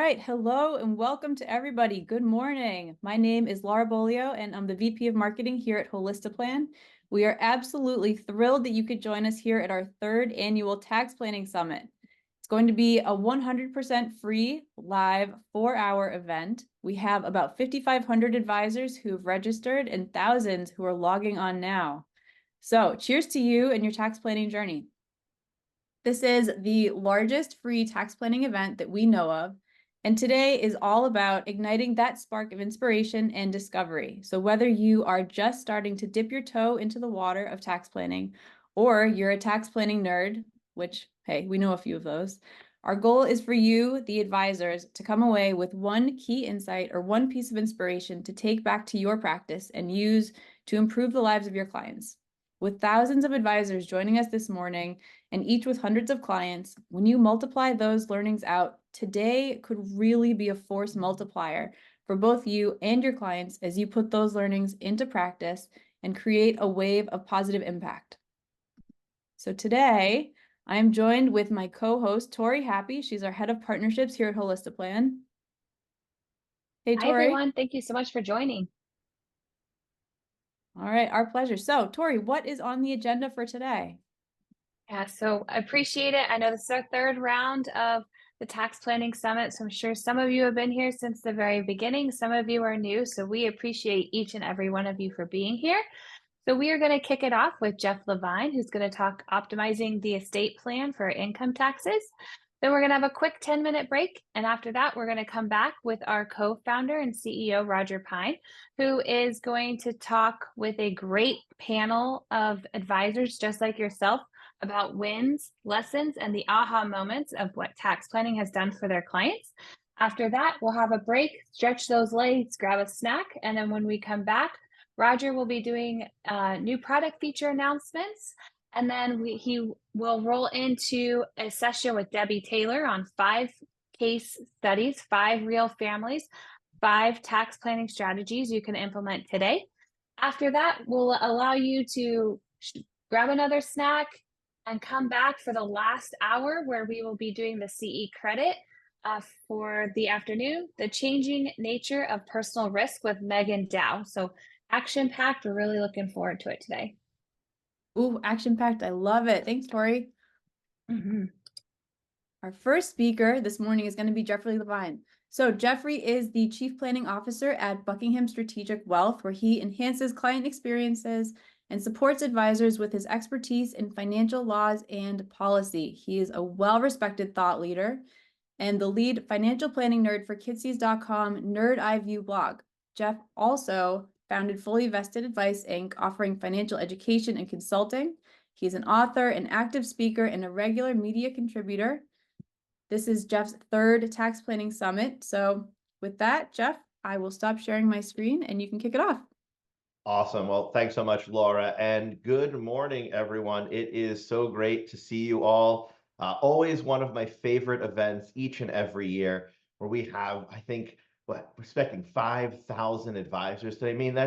right. Hello and welcome to everybody. Good morning. My name is Laura Bolio and I'm the VP of Marketing here at Holistaplan. We are absolutely thrilled that you could join us here at our third annual Tax Planning Summit. It's going to be a 100% free live 4-hour event. We have about 5,500 advisors who have registered and thousands who are logging on now. So cheers to you and your tax planning journey. This is the largest free tax planning event that we know of. And today is all about igniting that spark of inspiration and discovery. So whether you are just starting to dip your toe into the water of tax planning, or you're a tax planning nerd, which, hey, we know a few of those, our goal is for you, the advisors, to come away with one key insight or one piece of inspiration to take back to your practice and use to improve the lives of your clients. With thousands of advisors joining us this morning, and each with hundreds of clients, when you multiply those learnings out, today could really be a force multiplier for both you and your clients as you put those learnings into practice and create a wave of positive impact. So today, I am joined with my co-host, Tori Happy. She's our head of partnerships here at Holistaplan. Hey, Hi, Tori. everyone. Thank you so much for joining. All right, our pleasure. So, Tori, what is on the agenda for today? Yeah, so I appreciate it. I know this is our third round of the Tax Planning Summit, so I'm sure some of you have been here since the very beginning. Some of you are new, so we appreciate each and every one of you for being here. So we are going to kick it off with Jeff Levine, who's going to talk optimizing the estate plan for income taxes. Then we're going to have a quick 10-minute break. And after that, we're going to come back with our co-founder and CEO, Roger Pine, who is going to talk with a great panel of advisors just like yourself about wins, lessons, and the aha moments of what tax planning has done for their clients. After that, we'll have a break, stretch those legs, grab a snack, and then when we come back, Roger will be doing new product feature announcements, and then he will roll into a session with Debbie Taylor on 5 case studies, 5 real families, 5 tax planning strategies you can implement today. After that, we'll allow you to grab another snack and come back for the last hour where we will be doing the CE credit for the afternoon, the changing nature of personal risk with Meaghan Dow. So action-packed. We're really looking forward to it today. Ooh, action-packed. I love it. Thanks, Tori. Our first speaker this morning is going to be Jeffrey Levine. So Jeffrey is the Chief Planning Officer at Buckingham Strategic Wealth, where he enhances client experiences and supports advisors with his expertise in financial laws and policy. He is a well-respected thought leader and the lead financial planning nerd for Kidsies.com Nerd Eye View blog. Jeff also founded Fully Vested Advice, Inc., offering financial education and consulting. He's an author, an active speaker, and a regular media contributor. This is Jeff's third tax planning summit. So with that, Jeff, I will stop sharing my screen and you can kick it off. Awesome. Well, thanks so much, Laura. And good morning, everyone. It is so great to see you all. Always one of my favorite events each and every year where we have, I think, we're expecting 5,000 advisors today. I mean,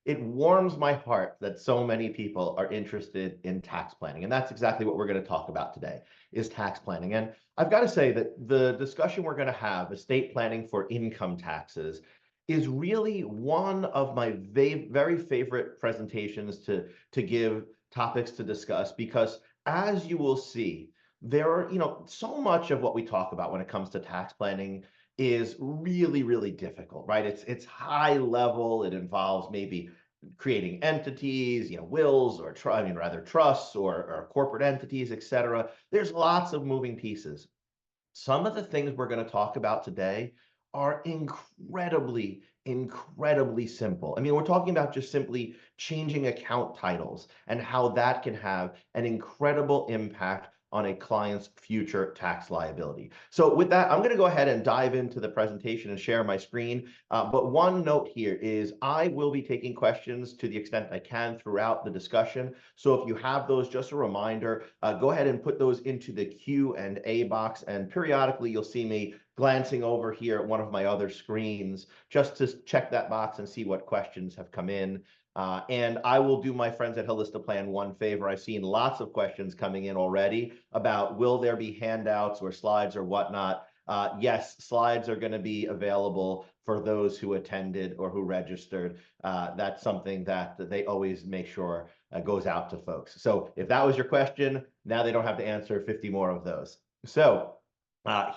it warms my heart that so many people are interested in tax planning. And that's exactly what we're going to talk about today, is tax planning. And I've got to say that the discussion we're going to have, estate planning for income taxes, is really one of my very favorite presentations to give, topics to discuss, because as you will see, there are, so much of what we talk about when it comes to tax planning is really difficult, right? It's high level. It involves maybe creating entities, wills or trusts or corporate entities, etc. There's lots of moving pieces. Some of the things we're going to talk about today are incredibly simple. I mean, we're talking about just simply changing account titles and how that can have an incredible impact on a client's future tax liability. So with that, I'm going to go ahead and dive into the presentation and share my screen. But one note here is I will be taking questions to the extent I can throughout the discussion. So if you have those, just a reminder, go ahead and put those into the Q&A box. And periodically, you'll see me glancing over here at one of my other screens just to check that box and see what questions have come in. And I will do my friends at Holistaplan one favor. I've seen lots of questions coming in already about will there be handouts or slides or whatnot. Yes, slides are going to be available for those who attended or who registered. That's something that they always make sure goes out to folks. So if that was your question, now they don't have to answer 50 more of those. So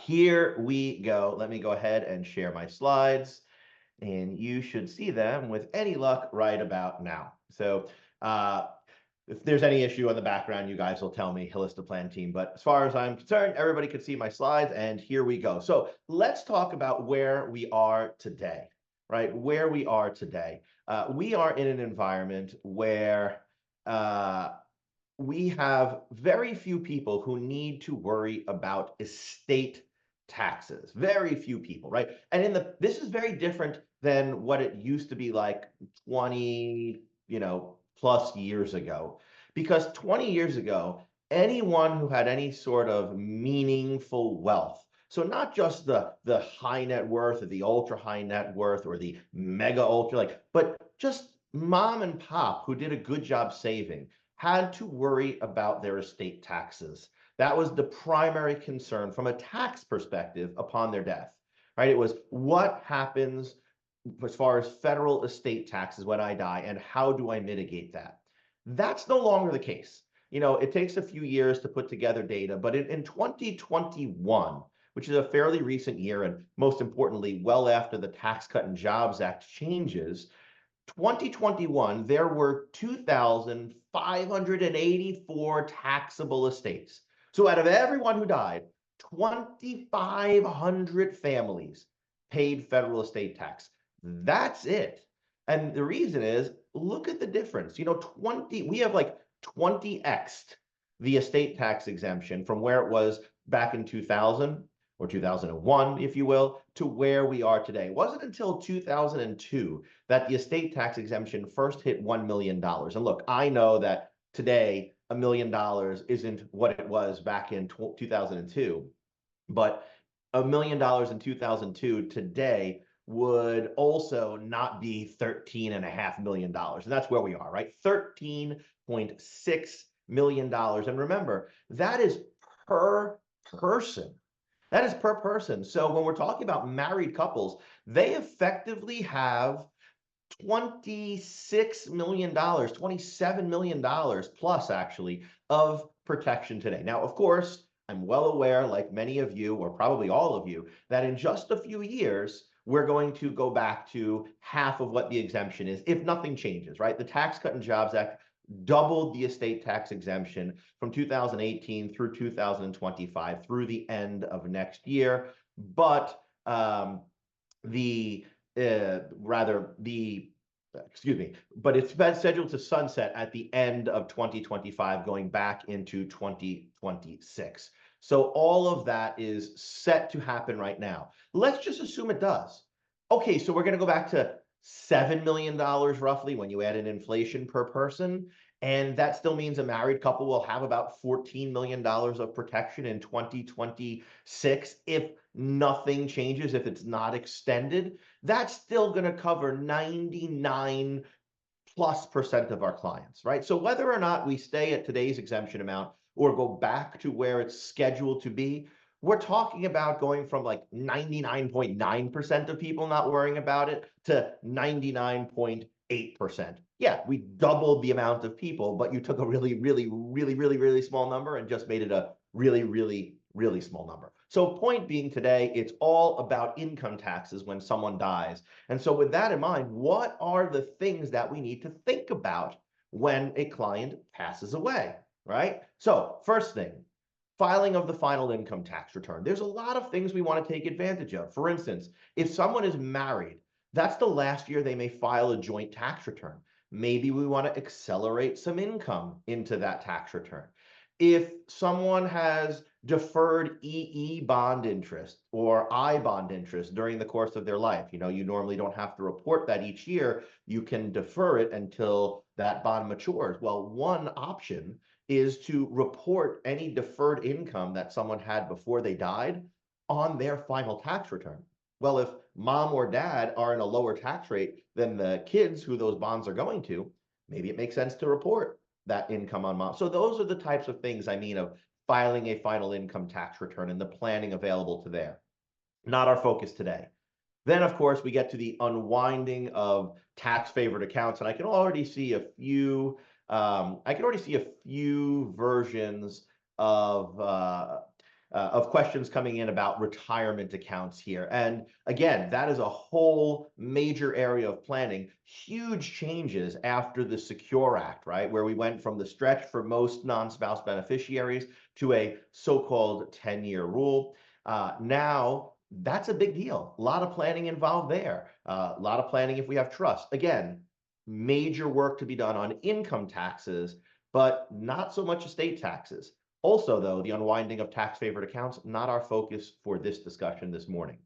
here we go. Let me go ahead and share my slides, and you should see them with any luck right about now. So if there's any issue on the background, you guys will tell me, Holistaplan team. But as far as I'm concerned, everybody could see my slides, and here we go. So let's talk about where we are today, right? Where we are today. We are in an environment where we have very few people who need to worry about estate taxes. Very few people, right? And this is very different than what it used to be like 20, plus years ago. Because 20 years ago, anyone who had any sort of meaningful wealth, so not just the high net worth or the ultra high net worth or the mega ultra, but just mom and pop who did a good job saving, had to worry about their estate taxes. That was the primary concern from a tax perspective upon their death, right? It was what happens as far as federal estate taxes when I die, and how do I mitigate that? That's no longer the case. It takes a few years to put together data, but in 2021, which is a fairly recent year, and most importantly, well after the Tax Cut and Jobs Act changes, 2021, there were 2,584 taxable estates. So out of everyone who died, 2,500 families paid federal estate tax. That's it. And the reason is, look at the difference. We have like 20x'd the estate tax exemption from where it was back in 2000 or 2001, if you will, to where we are today. It wasn't until 2002 that the estate tax exemption first hit $1 million. And look, I know that today $1 million isn't what it was back in 2002, but $1 million in 2002 today would also not be $13.5 million. And that's where we are, right? $13.6 million. And remember, that is per person. That is per person. So when we're talking about married couples, they effectively have $26 million, $27 million plus actually of protection today. Now, of course, I'm well aware, like many of you, or probably all of you, that in just a few years, we're going to go back to half of what the exemption is, if nothing changes, right? The Tax Cut and Jobs Act doubled the estate tax exemption from 2018 through 2025 through the end of next year. But but it's been scheduled to sunset at the end of 2025, going back into 2026. So all of that is set to happen right now. Let's just assume it does. Okay, so we're going to go back to $7 million roughly when you add in inflation per person. And that still means a married couple will have about $14 million of protection in 2026 if nothing changes, if it's not extended. That's still going to cover 99+% of our clients, right? So whether or not we stay at today's exemption amount or go back to where it's scheduled to be, we're talking about going from like 99.9% of people not worrying about it to 99.8%. Yeah, we doubled the amount of people, but you took a really, really, really, really, really small number and just made it a really, really, really small number. So point being today, it's all about income taxes when someone dies. And so with that in mind, what are the things that we need to think about when a client passes away, right? So first thing, filing of the final income tax return. There's a lot of things we want to take advantage of. For instance, if someone is married, that's the last year they may file a joint tax return. Maybe we want to accelerate some income into that tax return. If someone has deferred EE bond interest or I bond interest during the course of their life, you normally don't have to report that each year. You can defer it until that bond matures. Well, one option is to report any deferred income that someone had before they died on their final tax return. Well, if mom or dad are in a lower tax rate than the kids who those bonds are going to, maybe it makes sense to report that income on mom. So those are the types of things I mean of filing a final income tax return and the planning available to there. Not our focus today. Then, of course, we get to the unwinding of tax favored accounts, and I can already see a few. Versions of questions coming in about retirement accounts here. And again, that is a whole major area of planning. Huge changes after the Secure Act, right, where we went from the stretch for most non-spouse beneficiaries to a so-called 10-year rule. Now that's a big deal. A lot of planning involved there. A lot of planning if we have trust. Again, major work to be done on income taxes, but not so much estate taxes. Also, though, the unwinding of tax favored accounts, not our focus for this discussion this morning.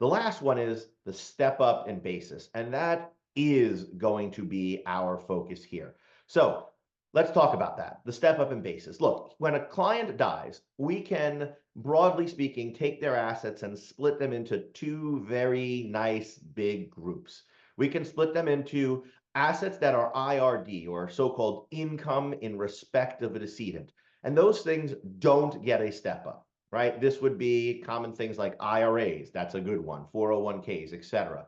The last one is the step up in basis, and that is going to be our focus here. So let's talk about that, the step up in basis. Look, when a client dies, we can, broadly speaking, take their assets and split them into two very nice big groups. We can split them into assets that are IRD, or so-called income in respect of a decedent. And those things don't get a step up, right? This would be common things like IRAs, that's a good one, 401ks, etc.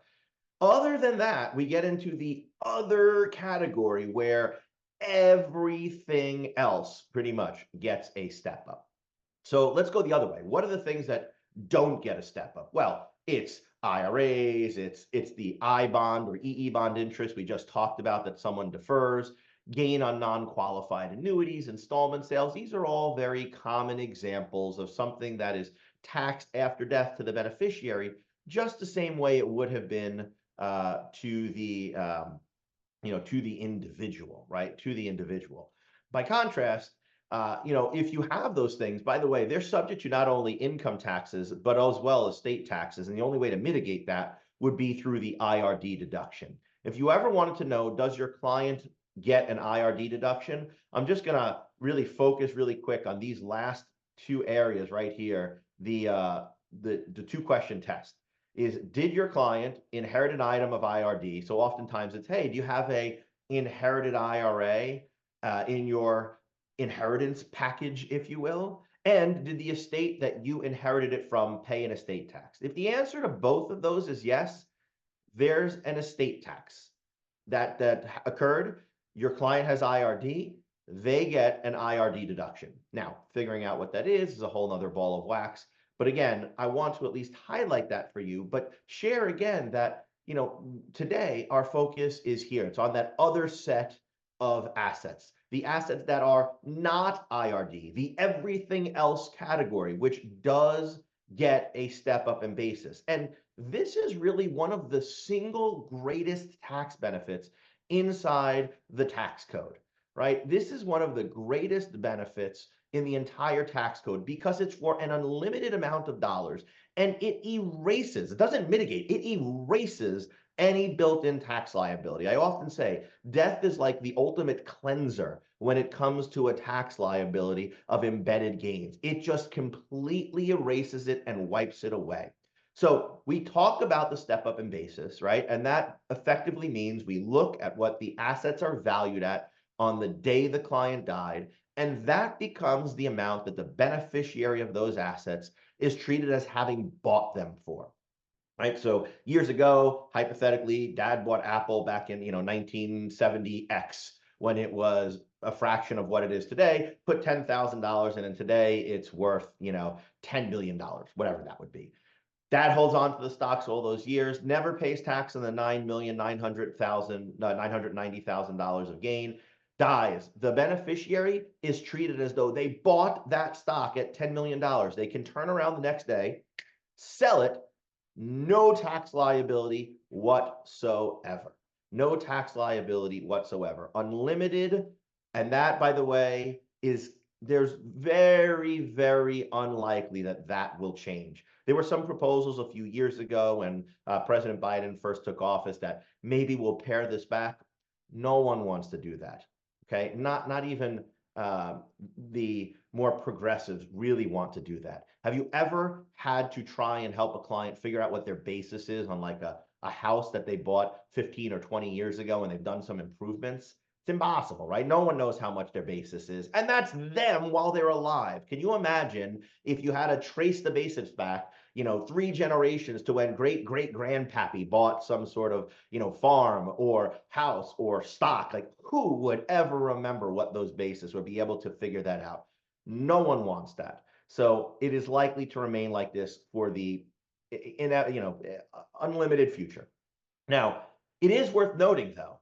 Other than that, we get into the other category where everything else pretty much gets a step up. So let's go the other way. What are the things that don't get a step up? Well, it's IRAs, it's the I bond or EE bond interest we just talked about that someone defers, gain on non-qualified annuities, installment sales. These are all very common examples of something that is taxed after death to the beneficiary, just the same way it would have been to the to the individual, right? To the individual. By contrast, if you have those things, by the way, they're subject to not only income taxes, but as well as state taxes. And the only way to mitigate that would be through the IRD deduction. If you ever wanted to know, does your client get an IRD deduction? I'm just going to really focus really quick on these last two areas right here. The two question test is, did your client inherit an item of IRD? So oftentimes it's, hey, do you have a inherited IRA in your inheritance package, if you will? And did the estate that you inherited it from pay an estate tax? If the answer to both of those is yes, there's an estate tax that occurred. Your client has IRD, they get an IRD deduction. Now, figuring out what that is a whole nother ball of wax. But again, I want to at least highlight that for you, but share again that, today our focus is here. It's on that other set of assets, the assets that are not IRD, the everything else category, which does get a step up in basis. And this is really one of the single greatest tax benefits inside the tax code, right? This is one of the greatest benefits in the entire tax code because it's for an unlimited amount of dollars, and it doesn't mitigate, it erases any built-in tax liability. I often say death is like the ultimate cleanser when it comes to a tax liability of embedded gains. It just completely erases it and wipes it away. So we talk about the step up in basis, right? And that effectively means we look at what the assets are valued at on the day the client died, and that becomes the amount that the beneficiary of those assets is treated as having bought them for. Right. So years ago, hypothetically, dad bought Apple back in 1970X when it was a fraction of what it is today, put $10,000 in, and today it's worth $10 billion, whatever that would be. Dad holds on to the stocks all those years, never pays tax on the $9,990,000 of gain, dies. The beneficiary is treated as though they bought that stock at $10 million. They can turn around the next day, sell it, no tax liability whatsoever. No tax liability whatsoever. Unlimited. And that, by the way, there's very, very unlikely that will change. There were some proposals a few years ago when President Biden first took office that maybe we'll pare this back. No one wants to do that. Okay, not even the more progressives really want to do that. Have you ever had to try and help a client figure out what their basis is on like a house that they bought 15 or 20 years ago and they've done some improvements? It's impossible, right? No one knows how much their basis is, and that's them while they're alive. Can you imagine if you had to trace the basis back 3 generations to when great-great-grandpappy bought some sort of, farm or house or stock. Like, who would ever remember what those bases or be able to figure that out? No one wants that. So it is likely to remain like this for the unlimited future. Now, it is worth noting, though,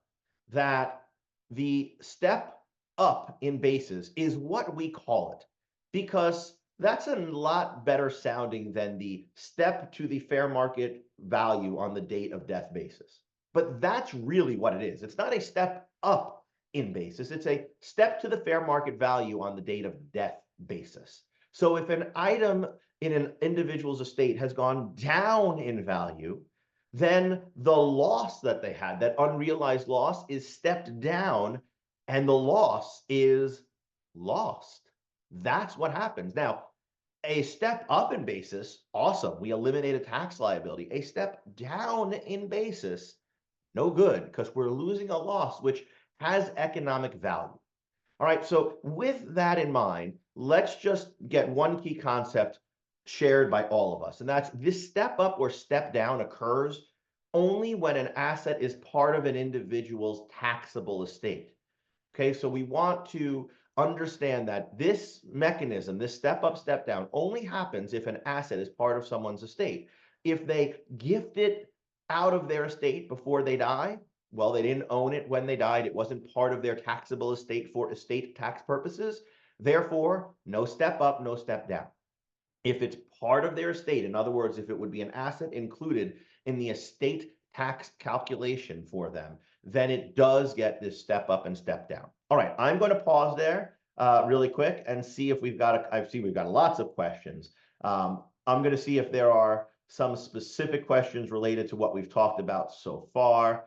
that the step up in basis is what we call it, because that's a lot better sounding than the step to the fair market value on the date of death basis. But that's really what it is. It's not a step up in basis. It's a step to the fair market value on the date of death basis. So if an item in an individual's estate has gone down in value, then the loss that they had, that unrealized loss, is stepped down and the loss is lost. That's what happens. Now, a step up in basis, awesome. We eliminate a tax liability. A step down in basis, no good, because we're losing a loss which has economic value. All right, so with that in mind, let's just get one key concept shared by all of us, and that's this step up or step down occurs only when an asset is part of an individual's taxable estate. Okay, so we want to understand that this mechanism, this step up, step down, only happens if an asset is part of someone's estate. If they gift it out of their estate before they die, well, they didn't own it when they died. It wasn't part of their taxable estate for estate tax purposes. Therefore, no step up, no step down. If it's part of their estate, in other words, if it would be an asset included in the estate tax calculation for them, then it does get this step up and step down. All right, I'm going to pause there really quick and see if we've got, I see we've got lots of questions. I'm going to see if there are some specific questions related to what we've talked about so far.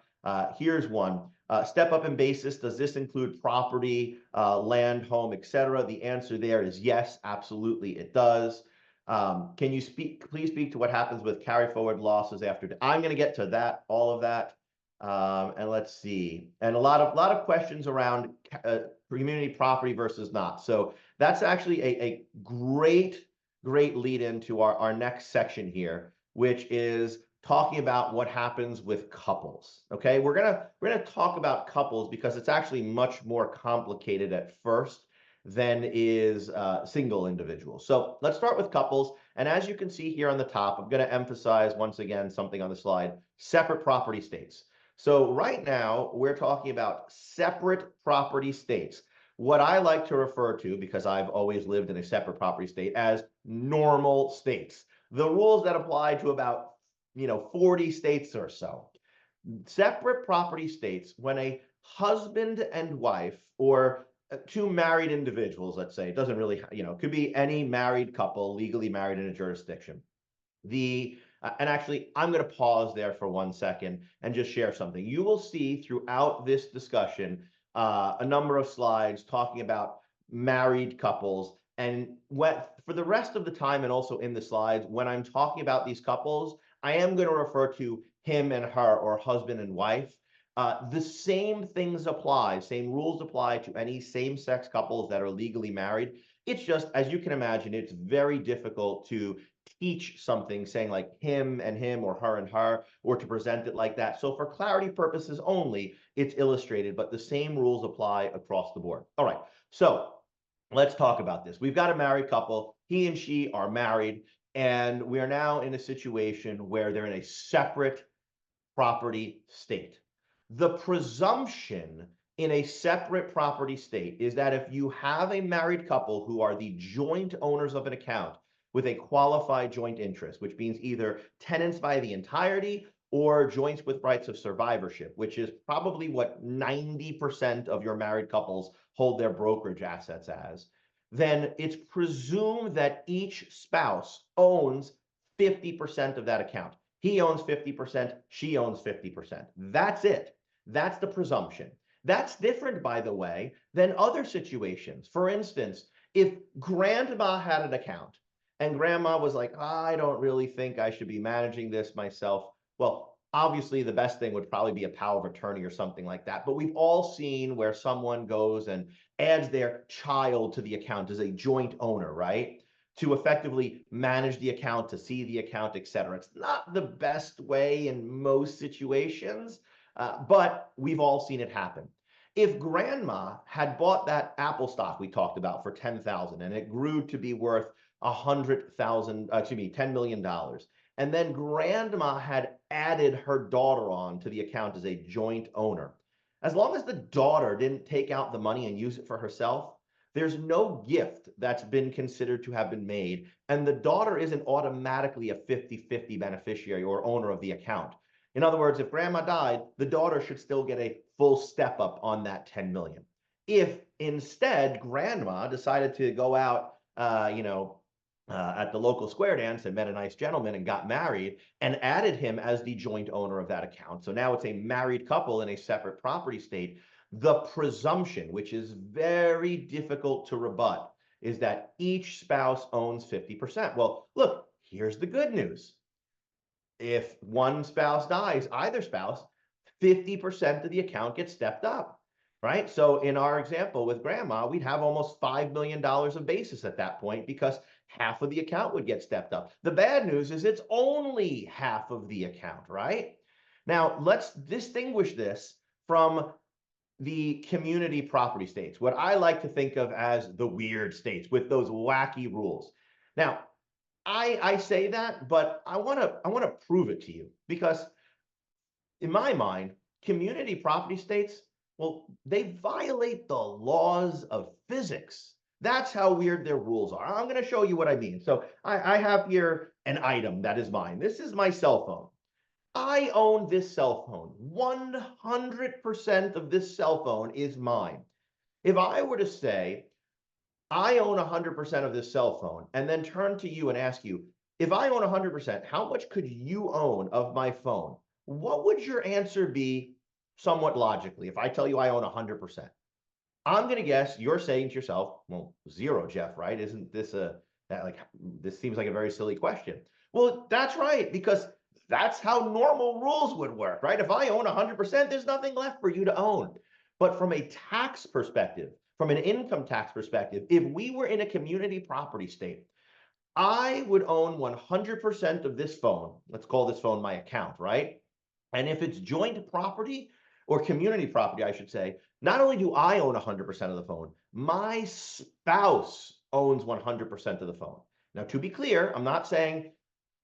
Here's one. Step up in basis, does this include property, land, home, etc.? The answer there is yes, absolutely it does. Can you please speak to what happens with carry forward losses after? I'm going to get to that, all of that. And let's see. And a lot of questions around community property versus not. So that's actually a great lead into our next section here, which is talking about what happens with couples. Okay, we're gonna talk about couples because it's actually much more complicated at first than is single individuals. So let's start with couples. And as you can see here on the top, I'm going to emphasize once again something on the slide: separate property states. So right now we're talking about separate property states, what I like to refer to, because I've always lived in a separate property state, as normal states. The rules that apply to about 40 states or so. Separate property states, when a husband and wife, or two married individuals, let's say, it doesn't really, could be any married couple legally married in a jurisdiction. And actually, I'm going to pause there for 1 second and just share something. You will see throughout this discussion a number of slides talking about married couples. And for the rest of the time, and also in the slides, when I'm talking about these couples, I am going to refer to him and her, or husband and wife. The same things apply, same rules apply to any same-sex couples that are legally married. It's just, as you can imagine, it's very difficult to teach something saying like him and him, or her and her, or to present it like that. So for clarity purposes only, it's illustrated, but the same rules apply across the board. All right, so let's talk about this. We've got a married couple. He and she are married, and we are now in a situation where they're in a separate property state. The presumption in a separate property state is that if you have a married couple who are the joint owners of an account with a qualified joint interest, which means either tenants by the entirety or joints with rights of survivorship, which is probably what 90% of your married couples hold their brokerage assets as, then it's presumed that each spouse owns 50% of that account. He owns 50%, she owns 50%. That's it. That's the presumption. That's different, by the way, than other situations. For instance, if grandma had an account and grandma was like, I don't really think I should be managing this myself, well, obviously the best thing would probably be a power of attorney or something like that. But we've all seen where someone goes and adds their child to the account as a joint owner, right? to effectively manage the account, to see the account, et cetera. It's not the best way in most situations, but we've all seen it happen. If grandma had bought that Apple stock we talked about for 10,000 and it grew to be worth 100,000, excuse me, $10 million, and then grandma had added her daughter on to the account as a joint owner, as long as the daughter didn't take out the money and use it for herself, there's no gift that's been considered to have been made, and the daughter isn't automatically a 50-50 beneficiary or owner of the account. In other words, if grandma died, the daughter should still get a full step up on that 10 million. If instead grandma decided to go out, at the local square dance and met a nice gentleman and got married and added him as the joint owner of that account, so now it's a married couple in a separate property state, the presumption, which is very difficult to rebut, is that each spouse owns 50%. Well, look, here's the good news. If one spouse dies, either spouse, 50% of the account gets stepped up, right? So in our example with grandma, we'd have almost $5 million of basis at that point because half of the account would get stepped up. The bad news is it's only half of the account, right? Now, let's distinguish this from the community property states, what I like to think of as the weird states with those wacky rules. Now, I say that, but I want to prove it to you because in my mind, community property states, well, they violate the laws of physics. That's how weird their rules are. I'm going to show you what I mean. So I have here an item that is mine. This is my cell phone. I own this cell phone. 100% of this cell phone is mine. If I were to say, I own 100% of this cell phone, and then turn to you and ask you, if I own 100%, how much could you own of my phone? What would your answer be somewhat logically if I tell you I own 100%? I'm going to guess you're saying to yourself, well, zero, Jeff, right? Isn't this this seems like a very silly question. Well, that's right, because that's how normal rules would work, right? If I own 100%, there's nothing left for you to own. But from a tax perspective, from an income tax perspective, if we were in a community property state, I would own 100% of this phone. Let's call this phone my account, right? And if it's joint property or community property, I should say, not only do I own 100% of the phone, my spouse owns 100% of the phone. Now, to be clear, I'm not saying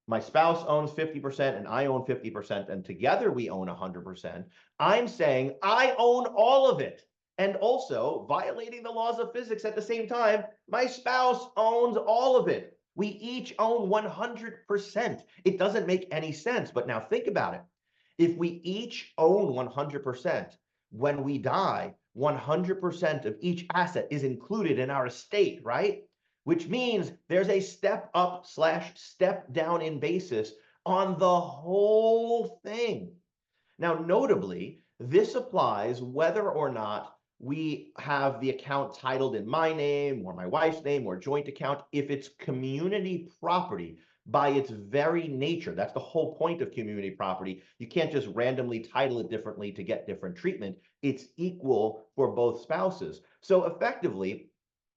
my spouse owns 50% and I own 50% and together we own 100%. I'm saying I own all of it. And also, violating the laws of physics at the same time, my spouse owns all of it. We each own 100%. It doesn't make any sense, but now think about it. If we each own 100%, when we die, 100% of each asset is included in our estate, right? Which means there's a step up / step down in basis on the whole thing. Now, notably, this applies whether or not we have the account titled in my name or my wife's name or joint account. If it's community property, by its very nature, that's the whole point of community property. You can't just randomly title it differently to get different treatment. It's equal for both spouses. So effectively,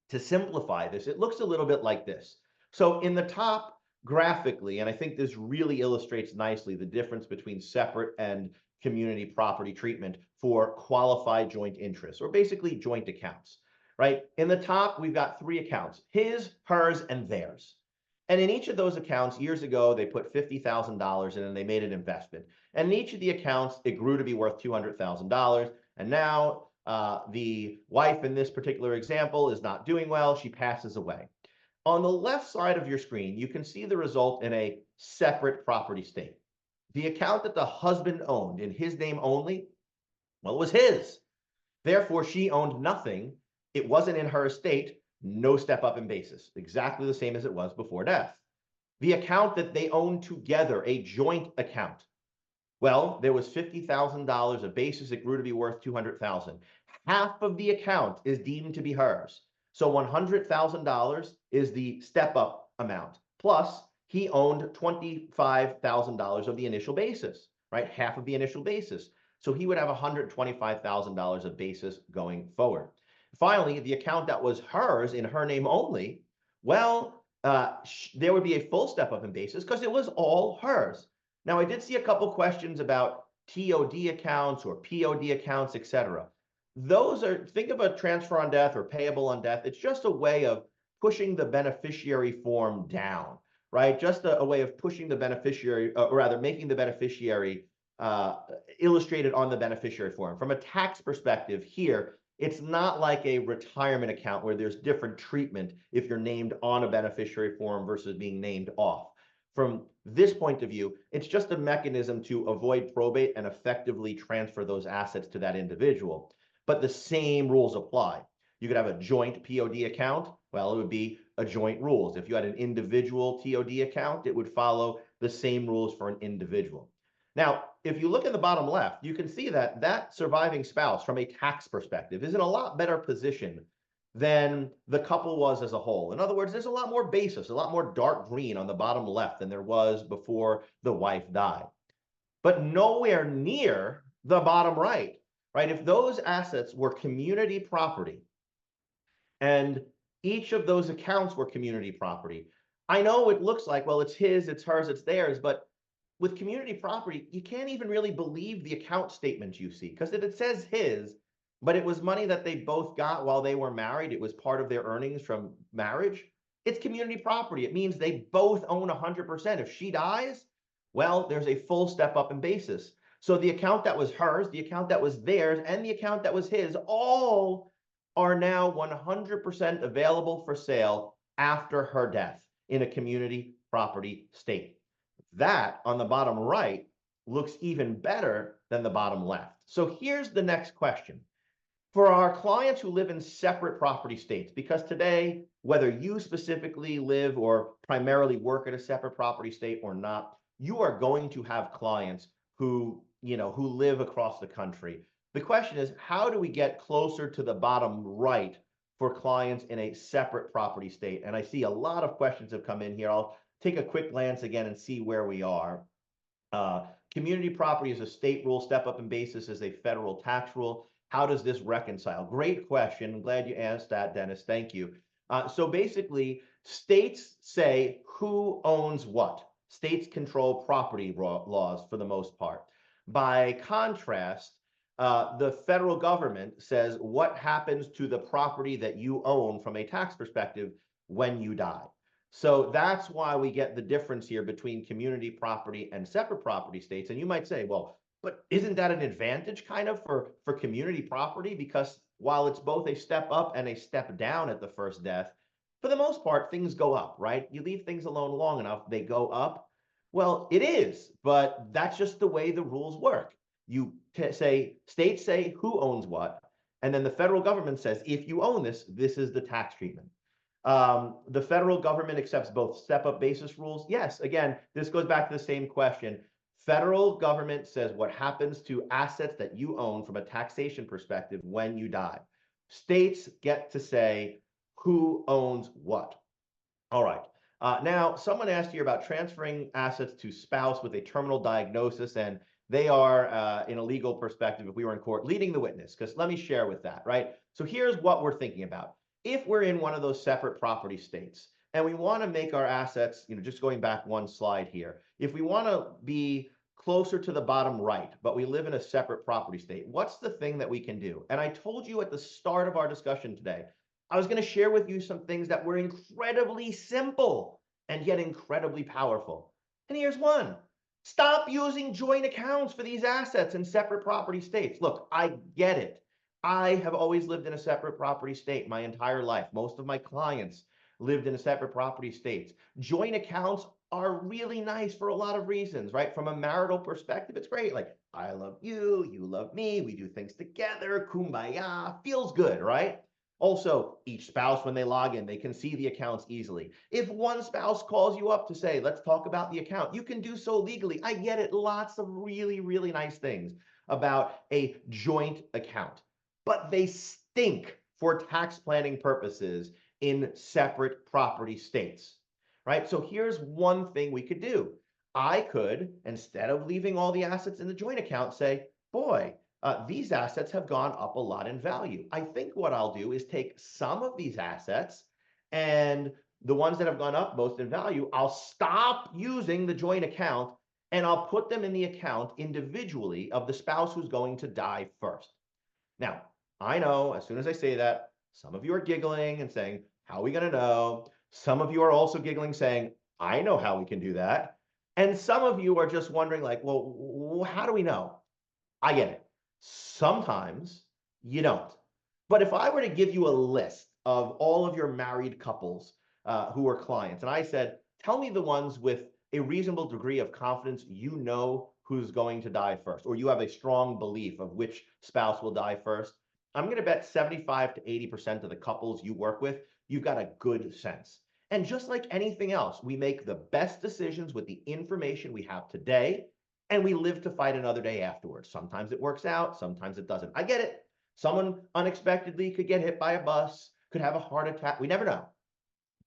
to simplify this, it looks a little bit like this. So in the top graphically, and I think this really illustrates nicely the difference between separate and community property treatment for qualified joint interests, or basically joint accounts, right? In the top, we've got 3 accounts, his, hers, and theirs. And in each of those accounts, years ago, they put $50,000 in and they made an investment. And in each of the accounts, it grew to be worth $200,000. And now the wife in this particular example is not doing well. She passes away. On the left side of your screen, you can see the result in a separate property state. The account that the husband owned in his name only, well, it was his. Therefore, she owned nothing. It wasn't in her estate. No step up in basis, exactly the same as it was before death. The account that they owned together, a joint account, well, there was $50,000 of basis. It grew to be worth $200,000. Half of the account is deemed to be hers. So $100,000 is the step up amount. Plus, he owned $25,000 of the initial basis, right? Half of the initial basis. So he would have $125,000 of basis going forward. Finally, the account that was hers in her name only, well, there would be a full step up in basis because it was all hers. Now, I did see a couple questions about TOD accounts or POD accounts, etc. Those are, think of a transfer on death or payable on death. It's just a way of pushing the beneficiary form down, right? Just a way of pushing the beneficiary, or rather making the beneficiary illustrated on the beneficiary form. From a tax perspective here, it's not like a retirement account where there's different treatment if you're named on a beneficiary form versus being named off. From this point of view, it's just a mechanism to avoid probate and effectively transfer those assets to that individual. But the same rules apply. You could have a joint POD account. Well, it would be a joint rules. If you had an individual TOD account, it would follow the same rules for an individual. Now, if you look at the bottom left, you can see that that surviving spouse from a tax perspective is in a lot better position than the couple was as a whole. In other words, there's a lot more basis, a lot more dark green on the bottom left than there was before the wife died. But nowhere near the bottom right, right? If those assets were community property and each of those accounts were community property, I know it looks like, well, it's his, it's hers, it's theirs, but with community property, you can't even really believe the account statement you see, because if it says his, but it was money that they both got while they were married, it was part of their earnings from marriage, it's community property. It means they both own 100%. If she dies, well, there's a full step up in basis. So the account that was hers, the account that was theirs, and the account that was his, all are now 100% available for sale after her death in a community property state. That on the bottom right looks even better than the bottom left. So here's the next question. For our clients who live in separate property states, because today, whether you specifically live or primarily work at a separate property state or not, you are going to have clients who live across the country. The question is, how do we get closer to the bottom right for clients in a separate property state? And I see a lot of questions have come in here. I'll take a quick glance again and see where we are. Community property is a state rule. Step up in basis is a federal tax rule. How does this reconcile? Great question. I'm glad you asked that, Dennis. Thank you. So basically, states say who owns what. States control property laws for the most part. By contrast, the federal government says what happens to the property that you own from a tax perspective when you die. So that's why we get the difference here between community property and separate property states. And you might say, well, but isn't that an advantage kind of for community property? Because while it's both a step up and a step down at the first death, for the most part, things go up, right? You leave things alone long enough, they go up. Well, it is, but that's just the way the rules work. You say, states say who owns what, and then the federal government says, if you own this, this is the tax treatment. The federal government accepts both step-up basis rules. Yes, again, this goes back to the same question. Federal government says what happens to assets that you own from a taxation perspective when you die. States get to say who owns what. All right. Now, someone asked here about transferring assets to spouse with a terminal diagnosis, and they are, in a legal perspective, if we were in court, leading the witness, because let me share with that, right? So here's what we're thinking about. If we're in one of those separate property states and we want to make our assets, just going back one slide here, if we want to be closer to the bottom right, but we live in a separate property state, what's the thing that we can do? And I told you at the start of our discussion today, I was going to share with you some things that were incredibly simple and yet incredibly powerful. And here's one. Stop using joint accounts for these assets in separate property states. Look, I get it. I have always lived in a separate property state my entire life. Most of my clients lived in a separate property states. Joint accounts are really nice for a lot of reasons, right? From a marital perspective, it's great. Like, I love you, you love me, we do things together, kumbaya, feels good, right? Also, each spouse, when they log in, they can see the accounts easily. If one spouse calls you up to say, let's talk about the account, you can do so legally. I get it. Lots of really, really nice things about a joint account, but they stink for tax planning purposes in separate property states, right? So here's one thing we could do. I could, instead of leaving all the assets in the joint account, say, boy, these assets have gone up a lot in value. I think what I'll do is take some of these assets and the ones that have gone up most in value, I'll stop using the joint account and I'll put them in the account individually of the spouse who's going to die first. Now, I know as soon as I say that, some of you are giggling and saying, how are we going to know? Some of you are also giggling saying, I know how we can do that. And some of you are just wondering like, well, how do we know? I get it. Sometimes you don't. But if I were to give you a list of all of your married couples who are clients, and I said, tell me the ones with a reasonable degree of confidence you know who's going to die first, or you have a strong belief of which spouse will die first, I'm going to bet 75 to 80% of the couples you work with, you've got a good sense. And just like anything else, we make the best decisions with the information we have today, and we live to fight another day afterwards. Sometimes it works out, sometimes it doesn't. I get it. Someone unexpectedly could get hit by a bus, could have a heart attack. We never know.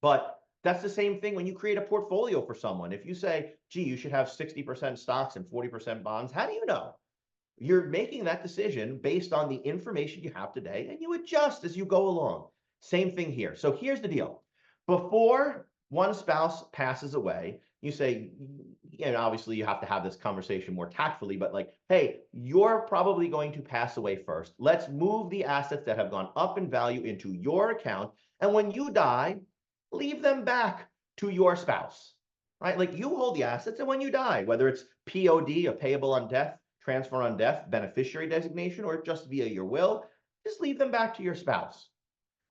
But that's the same thing when you create a portfolio for someone. If you say, gee, you should have 60% stocks and 40% bonds, how do you know? You're making that decision based on the information you have today, and you adjust as you go along. Same thing here. So here's the deal. Before one spouse passes away, you say, and obviously you have to have this conversation more tactfully, but like, hey, you're probably going to pass away first. Let's move the assets that have gone up in value into your account. And when you die, leave them back to your spouse, right? Like you hold the assets, and when you die, whether it's POD, a payable on death, transfer on death, beneficiary designation, or just via your will, just leave them back to your spouse.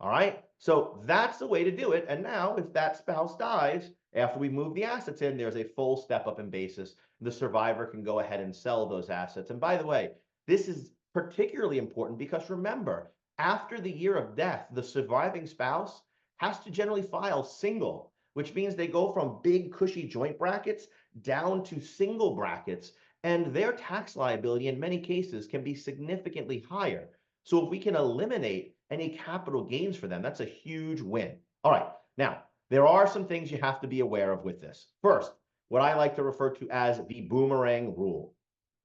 All right. So that's the way to do it. And now if that spouse dies, after we move the assets in, there's a full step up in basis. The survivor can go ahead and sell those assets. And by the way, this is particularly important because remember, after the year of death, the surviving spouse has to generally file single, which means they go from big cushy joint brackets down to single brackets, and their tax liability in many cases can be significantly higher. So if we can eliminate any capital gains for them, that's a huge win. All right, now, there are some things you have to be aware of with this. First, what I like to refer to as the boomerang rule.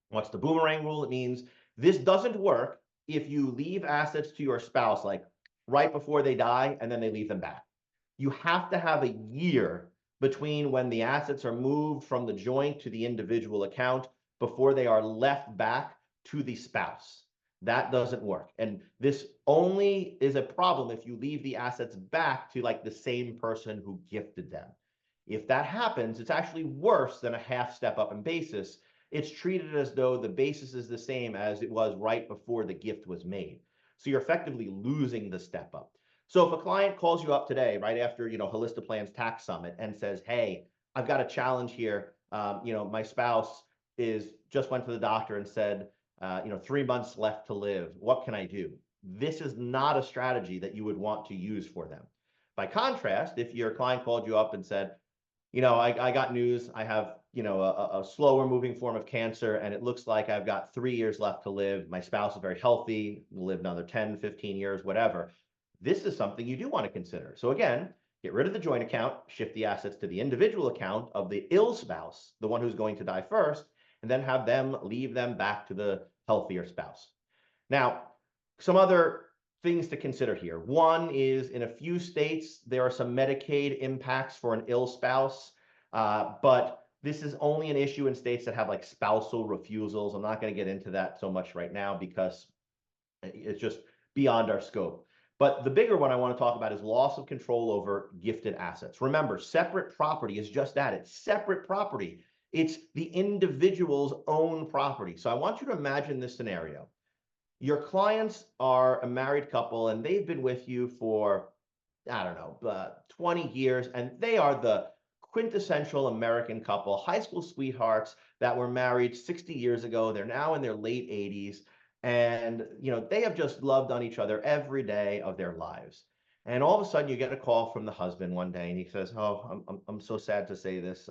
What's the boomerang rule? It means this doesn't work if you leave assets to your spouse like right before they die and then they leave them back. You have to have a year between when the assets are moved from the joint to the individual account before they are left back to the spouse. That doesn't work. And this only is a problem if you leave the assets back to like the same person who gifted them. If that happens, it's actually worse than a half step up in basis. It's treated as though the basis is the same as it was right before the gift was made. So you're effectively losing the step up. So if a client calls you up today, right after, Holistaplan's tax summit and says, hey, I've got a challenge here. My spouse just went to the doctor and said, 3 months left to live. What can I do? This is not a strategy that you would want to use for them. By contrast, if your client called you up and said, I got news. I have, a slower moving form of cancer, and it looks like I've got 3 years left to live. My spouse is very healthy, will live another 10, 15 years, whatever. This is something you do want to consider. So again, get rid of the joint account, shift the assets to the individual account of the ill spouse, the one who's going to die first, and then have them leave them back to the healthier spouse. Now, some other things to consider here. One is in a few states, there are some Medicaid impacts for an ill spouse, but this is only an issue in states that have like spousal refusals. I'm not going to get into that so much right now because it's just beyond our scope. But the bigger one I want to talk about is loss of control over gifted assets. Remember, separate property is just that. It's separate property. It's the individual's own property. So I want you to imagine this scenario. Your clients are a married couple and they've been with you for, 20 years, and they are the quintessential American couple, high school sweethearts that were married 60 years ago. They're now in their late 80s, and they have just loved on each other every day of their lives. And all of a sudden, you get a call from the husband one day, and he says, "Oh, I'm so sad to say this.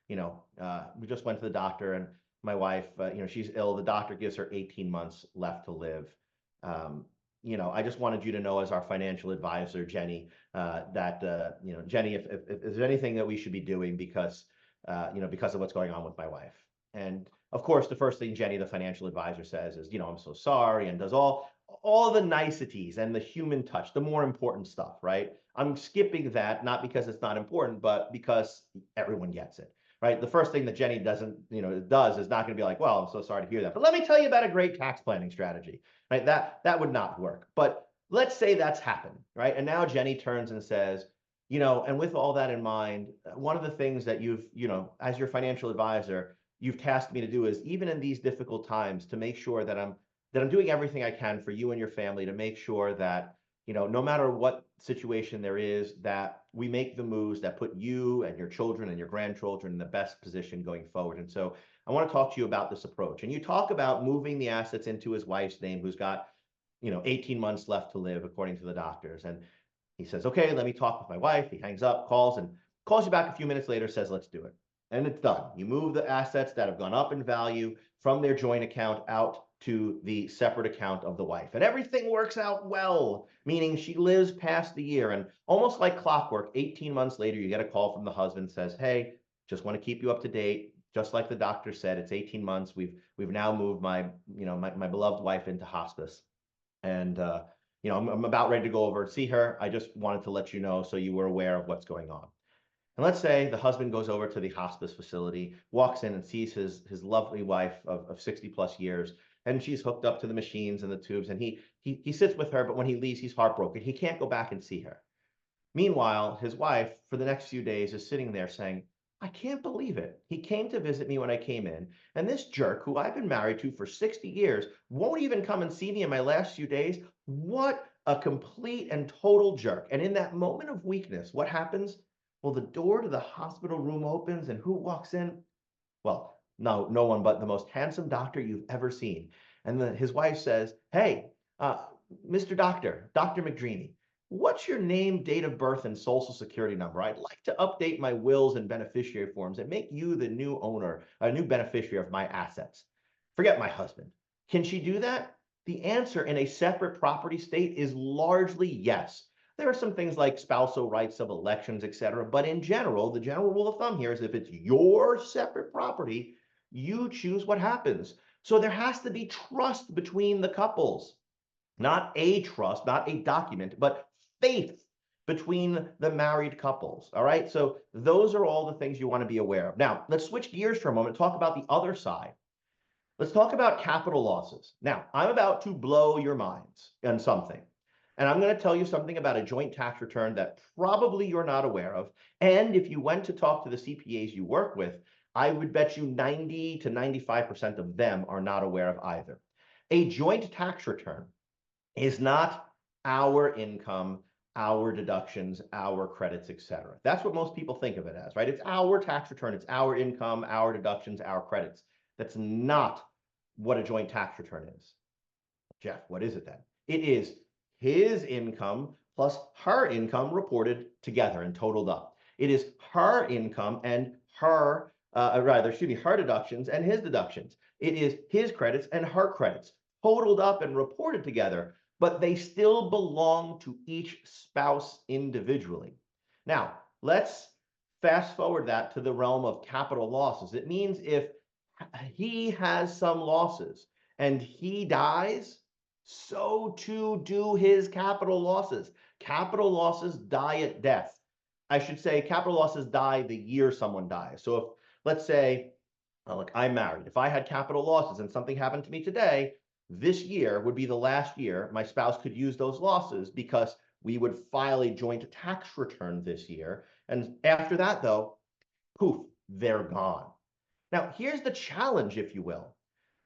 We just went to the doctor, and my wife, she's ill. The doctor gives her 18 months left to live. I just wanted you to know as our financial advisor, Jenny, that, Jenny, if there's anything that we should be doing because of what's going on with my wife." And of course, the first thing Jenny, the financial advisor, says is, "I'm so sorry," and does all all the niceties and the human touch, the more important stuff, right? I'm skipping that, not because it's not important, but because everyone gets it, right? The first thing that Jenny does is not going to be like, well, I'm so sorry to hear that, but let me tell you about a great tax planning strategy, right? That would not work. But let's say that's happened, right? And now Jenny turns and says, and with all that in mind, one of the things that as your financial advisor, you've tasked me to do is, even in these difficult times, to make sure that I'm doing everything I can for you and your family, to make sure that, no matter what situation there is, that we make the moves that put you and your children and your grandchildren in the best position going forward. And so I want to talk to you about this approach. And you talk about moving the assets into his wife's name, who's got, 18 months left to live, according to the doctors. And he says, okay, let me talk with my wife. He hangs up, calls you back a few minutes later, says, let's do it. And it's done. You move the assets that have gone up in value from their joint account out to the separate account of the wife. And everything works out well, meaning she lives past the year. And almost like clockwork, 18 months later, you get a call from the husband, says, hey, just want to keep you up to date. Just like the doctor said, it's 18 months. We've now moved my beloved wife into hospice. And I'm about ready to go over and see her. I just wanted to let you know so you were aware of what's going on. And let's say the husband goes over to the hospice facility, walks in and sees his lovely wife of 60 plus years, and she's hooked up to the machines and the tubes, and he sits with her, but when he leaves, he's heartbroken. He can't go back and see her. Meanwhile, his wife, for the next few days, is sitting there saying, I can't believe it. He came to visit me when I came in, and this jerk, who I've been married to for 60 years, won't even come and see me in my last few days. What a complete and total jerk. And in that moment of weakness, what happens? Well, the door to the hospital room opens, and who walks in? Well, no one but the most handsome doctor you've ever seen. And his wife says, hey, Mr. Doctor, Dr. McDreamy, what's your name, date of birth, and social security number? I'd like to update my wills and beneficiary forms and make you the new owner, a new beneficiary of my assets. Forget my husband. Can she do that? The answer in a separate property state is largely yes. There are some things like spousal rights of elections, etc. But in general, the general rule of thumb here is if it's your separate property, you choose what happens. So there has to be trust between the couples. Not a trust, not a document, but faith between the married couples. All right. So those are all the things you want to be aware of. Now, let's switch gears for a moment and talk about the other side. Let's talk about capital losses. Now, I'm about to blow your minds on something. And I'm going to tell you something about a joint tax return that probably you're not aware of. And if you went to talk to the CPAs you work with, I would bet you 90 to 95% of them are not aware of either. A joint tax return is not our income, our deductions, our credits, etc. That's what most people think of it as, right? It's our tax return, it's our income, our deductions, our credits. That's not what a joint tax return is. Jeff, what is it then? It is his income plus her income reported together and totaled up. It is her income and her deductions and his deductions. It is his credits and her credits totaled up and reported together, but they still belong to each spouse individually. Now, let's fast forward that to the realm of capital losses. It means if he has some losses and he dies, so too do his capital losses. Capital losses die at death. I should say capital losses die the year someone dies. So if, let's say, look, I'm married. If I had capital losses and something happened to me today, this year would be the last year my spouse could use those losses because we would file a joint tax return this year. And after that, though, poof, they're gone. Now, here's the challenge, if you will,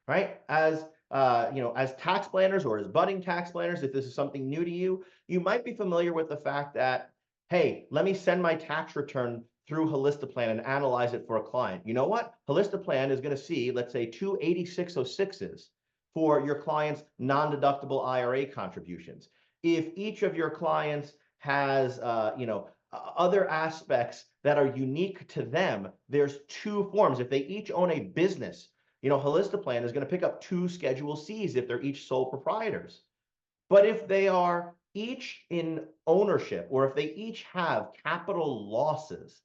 right? As as tax planners or as budding tax planners, if this is something new to you, you might be familiar with the fact that, hey, let me send my tax return through Holistaplan and analyze it for a client. You know what? Holistaplan is going to see, let's say, two 8606s for your client's non-deductible IRA contributions. If each of your clients has, other aspects that are unique to them, there's two forms. If they each own a business, Holistaplan is going to pick up two Schedule Cs if they're each sole proprietors. But if they are each in ownership, or if they each have capital losses,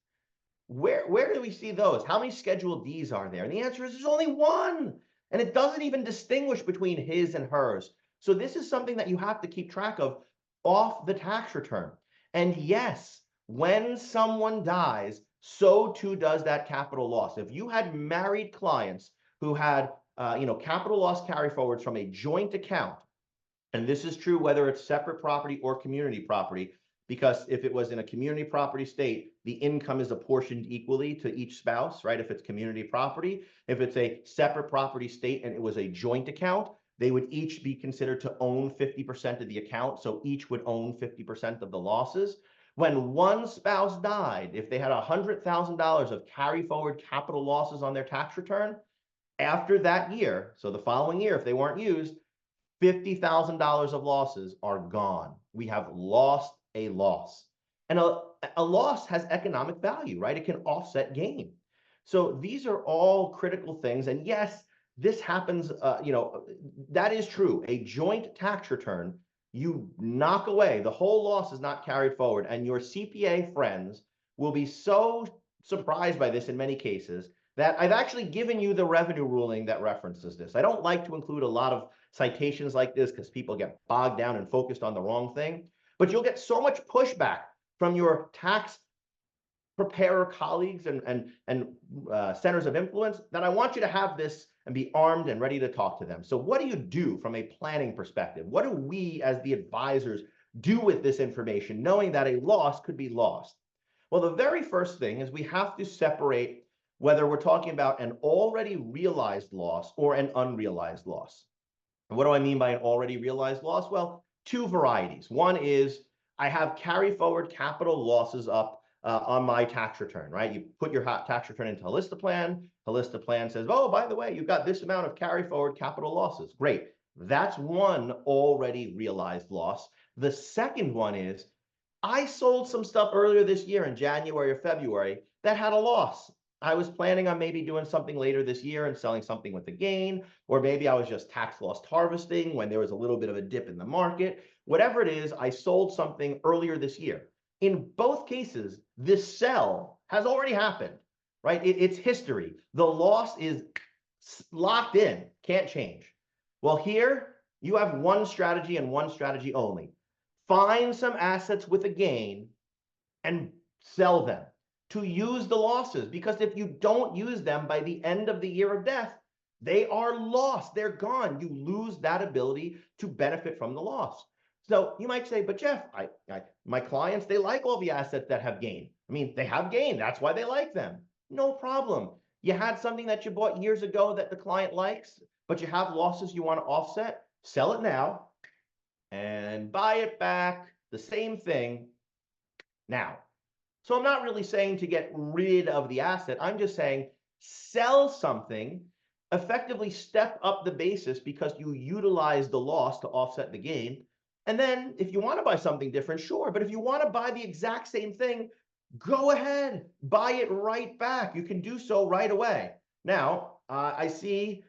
where do we see those? How many Schedule Ds are there? And the answer is there's only one. And it doesn't even distinguish between his and hers. So this is something that you have to keep track of off the tax return. And yes, when someone dies, so too does that capital loss. If you had married clients who had capital loss carryforwards from a joint account, and this is true whether it's separate property or community property, because if it was in a community property state, the income is apportioned equally to each spouse, right? If it's community property, if it's a separate property state and it was a joint account, they would each be considered to own 50% of the account. So each would own 50% of the losses. When one spouse died, if they had $100,000 of carry forward capital losses on their tax return, after that year, so the following year, if they weren't used, $50,000 of losses are gone. We have lost a loss. And a loss has economic value, right? It can offset gain. So these are all critical things. And yes, this happens, that is true. A joint tax return, you knock away, the whole loss is not carried forward. And your CPA friends will be so surprised by this in many cases that I've actually given you the revenue ruling that references this. I don't like to include a lot of citations like this because people get bogged down and focused on the wrong thing, but you'll get so much pushback from your tax preparer colleagues and centers of influence that I want you to have this and be armed and ready to talk to them. So what do you do from a planning perspective? What do we as the advisors do with this information, knowing that a loss could be lost? Well, the very first thing is we have to separate whether we're talking about an already realized loss or an unrealized loss. And what do I mean by an already realized loss? Well, two varieties. One is I have carry forward capital losses up on my tax return, right? You put your tax return into Holistaplan. Holistaplan says, oh, by the way, you've got this amount of carry forward capital losses. Great. That's one already realized loss. The second one is I sold some stuff earlier this year in January or February that had a loss. I was planning on maybe doing something later this year and selling something with a gain, or maybe I was just tax loss harvesting when there was a little bit of a dip in the market. Whatever it is, I sold something earlier this year. In both cases, this sell has already happened, right? It's history. The loss is locked in, can't change. Well, here you have one strategy and one strategy only. Find some assets with a gain and sell them to use the losses, because if you don't use them by the end of the year of death, they are lost. They're gone. You lose that ability to benefit from the loss. So you might say, but Jeff, my clients, they like all the assets that have gain. I mean, they have gain. That's why they like them. No problem. You had something that you bought years ago that the client likes, but you have losses you want to offset. Sell it now and buy it back, the same thing now. So I'm not really saying to get rid of the asset. I'm just saying sell something, effectively step up the basis because you utilize the loss to offset the gain. And then if you want to buy something different, sure. But if you want to buy the exact same thing, go ahead, buy it right back. You can do so right away. Now, I see,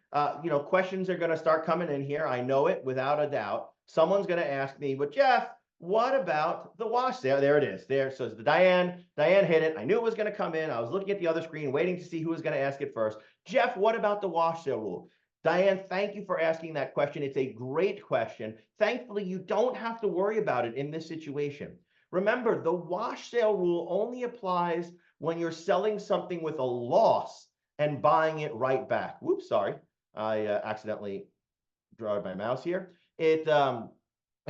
questions are going to start coming in here. I know it without a doubt. Someone's going to ask me, but Jeff, what about the wash sale? There it is. There. So it's the Diane hit it. I knew it was going to come in. I was looking at the other screen, waiting to see who was going to ask it first. Jeff, what about the wash sale rule? Diane, thank you for asking that question. It's a great question. Thankfully, you don't have to worry about it in this situation. Remember, the wash sale rule only applies when you're selling something with a loss and buying it right back. Whoops, sorry. I accidentally dragged my mouse here. It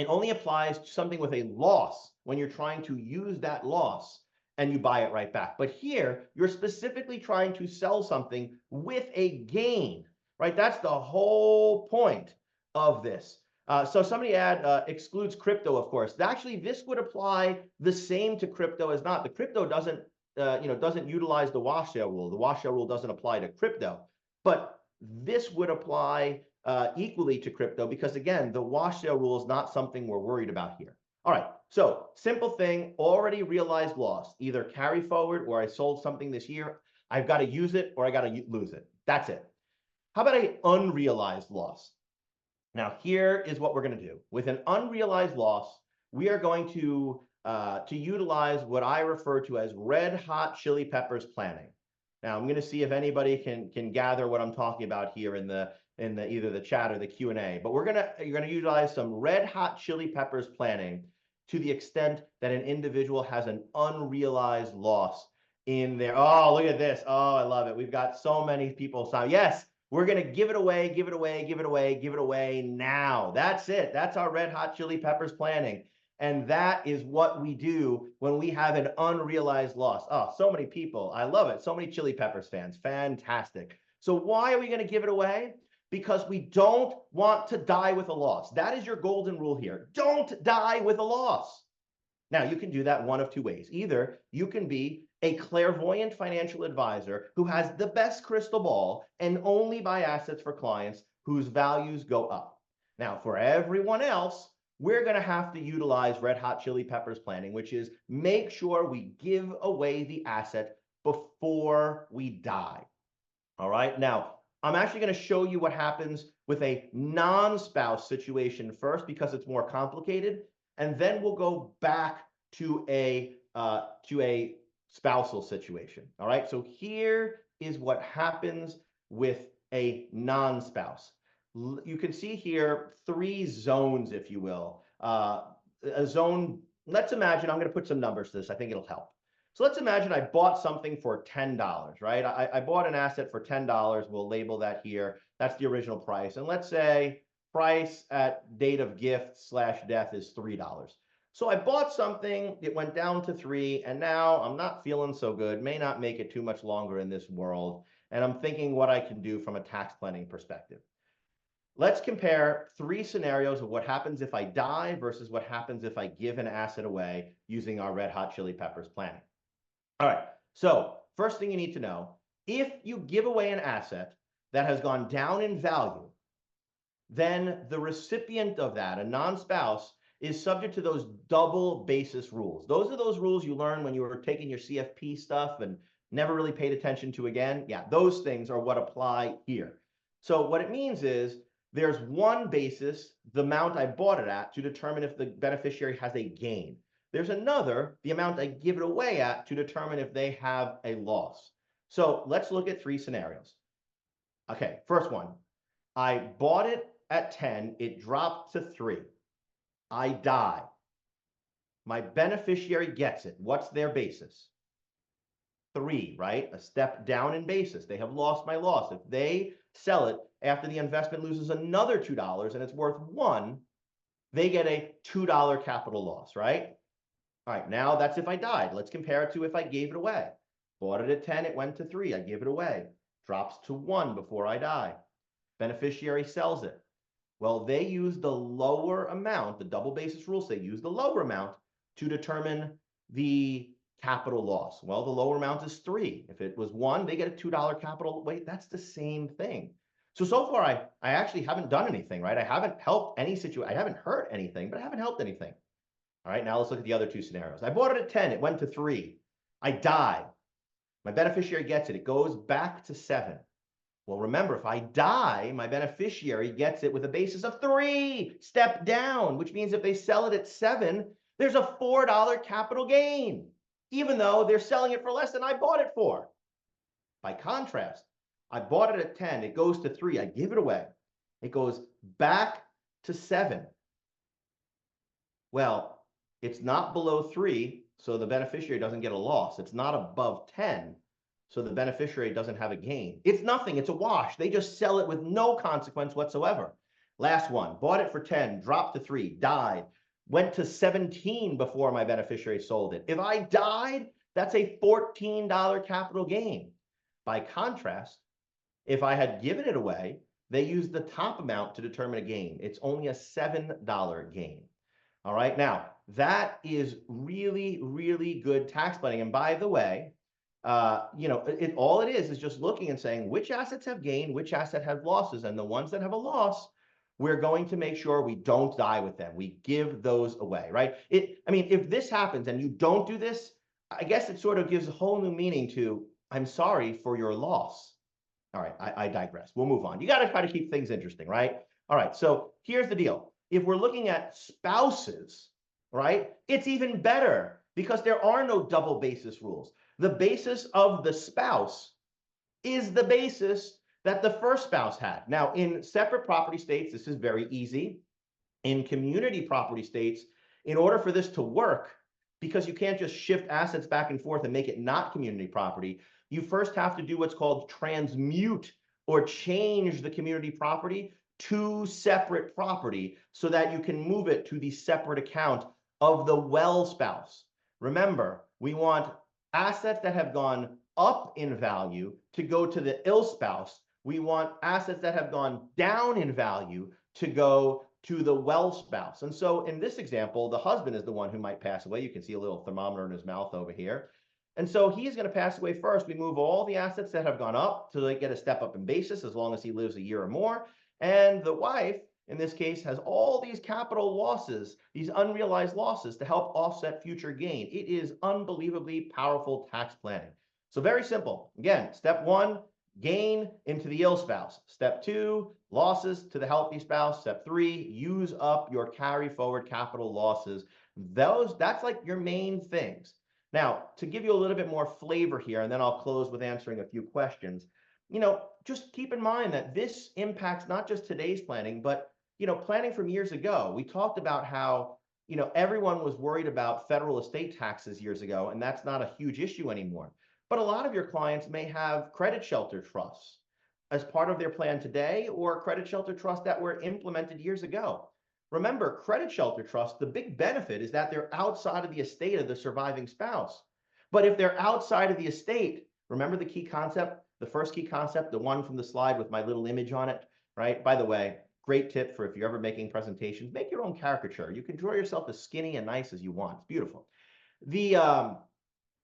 only applies to something with a loss when you're trying to use that loss and you buy it right back. But here, you're specifically trying to sell something with a gain, right? That's the whole point of this. So somebody excludes crypto, of course. Actually, this would apply the same to crypto as not. The crypto doesn't utilize the wash sale rule. The wash sale rule doesn't apply to crypto, but this would apply equally to crypto because, again, the wash sale rule is not something we're worried about here. All right, so simple thing, already realized loss, either carry forward or I sold something this year. I've got to use it or I got to lose it. That's it. How about an unrealized loss? Now, here is what we're going to do. With an unrealized loss, we are going to utilize what I refer to as red hot chili peppers planning. Now, I'm going to see if anybody can gather what I'm talking about here in the in either the chat or the Q&A. But you're gonna utilize some red hot chili peppers planning to the extent that an individual has an unrealized loss in their. Oh, look at this. Oh, I love it. We've got so many people sign. Yes, we're gonna give it away, give it away, give it away, give it away now. That's it. That's our red hot chili peppers planning. And that is what we do when we have an unrealized loss. Oh, so many people. I love it. So many Chili Peppers fans. Fantastic. So why are we going to give it away? Because we don't want to die with a loss. That is your golden rule here. Don't die with a loss. Now, you can do that one of two ways. Either you can be a clairvoyant financial advisor who has the best crystal ball and only buy assets for clients whose values go up. Now, for everyone else, we're going to have to utilize red hot chili peppers planning, which is make sure we give away the asset before we die. All right. Now, I'm actually going to show you what happens with a non-spouse situation first because it's more complicated. And then we'll go back to a spousal situation. All right. So here is what happens with a non-spouse. You can see here 3 zones, if you will. A zone, let's imagine, I'm going to put some numbers to this. I think it'll help. So let's imagine I bought something for $10, right? I bought an asset for $10. We'll label that here. That's the original price. And let's say price at date of gift / death is $3. So I bought something, it went down to 3, and now I'm not feeling so good, may not make it too much longer in this world. And I'm thinking what I can do from a tax planning perspective. Let's compare 3 scenarios of what happens if I die versus what happens if I give an asset away using our red hot chili peppers planning. All right, so first thing you need to know, if you give away an asset that has gone down in value, then the recipient of that, a non-spouse, is subject to those double basis rules. Those are those rules you learned when you were taking your CFP stuff and never really paid attention to again. Yeah, those things are what apply here. So what it means is there's one basis, the amount I bought it at, to determine if the beneficiary has a gain. There's another, the amount I give it away at, to determine if they have a loss. So let's look at 3 scenarios. Okay, first one, I bought it at 10, it dropped to 3. I die. My beneficiary gets it. What's their basis? 3, right? A step down in basis. They have lost my loss. If they sell it after the investment loses another $2 and it's worth 1, they get a $2 capital loss, right? All right, now that's if I died. Let's compare it to if I gave it away. Bought it at 10, it went to 3. I give it away. Drops to 1 before I die. Beneficiary sells it. Well, they use the lower amount, the double basis rules, they use the lower amount to determine the capital loss. Well, the lower amount is 3. If it was 1, they get a $2 capital. Wait, that's the same thing. So far, I actually haven't done anything, right? I haven't helped any situation. I haven't hurt anything, but I haven't helped anything. All right, now let's look at the other 2 scenarios. I bought it at 10. It went to 3. I die. My beneficiary gets it. It goes back to 7. Well, remember, if I die, my beneficiary gets it with a basis of 3, step down, which means if they sell it at 7, there's a $4 capital gain, even though they're selling it for less than I bought it for. By contrast, I bought it at 10, it goes to 3, I give it away. It goes back to 7. Well, it's not below 3, so the beneficiary doesn't get a loss. It's not above 10. So the beneficiary doesn't have a gain. It's nothing. It's a wash. They just sell it with no consequence whatsoever. Last one, bought it for 10, dropped to 3, died, went to 17 before my beneficiary sold it. If I died, that's a $14 capital gain. By contrast, if I had given it away, they used the top amount to determine a gain. It's only a $7 gain. All right, now that is really, really good tax planning. And by the way, all it is just looking and saying which assets have gain, which asset have losses, and the ones that have a loss, we're going to make sure we don't die with them. We give those away, right? If this happens and you don't do this, I guess it sort of gives a whole new meaning to, I'm sorry for your loss. All right, I digress. We'll move on. You got to try to keep things interesting, right? All right, so here's the deal. If we're looking at spouses, right, it's even better because there are no double basis rules. The basis of the spouse is the basis that the first spouse had. Now, in separate property states, this is very easy. In community property states, in order for this to work, because you can't just shift assets back and forth and make it not community property, you first have to do what's called transmute or change the community property to separate property so that you can move it to the separate account of the well spouse. Remember, we want assets that have gone up in value to go to the ill spouse. We want assets that have gone down in value to go to the well spouse. And so in this example, the husband is the one who might pass away. You can see a little thermometer in his mouth over here. And so he's going to pass away first. We move all the assets that have gone up to get a step up in basis as long as he lives a year or more. And the wife, in this case, has all these capital losses, these unrealized losses to help offset future gain. It is unbelievably powerful tax planning. So very simple. Again, step one, gain into the ill spouse. Step two, losses to the healthy spouse. Step three, use up your carry forward capital losses. That's like your main things. Now, to give you a little bit more flavor here, and then I'll close with answering a few questions, just keep in mind that this impacts not just today's planning, but, planning from years ago. We talked about how, everyone was worried about federal estate taxes years ago, and that's not a huge issue anymore. But a lot of your clients may have credit shelter trusts as part of their plan today, or credit shelter trusts that were implemented years ago. Remember, credit shelter trusts, the big benefit is that they're outside of the estate of the surviving spouse. But if they're outside of the estate, remember the key concept, the first key concept, the one from the slide with my little image on it, right? By the way, great tip for if you're ever making presentations, make your own caricature. You can draw yourself as skinny and nice as you want. It's beautiful.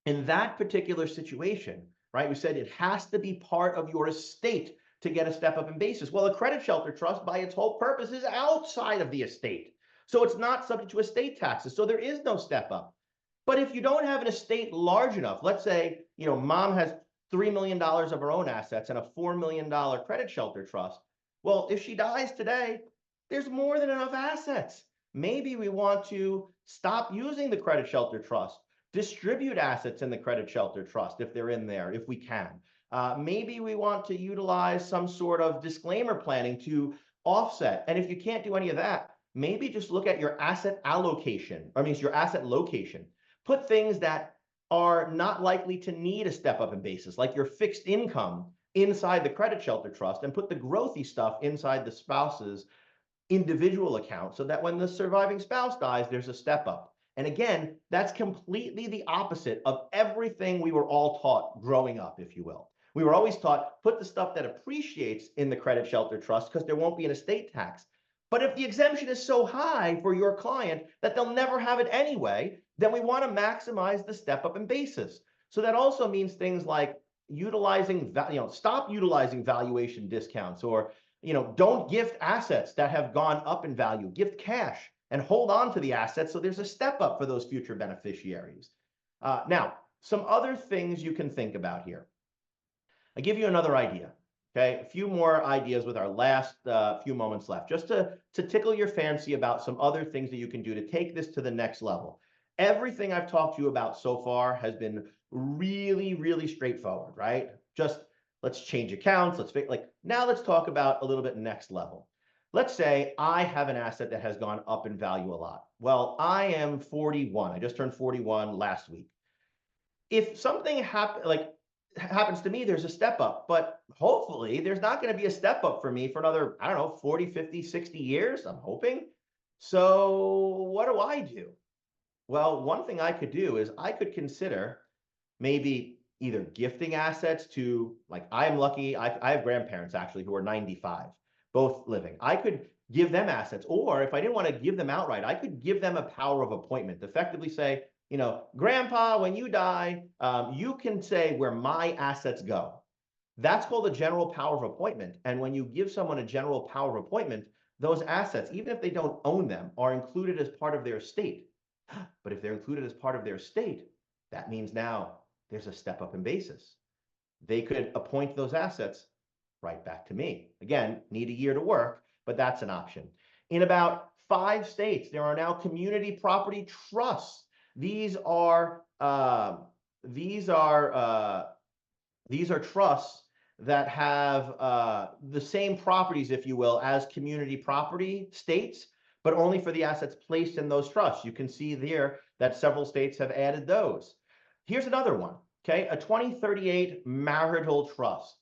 In that particular situation, right, we said it has to be part of your estate to get a step up in basis. Well, a credit shelter trust by its whole purpose is outside of the estate. So it's not subject to estate taxes. So there is no step up. But if you don't have an estate large enough, let's say, mom has $3 million of her own assets and a $4 million credit shelter trust. Well, if she dies today, there's more than enough assets. Maybe we want to stop using the credit shelter trust, distribute assets in the credit shelter trust if they're in there, if we can. Maybe we want to utilize some sort of disclaimer planning to offset. And if you can't do any of that, maybe just look at your asset allocation, your asset location. Put things that are not likely to need a step up in basis, like your fixed income inside the credit shelter trust, and put the growthy stuff inside the spouse's individual account so that when the surviving spouse dies, there's a step up. And again, that's completely the opposite of everything we were all taught growing up, if you will. We were always taught, put the stuff that appreciates in the credit shelter trust because there won't be an estate tax. But if the exemption is so high for your client that they'll never have it anyway, then we want to maximize the step up in basis. So that also means things like stop utilizing valuation discounts, or, don't gift assets that have gone up in value, gift cash and hold on to the assets so there's a step up for those future beneficiaries. Now, some other things you can think about here. I give you another idea, okay? A few more ideas with our last few moments left, just to tickle your fancy about some other things that you can do to take this to the next level. Everything I've talked to you about so far has been really, really straightforward, right? Just let's change accounts, now let's talk about a little bit next level. Let's say I have an asset that has gone up in value a lot. Well, I am 41. I just turned 41 last week. If something happens to me, there's a step up, but hopefully there's not going to be a step up for me for another, 40, 50, 60 years, I'm hoping. So what do I do? Well, one thing I could do is I could consider maybe either gifting assets to, I am lucky, I have grandparents actually who are 95. Both living. I could give them assets, or if I didn't want to give them outright, I could give them a power of appointment, effectively say, Grandpa, when you die, you can say where my assets go. That's called a general power of appointment. And when you give someone a general power of appointment, those assets, even if they don't own them, are included as part of their estate. But if they're included as part of their estate, that means now there's a step up in basis. They could appoint those assets right back to me. Again, need a year to work, but that's an option. In about 5 states, there are now community property trusts. These are trusts that have the same properties, if you will, as community property states, but only for the assets placed in those trusts. You can see there that several states have added those. Here's another one, okay? A 2038 marital trust.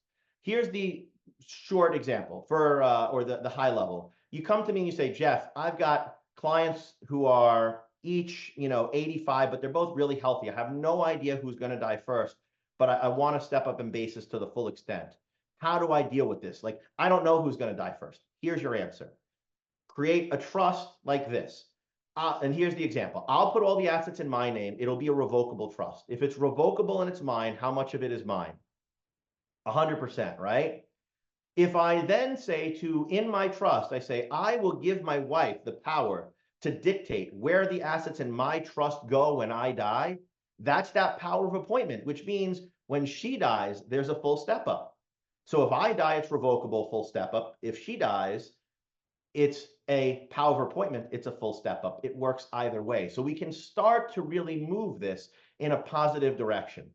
Here's the short example for, or the high level. You come to me and you say, Jeff, I've got clients who are each, 85, but they're both really healthy. I have no idea who's going to die first, but I want to step up in basis to the full extent. How do I deal with this? Like, I don't know who's going to die first. Here's your answer. Create a trust like this. And here's the example. I'll put all the assets in my name. It'll be a revocable trust. If it's revocable and it's mine, how much of it is mine? 100%, right? If I then say in my trust, I say, I will give my wife the power to dictate where the assets in my trust go when I die, that's that power of appointment, which means when she dies, there's a full step up. So if I die, it's revocable, full step up. If she dies, it's a power of appointment, it's a full step up. It works either way. So we can start to really move this in a positive direction.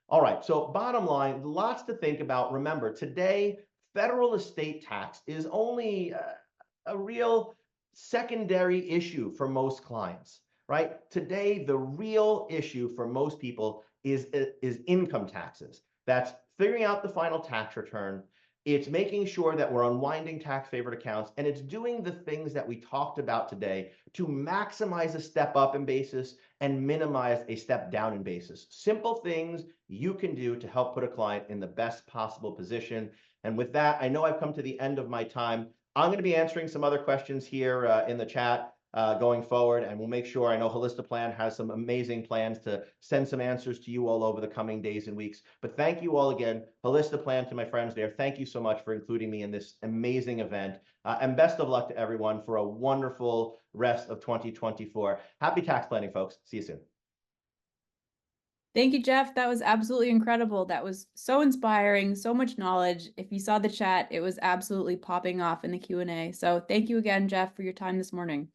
All right, so bottom line, lots to think about. Remember, today, federal estate tax is only a real secondary issue for most clients, right? Today, the real issue for most people is income taxes. That's figuring out the final tax return. It's making sure that we're unwinding tax favored accounts, and it's doing the things that we talked about today to maximize a step up in basis and minimize a step down in basis. Simple things you can do to help put a client in the best possible position. And with that, I know I've come to the end of my time. I'm going to be answering some other questions here in the chat going forward, and we'll make sure. I know Holistaplan has some amazing plans to send some answers to you all over the coming days and weeks. But thank you all again. Holistaplan, to my friends there, thank you so much for including me in this amazing event. And best of luck to everyone for a wonderful rest of 2024. Happy tax planning, folks. See you soon. Thank you, Jeff. That was absolutely incredible. That was so inspiring, so much knowledge. If you saw the chat, it was absolutely popping off in the Q&A. So thank you again, Jeff, for your time this morning.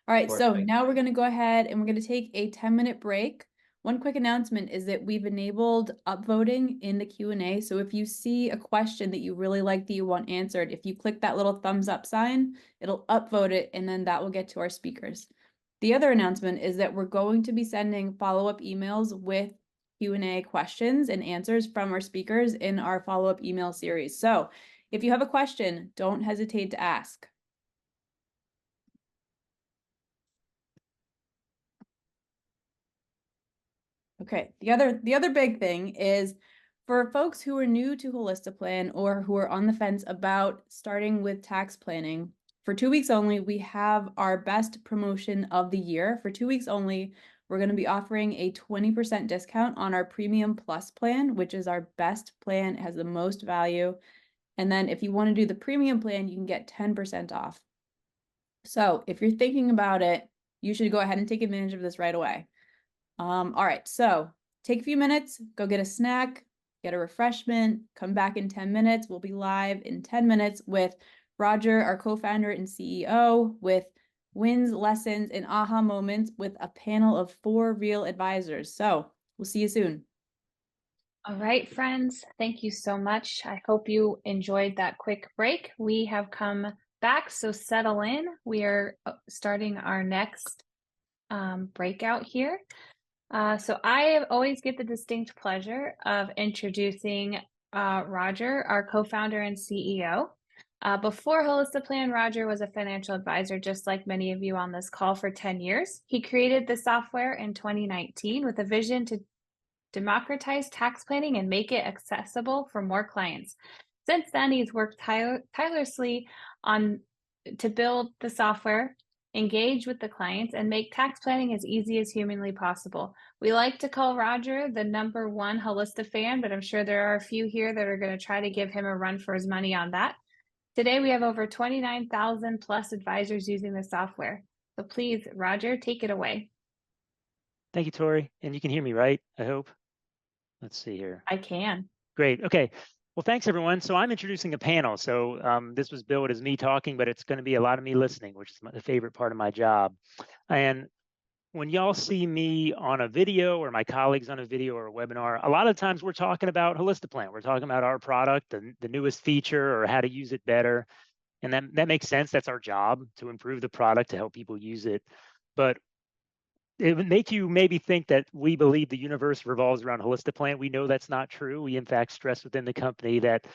All right, so now we're going to go ahead and we're going to take a 10-minute break. One quick announcement is that we've enabled upvoting in the Q&A. So if you see a question that you really like that you want answered, if you click that little thumbs up sign, it'll upvote it, and then that will get to our speakers. The other announcement is that we're going to be sending follow-up emails with Q&A questions and answers from our speakers in our follow-up email series. So if you have a question, don't hesitate to ask. Okay, the other big thing is for folks who are new to Holistaplan or who are on the fence about starting with tax planning, for 2 weeks only, we have our best promotion of the year. For 2 weeks only, we're going to be offering a 20% discount on our Premium Plus plan, which is our best plan. It has the most value. And then if you want to do the Premium plan, you can get 10% off. So if you're thinking about it, you should go ahead and take advantage of this right away. All right, so take a few minutes, go get a snack, get a refreshment, come back in 10 minutes. We'll be live in 10 minutes with Roger, our co-founder and CEO, with wins, lessons, and aha moments with a panel of 4 real advisors. So we'll see you soon. All right, friends, thank you so much. I hope you enjoyed that quick break. We have come back, so settle in. We are starting our next breakout here. So I always get the distinct pleasure of introducing Roger, our co-founder and CEO. Before Holistaplan, Roger was a financial advisor, just like many of you on this call, for 10 years. He created the software in 2019 with a vision to democratize tax planning and make it accessible for more clients. Since then, he's worked tirelessly to build the software, engage with the clients, and make tax planning as easy as humanly possible. We like to call Roger the #1 Holista fan, but I'm sure there are a few here that are going to try to give him a run for his money on that. Today, we have over 29,000 plus advisors using the software. So please, Roger, take it away. Thank you, Tori. And you can hear me, right? I hope. Let's see here. I can. Great. Okay. Well, thanks, everyone. So I'm introducing a panel. So this was billed as me talking, but it's going to be a lot of me listening, which is the favorite part of my job. And when y'all see me on a video or my colleagues on a video or a webinar, a lot of times we're talking about Holistiplan. We're talking about our product, the newest feature or how to use it better. And that makes sense. That's our job, to improve the product, to help people use it. But it would make you maybe think that we believe the universe revolves around Holistiplan. We know that's not true. We in fact stress within the company that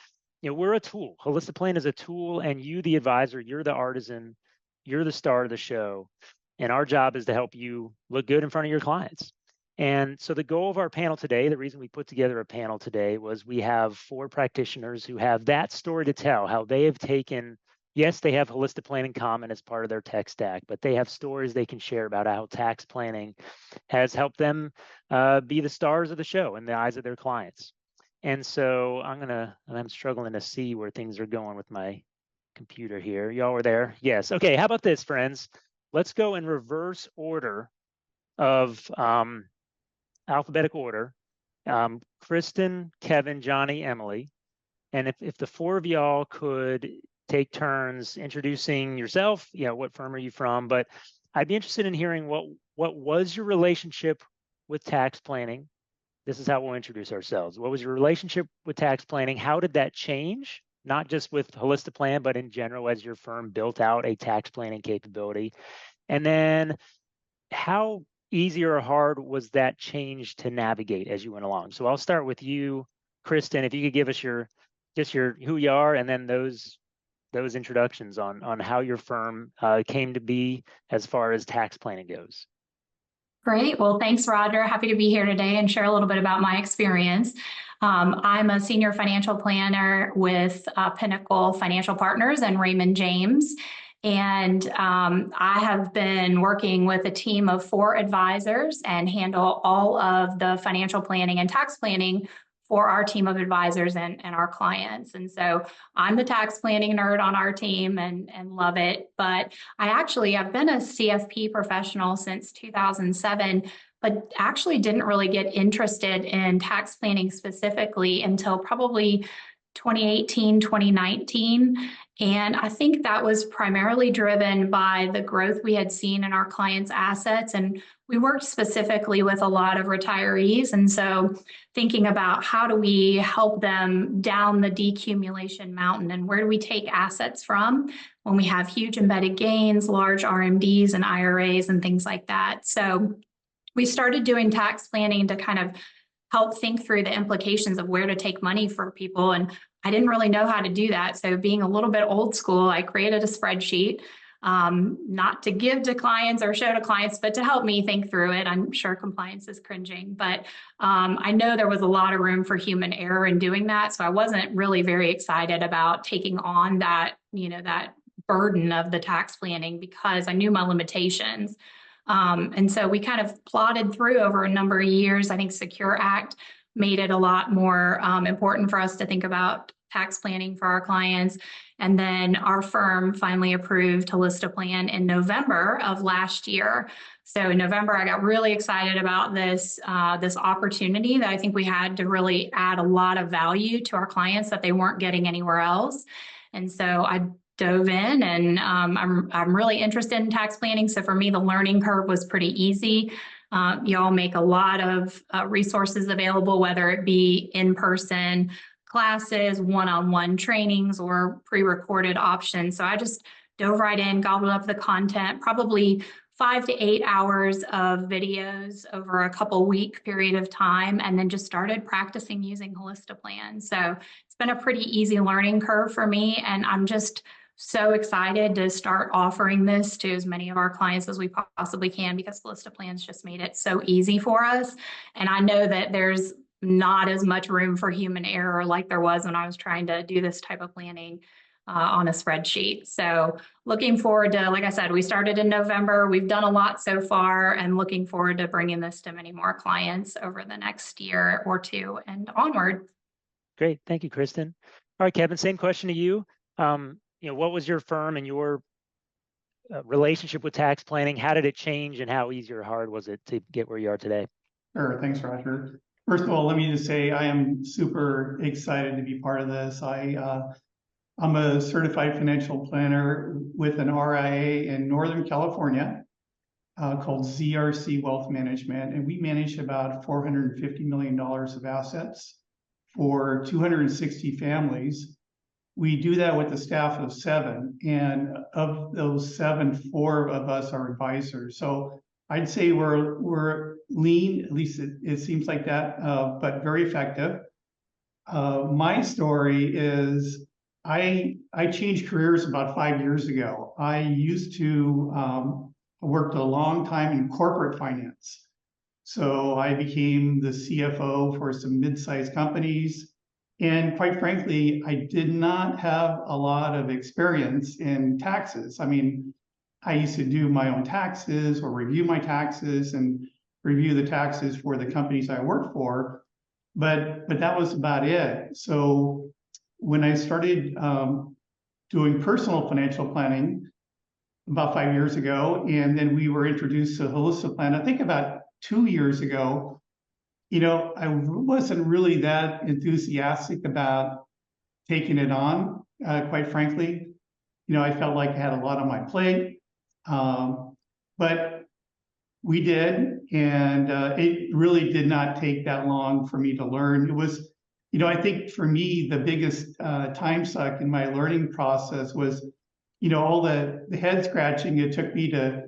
we're a tool. Holistiplan is a tool, and you, the advisor, you're the artisan, you're the star of the show. And our job is to help you look good in front of your clients. And so the goal of our panel today, the reason we put together a panel today, was we have 4 practitioners who have that story to tell, how they have taken, yes, they have Holistiplan in common as part of their tech stack, but they have stories they can share about how tax planning has helped them be the stars of the show in the eyes of their clients. And so I'm struggling to see where things are going with my computer here. Y'all are there? Yes. Okay, how about this, friends? Let's go in reverse order of alphabetical order. Kristen, Kevin, Johnny, Emily. And if the 4 of y'all could take turns introducing yourself, what firm are you from? But I'd be interested in hearing what was your relationship with tax planning. This is how we'll introduce ourselves. What was your relationship with tax planning? How did that change? Not just with Holistiplan, but in general, as your firm built out a tax planning capability. And then how easy or hard was that change to navigate as you went along? So I'll start with you, Kristen. If you could give us your who you are, and then those introductions on how your firm came to be as far as tax planning goes. Great. Well, thanks, Roger. Happy to be here today and share a little bit about my experience. I'm a senior financial planner with Pinnacle Financial Partners and Raymond James. And I have been working with a team of 4 advisors and handle all of the financial planning and tax planning for our team of advisors and our clients. And so I'm the tax planning nerd on our team and love it. But I've been a CFP professional since 2007, but actually didn't really get interested in tax planning specifically until probably 2018, 2019. And I think that was primarily driven by the growth we had seen in our clients' assets. And we worked specifically with a lot of retirees. And so thinking about how do we help them down the decumulation mountain, and where do we take assets from when we have huge embedded gains, large RMDs and IRAs and things like that. So we started doing tax planning to kind of help think through the implications of where to take money for people. And I didn't really know how to do that. So being a little bit old school, I created a spreadsheet, not to give to clients or show to clients, but to help me think through it. I'm sure compliance is cringing, but I know there was a lot of room for human error in doing that. So I wasn't really very excited about taking on that, that burden of the tax planning, because I knew my limitations. And so we kind of plodded through over a number of years. I think Secure Act made it a lot more important for us to think about tax planning for our clients. And then our firm finally approved Holistiplan in November of last year. So in November, I got really excited about this opportunity that I think we had to really add a lot of value to our clients that they weren't getting anywhere else. And so I dove in, and I'm really interested in tax planning. So for me, the learning curve was pretty easy. Y'all make a lot of resources available, whether it be in-person classes, one-on-one trainings, or pre-recorded options. So I just dove right in, gobbled up the content, probably 5 to 8 hours of videos over a couple week period of time, and then just started practicing using Holistiplan. So it's been a pretty easy learning curve for me, and I'm just so excited to start offering this to as many of our clients as we possibly can, because Holistiplan's just made it so easy for us. And I know that there's not as much room for human error like there was when I was trying to do this type of planning on a spreadsheet. So looking forward to, like I said, we started in November. We've done a lot so far, and looking forward to bringing this to many more clients over the next year or two and onward. Great. Thank you, Kristen. All right, Kevin, same question to you. What was your firm and your relationship with tax planning? How did it change, and how easy or hard was it to get where you are today? Sure. Thanks, Roger. First of all, let me just say I am super excited to be part of this. I'm a certified financial planner with an RIA in Northern California. called ZRC Wealth Management, and we manage about $450 million of assets for 260 families. We do that with a staff of 7, and of those 7, 4 of us are advisors. So I'd say we're lean, at least it seems like that, but very effective. My story is I changed careers about 5 years ago. I used to worked a long time in corporate finance. So I became the CFO for some mid-sized companies. And quite frankly, I did not have a lot of experience in taxes. I mean, I used to do my own taxes or review my taxes and review the taxes for the companies I worked for, but that was about it. So when I started doing personal financial planning about 5 years ago, and then we were introduced to Holistiplan, I think about 2 years ago, you know, I wasn't really that enthusiastic about taking it on, quite frankly. You know, I felt like I had a lot on my plate, but we did, and it really did not take that long for me to learn. It was, you know, I think for me, the biggest time suck in my learning process was, you know, all the head scratching it took me to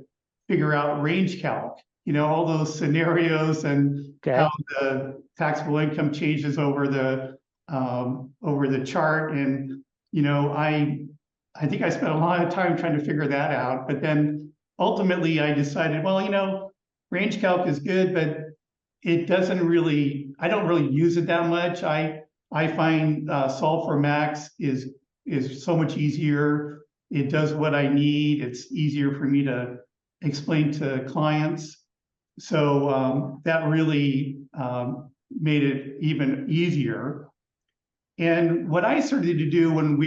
figure out range calc, you know, all those scenarios and how the taxable income changes over the chart. And, you know, I think I spent a lot of time trying to figure that out. But then ultimately I decided, well, you know, range calc is good, but it doesn't really, I don't really use it that much. I find solve for max is so much easier. It does what I need. It's easier for me to explain to clients. So that really made it even easier. And what I started to do when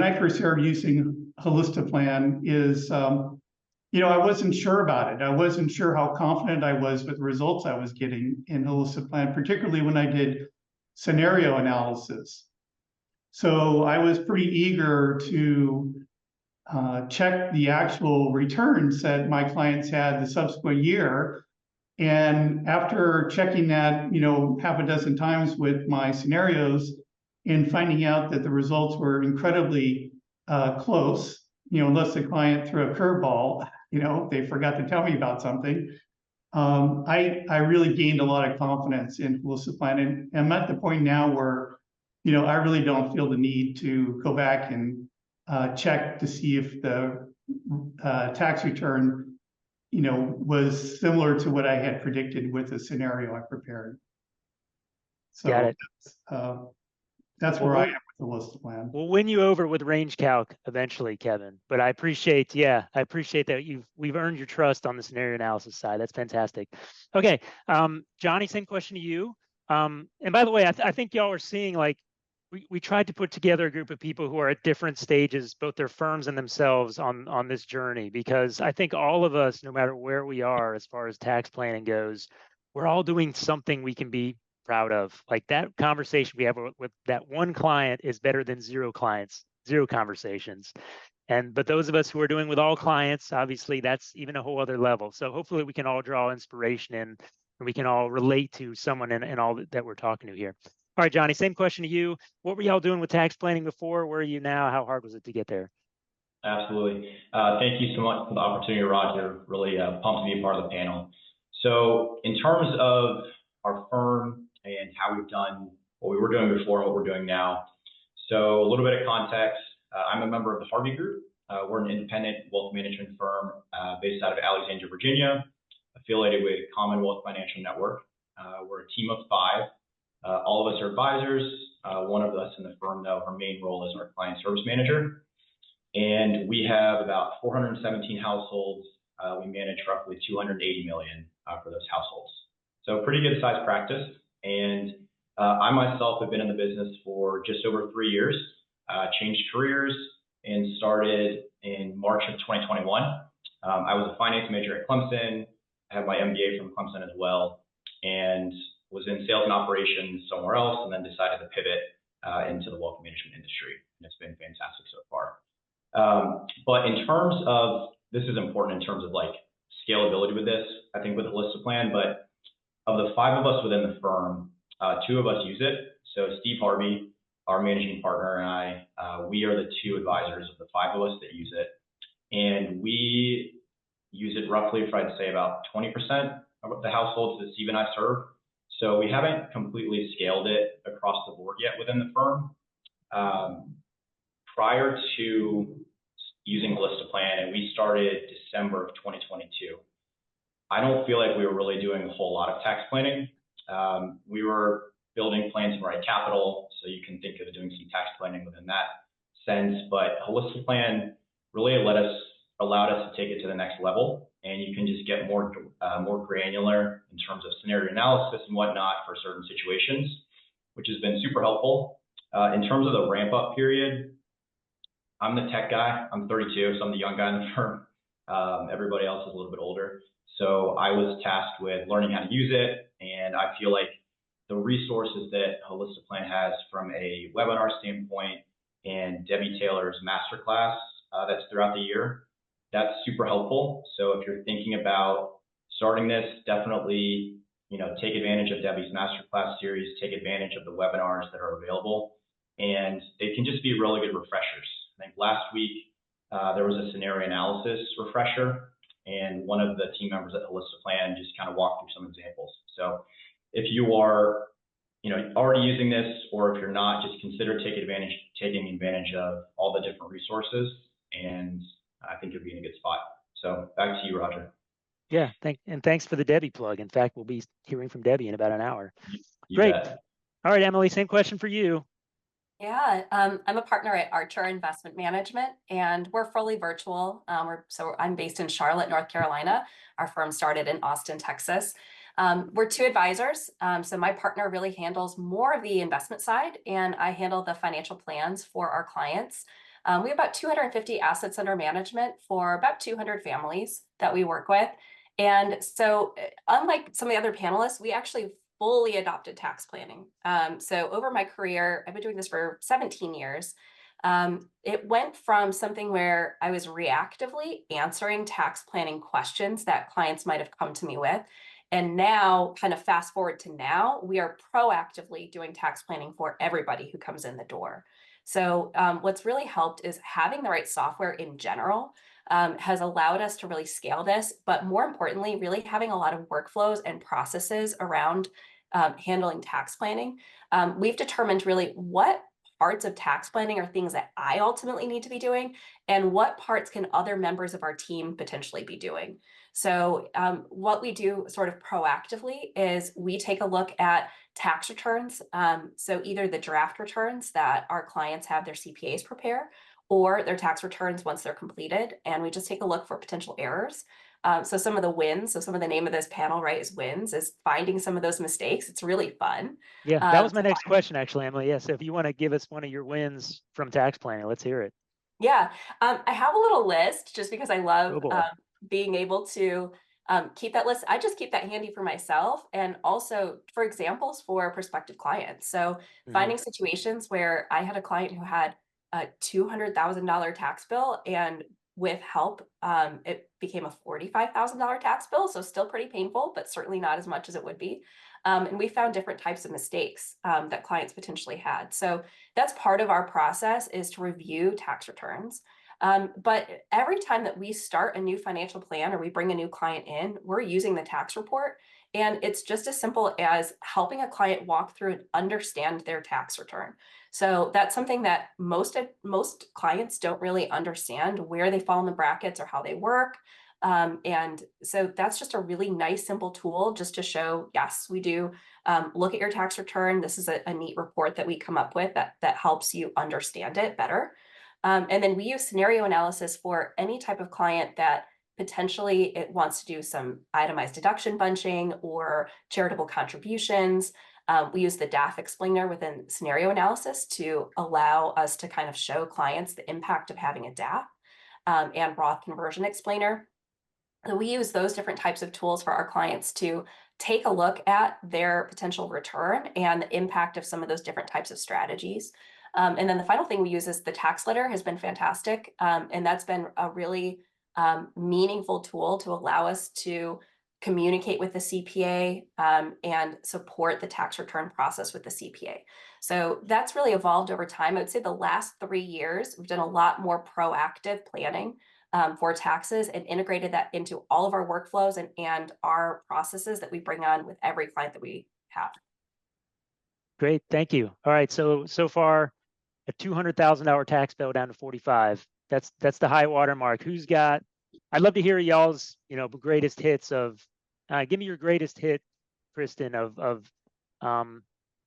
I first started using Holistiplan is, you know, I wasn't sure about it. I wasn't sure how confident I was with the results I was getting in Holistiplan, particularly when I did scenario analysis. So I was pretty eager to check the actual returns that my clients had the subsequent year. And after checking that, you know, half a dozen times with my scenarios and finding out that the results were incredibly close, you know, unless the client threw a curveball, you know, they forgot to tell me about something. I really gained a lot of confidence in Holistiplan, and I'm at the point now where, you know, I really don't feel the need to go back and check to see if the tax return, you know, was similar to what I had predicted with the scenario I prepared. So Got it. That's where I am with the Holistiplan. We'll win you over with range calc eventually, Kevin. But I appreciate that we've earned your trust on the scenario analysis side. That's fantastic. Okay, Johnny, same question to you. And by the way, I think y'all are seeing, like, we tried to put together a group of people who are at different stages, both their firms and themselves, on this journey, because I think all of us, no matter where we are as far as tax planning goes, we're all doing something we can be proud of. Like, that conversation we have with that one client is better than 0 clients, 0 conversations. But those of us who are doing with all clients, obviously that's even a whole other level. So hopefully we can all draw inspiration in, and we can all relate to someone in all that we're talking to here. All right, Johnny, same question to you. What were y'all doing with tax planning before? Where are you now? How hard was it to get there? Absolutely. Thank you so much for the opportunity, Roger. Really pumped to be a part of the panel. So in terms of our firm and how we've done what we were doing before and what we're doing now. So a little bit of context. I'm a member of the Harvey Group. We're an independent wealth management firm based out of Alexandria, Virginia, affiliated with Commonwealth Financial Network. We're a team of 5. All of us are advisors. One of us in the firm, though, her main role is our client service manager. And we have about 417 households. We manage roughly 280 million for those households. So pretty good size practice. And I myself have been in the business for just over 3 years, changed careers, and started in March of 2021. I was a finance major at Clemson. I have my MBA from Clemson as well, and was in sales and operations somewhere else, and then decided to pivot into the wealth management industry. And it's been fantastic so far. But in terms of this is important in terms of like scalability with this, I think with Holistiplan, but of the 5 of us within the firm, 2 of us use it. So Steve Harvey, our managing partner, and I, we are the 2 advisors of the 5 of us that use it. And we use it roughly, if I'd say about 20% of the households that Steve and I serve. So we haven't completely scaled it across the board yet within the firm. Prior to using Holistiplan, and we started December of 2022, I don't feel like we were really doing a whole lot of tax planning. We were building plans for capital, so you can think of doing some tax planning within that sense. But Holistiplan really allowed us to take it to the next level, and you can just get more granular in terms of scenario analysis and whatnot for certain situations, which has been super helpful. In terms of the ramp up period, I'm the tech guy. I'm 32, so I'm the young guy in the firm. Everybody else is a little bit older. So I was tasked with learning how to use it, and I feel like the resources that Holistiplan has from a webinar standpoint and Debbie Taylor's masterclass that's throughout the year, that's super helpful. So if you're thinking about starting this, definitely take advantage of Debbie's masterclass series, take advantage of the webinars that are available, and they can just be really good refreshers. I think last week there was a scenario analysis refresher, and one of the team members at Holistiplan just kind of walked through some examples. So if you are already using this, or if you're not, just consider taking advantage of all the different resources, and I think you'll be in a good spot. So back to you, Roger. Yeah, thanks for the Debbie plug. In fact, we'll be hearing from Debbie in about an hour. You Great. bet. All right, Emily, same question for you. Yeah, I'm a partner at Archer Investment Management, and we're fully virtual. So I'm based in Charlotte, North Carolina. Our firm started in Austin, Texas. We're 2 advisors. So my partner really handles more of the investment side, and I handle the financial plans for our clients. We have about 250 assets under management for about 200 families that we work with. And so unlike some of the other panelists, we actually fully adopted tax planning. So over my career, I've been doing this for 17 years. It went from something where I was reactively answering tax planning questions that clients might have come to me with. And now, kind of fast forward to now, we are proactively doing tax planning for everybody who comes in the door. So what's really helped is having the right software in general has allowed us to really scale this, but more importantly, really having a lot of workflows and processes around handling tax planning. We've determined really what parts of tax planning are things that I ultimately need to be doing, and what parts can other members of our team potentially be doing. So what we do sort of proactively is we take a look at tax returns. So either the draft returns that our clients have their CPAs prepare, or their tax returns once they're completed, and we just take a look for potential errors. So some of the wins, so some of the name of this panel, right, is wins, is finding some of those mistakes. It's really fun. Yeah, that was my next question, actually, Emily. Yeah, so if you want to give us one of your wins from tax planning, let's hear it. Yeah, I have a little list just because I love Oh, being able to keep that list. I just keep that handy for myself, and also for examples for prospective clients. So finding situations where I had a client who had a $200,000 tax bill, and with help, it became a $45,000 tax bill. So still pretty painful, but certainly not as much as it would be. And we found different types of mistakes that clients potentially had. So that's part of our process, is to review tax returns. But every time that we start a new financial plan or we bring a new client in, we're using the tax report. And it's just as simple as helping a client walk through and understand their tax return. So that's something that most clients don't really understand, where they fall in the brackets or how they work. And so that's just a really nice, simple tool just to show, yes, we do look at your tax return. This is a neat report that we come up with that helps you understand it better. And then we use scenario analysis for any type of client that potentially it wants to do some itemized deduction bunching or charitable contributions. We use the DAF explainer within scenario analysis to allow us to kind of show clients the impact of having a DAF and Roth conversion explainer. So we use those different types of tools for our clients to take a look at their potential return and the impact of some of those different types of strategies. And then the final thing we use is the tax letter has been fantastic. And that's been a really meaningful tool to allow us to communicate with the CPA and support the tax return process with the CPA. So that's really evolved over time. I would say the last 3 years, we've done a lot more proactive planning for taxes and integrated that into all of our workflows and our processes that we bring on with every client that we have. Great, thank you. All right, so far, a $200,000 tax bill down to 45. That's the high water mark. Who's got? I'd love to hear y'all's greatest hits of. Give me your greatest hit, Kristen, of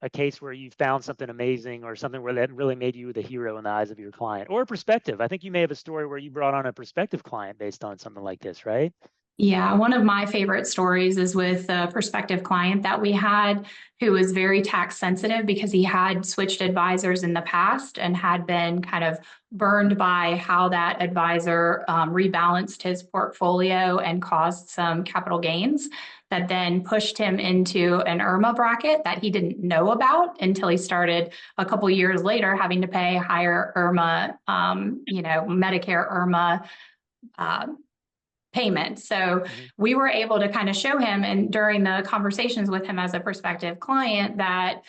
a case where you found something amazing or something where that really made you the hero in the eyes of your client, or a perspective. I think you may have a story where you brought on a prospective client based on something like this, right? Yeah, one of my favorite stories is with a prospective client that we had who was very tax sensitive because he had switched advisors in the past and had been kind of burned by how that advisor rebalanced his portfolio and caused some capital gains that then pushed him into an IRMA bracket that he didn't know about until he started a couple years later having to pay higher IRMA, Medicare IRMA payment. So we were able to kind of show him, and during the conversations with him as a prospective client, that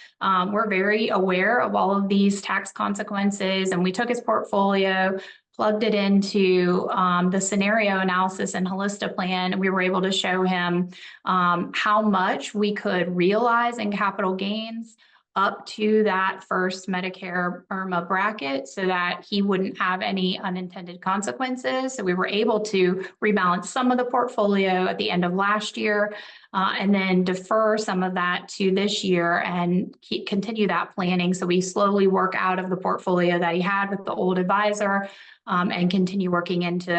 we're very aware of all of these tax consequences. And we took his portfolio, plugged it into the scenario analysis and Holistiplan. We were able to show him how much we could realize in capital gains up to that first Medicare IRMA bracket so that he wouldn't have any unintended consequences. So we were able to rebalance some of the portfolio at the end of last year and then defer some of that to this year and continue that planning. So we slowly work out of the portfolio that he had with the old advisor and continue working into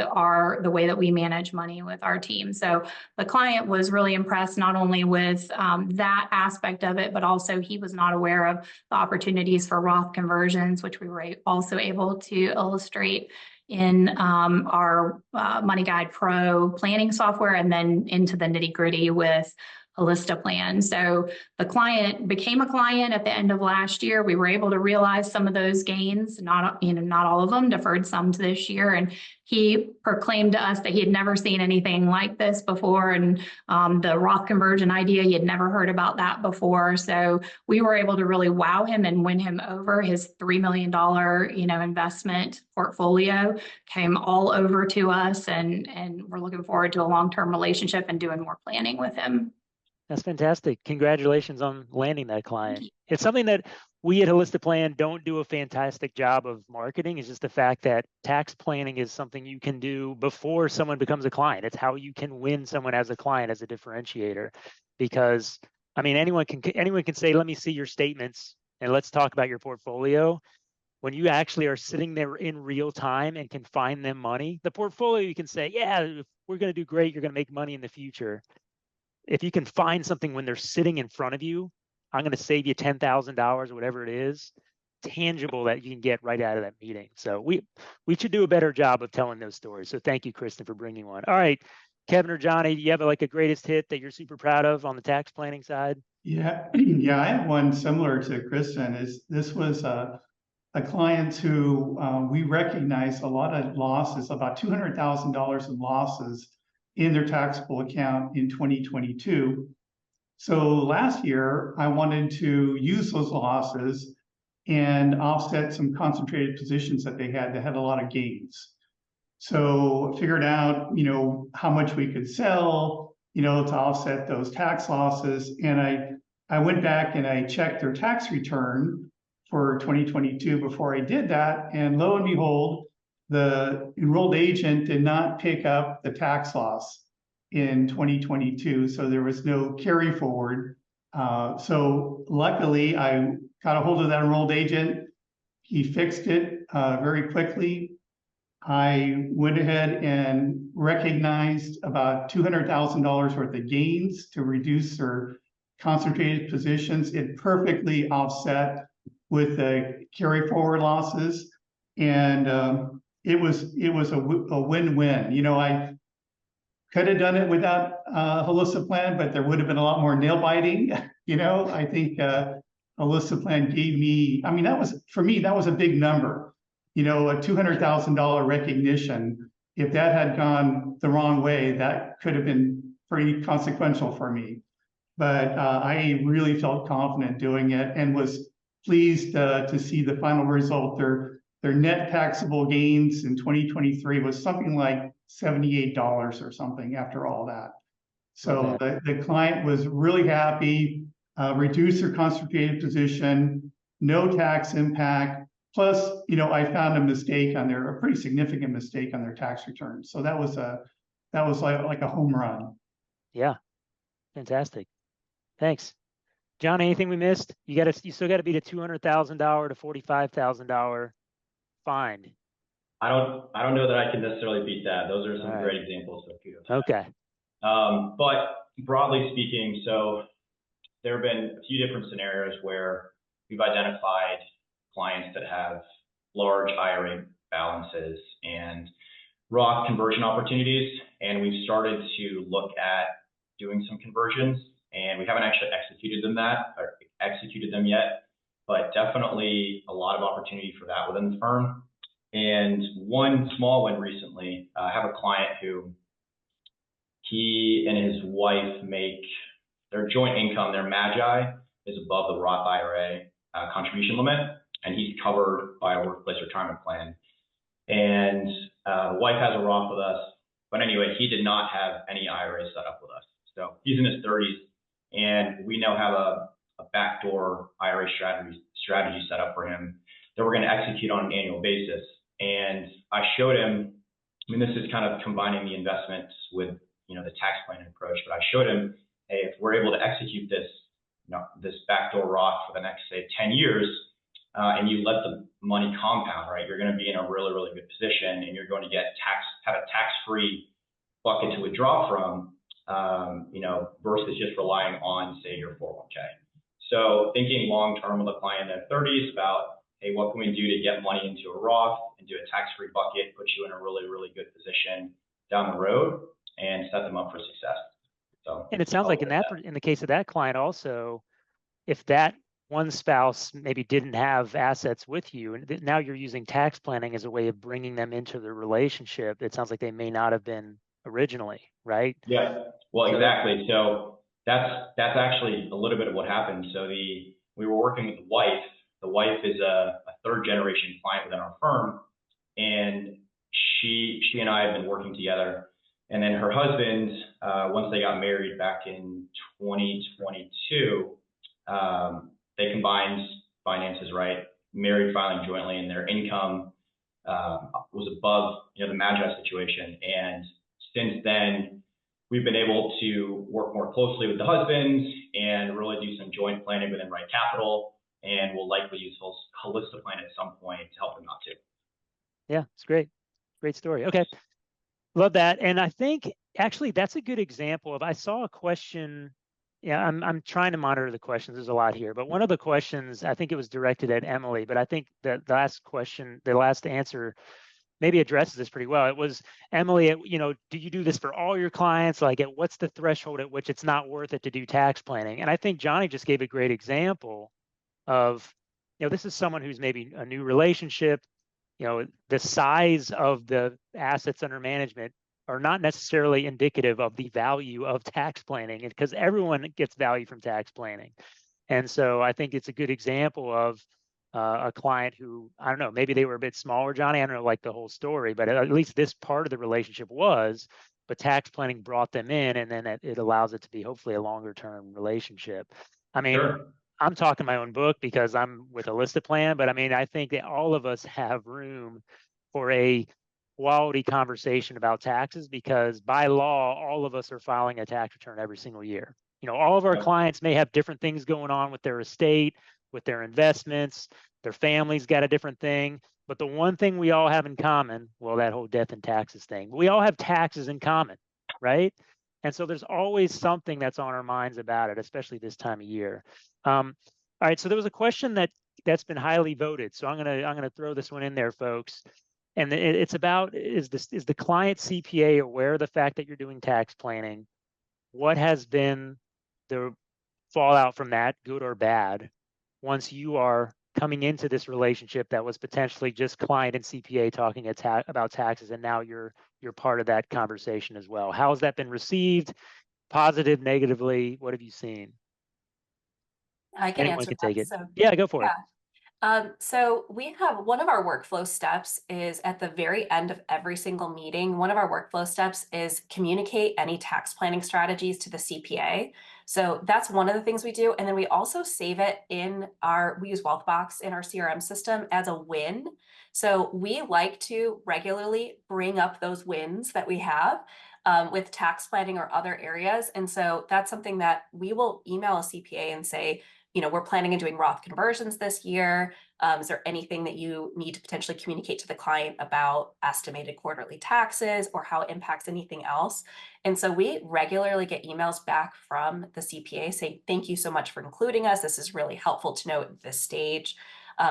the way that we manage money with our team. So the client was really impressed not only with that aspect of it, but also he was not aware of the opportunities for Roth conversions, which we were also able to illustrate in our Money Guide Pro planning software, and then into the nitty-gritty with Holistiplan. So the client became a client at the end of last year. We were able to realize some of those gains, not all of them, deferred some to this year. And he proclaimed to us that he had never seen anything like this before. And the Roth conversion idea, he had never heard about that before. So we were able to really wow him and win him over. His $3 million, investment portfolio came all over to us, and we're looking forward to a long-term relationship and doing more planning with him. That's fantastic. Congratulations on landing that client. It's something that we at Holistiplan don't do a fantastic job of marketing. It's just the fact that tax planning is something you can do before someone becomes a client. It's how you can win someone as a client as a differentiator. Because, I mean, anyone can say, let me see your statements and let's talk about your portfolio. When you actually are sitting there in real time and can find them money, the portfolio, you can say, yeah, we're going to do great. You're going to make money in the future. If you can find something when they're sitting in front of you, I'm going to save you $10,000 or whatever it is, tangible that you can get right out of that meeting. So we should do a better job of telling those stories. So thank you, Kristen, for bringing one. All right, Kevin or Johnny, do you have a greatest hit that you're super proud of on the tax planning side? Yeah, I have one similar to Kristen. This was a client who we recognized a lot of losses, about $200,000 in losses in their taxable account in 2022. So last year, I wanted to use those losses and offset some concentrated positions that they had that had a lot of gains. So figured out, how much we could sell, to offset those tax losses. And I went back and I checked their tax return for 2022 before I did that. And lo and behold, the enrolled agent did not pick up the tax loss in 2022. So there was no carry forward. So luckily I got a hold of that enrolled agent. He fixed it very quickly. I went ahead and recognized about $200,000 worth of gains to reduce their concentrated positions. It perfectly offset with the carry forward losses. And it was a win-win. I could have done it without Holistiplan, but there would have been a lot more nail biting. I think Holistiplan gave me, that was, for me, that was a big number. A $200,000 recognition if that had gone the wrong way, that could have been pretty consequential for me. But I really felt confident doing it and was pleased to see the final result. Their net taxable gains in 2023 was something like $78 or something after all that. So the client was really happy, reduced their concentrated position, no tax impact. Plus, you know, I found a pretty significant mistake on their tax return. So that was like a home run. Yeah, fantastic. Thanks, John. Anything we missed? You still got to beat a $200,000 to $45,000 fine. I don't know that I can necessarily beat that. Those are some great examples of kudos. Okay. But broadly speaking, so there have been a few different scenarios where we've identified clients that have large IRA balances and Roth conversion opportunities, and we've started to look at doing some conversions, and we haven't actually executed them yet, but definitely a lot of opportunity for that within the firm. And one small one recently, I have a client who he and his wife make their joint income, their MAGI is above the Roth IRA contribution limit, and he's covered by a workplace retirement plan. And the wife has a Roth with us, but anyway, he did not have any IRA set up with us. So he's in his 30s, and we now have a backdoor IRA strategy set up for him that we're going to execute on an annual basis. And I showed him, I mean, this is kind of combining the investments with, you know, the tax planning approach, but I showed him, hey, if we're able to execute this, you know, this backdoor Roth for the next, say, 10 years, and you let the money compound, right, you're going to be in a really, really good position, and you're going to have a tax-free bucket to withdraw from, you know, versus just relying on, say, your 401k. So thinking long-term with a client in their 30s about, hey, what can we do to get money into a Roth and do a tax-free bucket, put you in a really, really good position down the road and set them up for success. So, and it sounds like in the case of that client also, if that one spouse maybe didn't have assets with you, and now you're using tax planning as a way of bringing them into the relationship, it sounds like they may not have been originally, right? Yeah, well, exactly. So that's actually a little bit of what happened. So we were working with the wife. The wife is a third generation client within our firm, and she and I have been working together. And then her husband, once they got married back in 2022, they combined finances, right? Married, filing jointly, and their income was above, you know, the MAGI situation. And since then, we've been able to work more closely with the husbands and really do some joint planning within Right Capital, and we'll likely use Holistiplan at some point to help them out too. Yeah, it's great. Great story. Okay. Love that. And I think actually that's a good example of, I saw a question. Yeah, I'm trying to monitor the questions. There's a lot here, but one of the questions, I think it was directed at Emily, but I think the last question, the last answer maybe addresses this pretty well. It was, Emily, you know, do you do this for all your clients? Like, what's the threshold at which it's not worth it to do tax planning? And I think Johnny just gave a great example of, you know, this is someone who's maybe a new relationship, you know, the size of the assets under management are not necessarily indicative of the value of tax planning, because everyone gets value from tax planning. And so I think it's a good example of a client who, I don't know, maybe they were a bit smaller, Johnny, I don't know, like the whole story, but at least this part of the relationship was, but tax planning brought them in, and then it allows it to be hopefully a longer term relationship. I mean, sure. I'm talking my own book because I'm with Holistiplan, but I mean, I think that all of us have room for a quality conversation about taxes, because by law, all of us are filing a tax return every single year. You know, all of our clients may have different things going on with their estate, with their investments, their family's got a different thing, but the one thing we all have in common, well, that whole death and taxes thing, we all have taxes in common, right? And so there's always something that's on our minds about it, especially this time of year. All right, so there was a question that's been highly voted, so I'm gonna throw this one in there, folks. And it's about, is the client CPA aware of the fact that you're doing tax planning? What has been the fallout from that, good or bad, once you are coming into this relationship that was potentially just client and CPA talking about taxes, and now you're part of that conversation as well. How has that been received? Positive, negatively? What have you seen? I can Anyone answer can that. take it. So, Yeah, go for it. So we have one of our workflow steps is at the very end of every single meeting. One of our workflow steps is communicate any tax planning strategies to the CPA. So that's one of the things we do. And then we also save it we use WealthBox in our CRM system as a win. So we like to regularly bring up those wins that we have with tax planning or other areas. And so that's something that we will email a CPA and say, we're planning on doing Roth conversions this year. Is there anything that you need to potentially communicate to the client about estimated quarterly taxes or how it impacts anything else? And so we regularly get emails back from the CPA saying, thank you so much for including us. This is really helpful to know at this stage.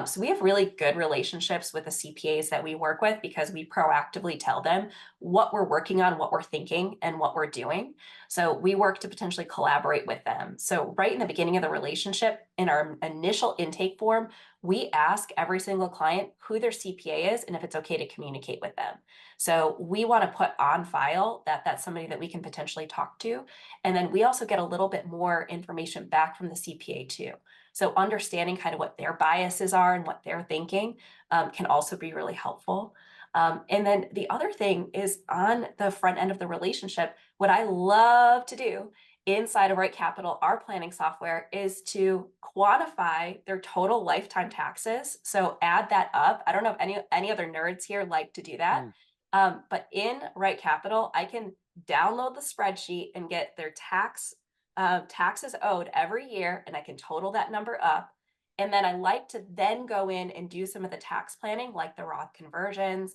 So we have really good relationships with the CPAs that we work with because we proactively tell them what we're working on, what we're thinking, and what we're doing. So we work to potentially collaborate with them. So right in the beginning of the relationship, in our initial intake form, we ask every single client who their CPA is and if it's okay to communicate with them. So we want to put on file that that's somebody that we can potentially talk to. And then we also get a little bit more information back from the CPA too. So understanding kind of what their biases are and what they're thinking can also be really helpful. And then the other thing is on the front end of the relationship, what I love to do inside of Right Capital, our planning software, is to quantify their total lifetime taxes. So add that up. I don't know if any other nerds here like to do that. But in Right Capital, I can download the spreadsheet and get their taxes owed every year, and I can total that number up. And then I like to then go in and do some of the tax planning, like the Roth conversions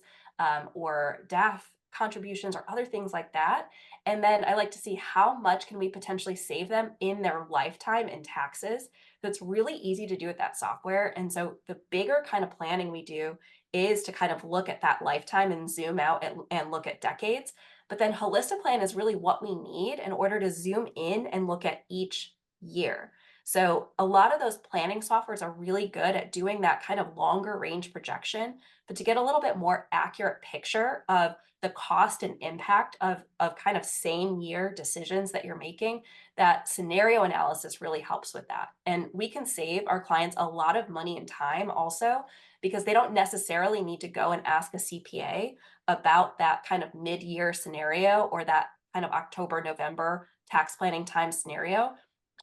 or DAF contributions or other things like that. And then I like to see how much can we potentially save them in their lifetime in taxes. So it's really easy to do with that software. And so the bigger kind of planning we do is to kind of look at that lifetime and zoom out and look at decades. But then Holistiplan is really what we need in order to zoom in and look at each year. So a lot of those planning softwares are really good at doing that kind of longer range projection, but to get a little bit more accurate picture of the cost and impact of kind of same year decisions that you're making, that scenario analysis really helps with that. And we can save our clients a lot of money and time also, because they don't necessarily need to go and ask a CPA about that kind of mid-year scenario or that kind of October, November tax planning time scenario.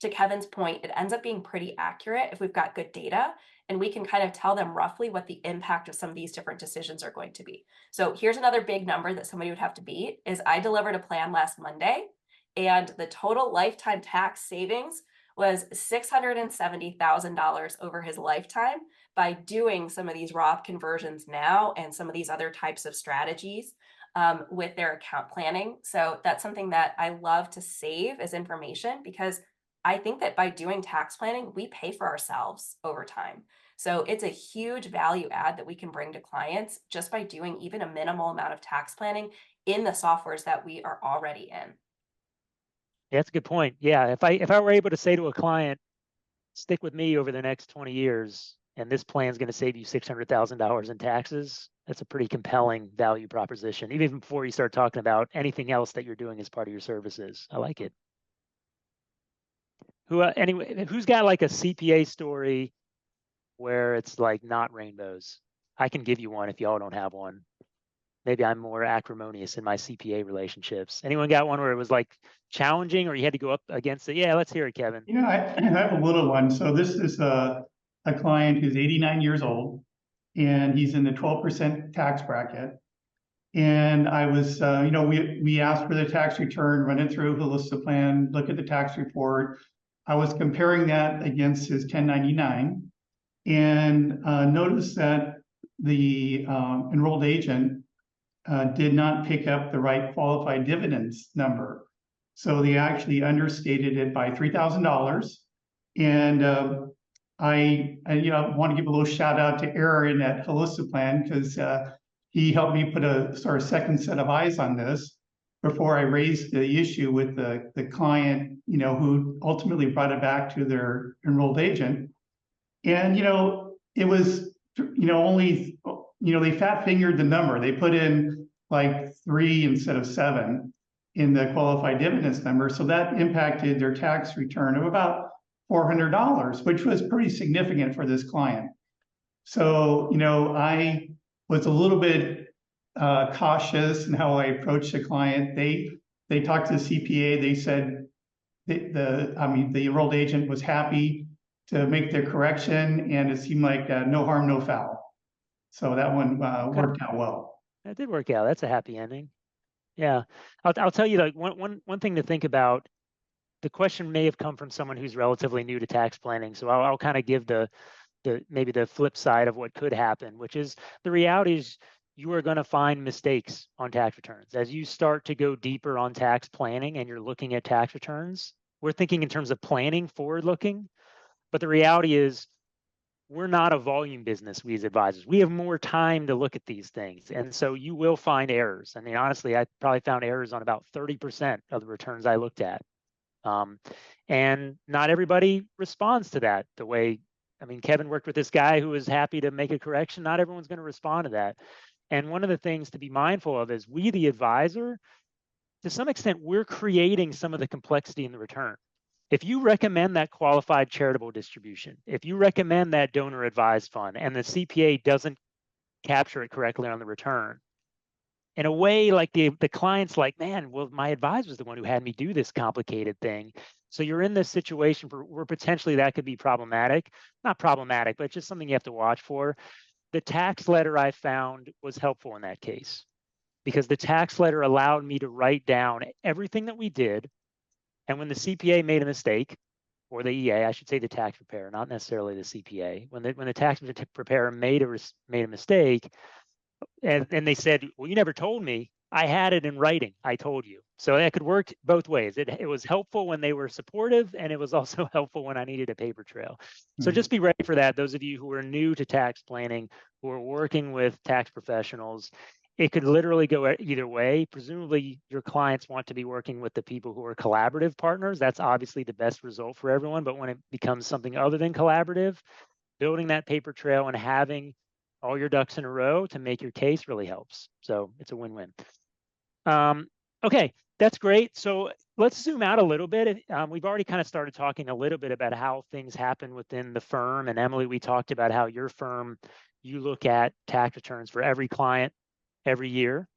To Kevin's point, it ends up being pretty accurate if we've got good data, and we can kind of tell them roughly what the impact of some of these different decisions are going to be. So here's another big number that somebody would have to beat is I delivered a plan last Monday, and the total lifetime tax savings was $670,000 over his lifetime by doing some of these Roth conversions now and some of these other types of strategies with their account planning. So that's something that I love to save as information because I think that by doing tax planning, we pay for ourselves over time. So it's a huge value add that we can bring to clients just by doing even a minimal amount of tax planning in the softwares that we are already in. Yeah, that's a good point. Yeah, if I were able to say to a client, stick with me over the next 20 years, and this plan is going to save you $600,000 in taxes, that's a pretty compelling value proposition, even before you start talking about anything else that you're doing as part of your services. I like it. Anyway, who's got like a CPA story where it's like not rainbows? I can give you one if y'all don't have one. Maybe I'm more acrimonious in my CPA relationships. Anyone got one where it was like challenging or you had to go up against it? Yeah, let's hear it, Kevin. I have a little one. So this is a client who's 89 years old, and he's in the 12% tax bracket. And I was, we asked for the tax return, run it through Holistiplan, look at the tax report. I was comparing that against his 1099 and noticed that the enrolled agent did not pick up the right qualified dividends number. So they actually understated it by $3,000. And I want to give a little shout out to Aaron at Holistiplan because he helped me put a sort of second set of eyes on this before I raised the issue with the client, who ultimately brought it back to their enrolled agent. And, it was, only, they fat fingered the number. They put in like 3 instead of 7 in the qualified dividends number. So that impacted their tax return of about $400, which was pretty significant for this client. So, I was a little bit cautious in how I approached the client. They talked to the CPA. They said the enrolled agent was happy to make the correction, and it seemed like no harm, no foul. So that one worked out well. That did work out. That's a happy ending. Yeah, I'll tell you, like one thing to think about. The question may have come from someone who's relatively new to tax planning, so I'll kind of give the maybe the flip side of what could happen, which is the reality is you are going to find mistakes on tax returns as you start to go deeper on tax planning and you're looking at tax returns. We're thinking in terms of planning, forward looking, but the reality is we're not a volume business, we as advisors. We have more time to look at these things. And so you will find errors. I mean, honestly, I probably found errors on about 30% of the returns I looked at. And not everybody responds to that the way, I mean, Kevin worked with this guy who was happy to make a correction. Not everyone's going to respond to that. And one of the things to be mindful of is we, the advisor, to some extent, we're creating some of the complexity in the return. If you recommend that qualified charitable distribution, if you recommend that donor advised fund and the CPA doesn't capture it correctly on the return, in a way, like the client's like, man, well, my advisor's the one who had me do this complicated thing. So you're in this situation where potentially that could be problematic. Not problematic, but just something you have to watch for. The tax letter I found was helpful in that case because the tax letter allowed me to write down everything that we did. And when the CPA made a mistake, or the EA, I should say the tax preparer, not necessarily the CPA, when the tax preparer made a mistake, and they said, well, you never told me, I had it in writing, I told you. So that could work both ways. It was helpful when they were supportive, and it was also helpful when I needed a paper trail. So just be ready for that. Those of you who are new to tax planning, who are working with tax professionals, it could literally go either way. Presumably your clients want to be working with the people who are collaborative partners. That's obviously the best result for everyone. But when it becomes something other than collaborative, building that paper trail and having all your ducks in a row to make your case really helps. So it's a win-win. Okay, that's great. So let's zoom out a little bit. We've already kind of started talking a little bit about how things happen within the firm. And Emily, we talked about how your firm, you look at tax returns for every client every year.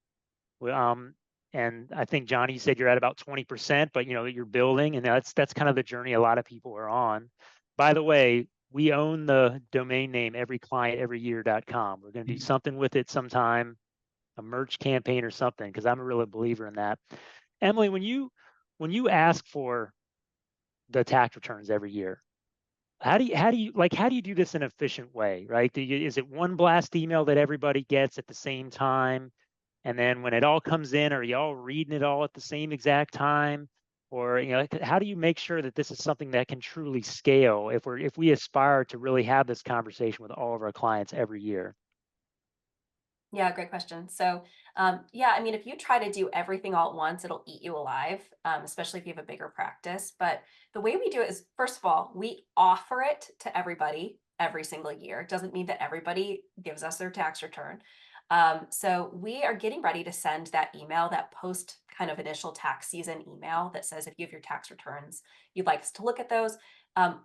And I think, Johnny, you said you're at about 20%, but you're building, and that's kind of the journey a lot of people are on. By the way, we own the domain name everyclienteveryyear.com. We're going to do something with it sometime, a merch campaign or something, because I'm a real believer in that. Emily, when you ask for the tax returns every year, how do you do this in an efficient way, right? Is it one blast email that everybody gets at the same time? And then when it all comes in, are you all reading it all at the same exact time? Or, how do you make sure that this is something that can truly scale if we aspire to really have this conversation with all of our clients every year? Yeah, great question. So, yeah, I mean, if you try to do everything all at once, it'll eat you alive, especially if you have a bigger practice. But the way we do it is, first of all, we offer it to everybody every single year. It doesn't mean that everybody gives us their tax return. So we are getting ready to send that email, that post kind of initial tax season email that says if you have your tax returns, you'd like us to look at those.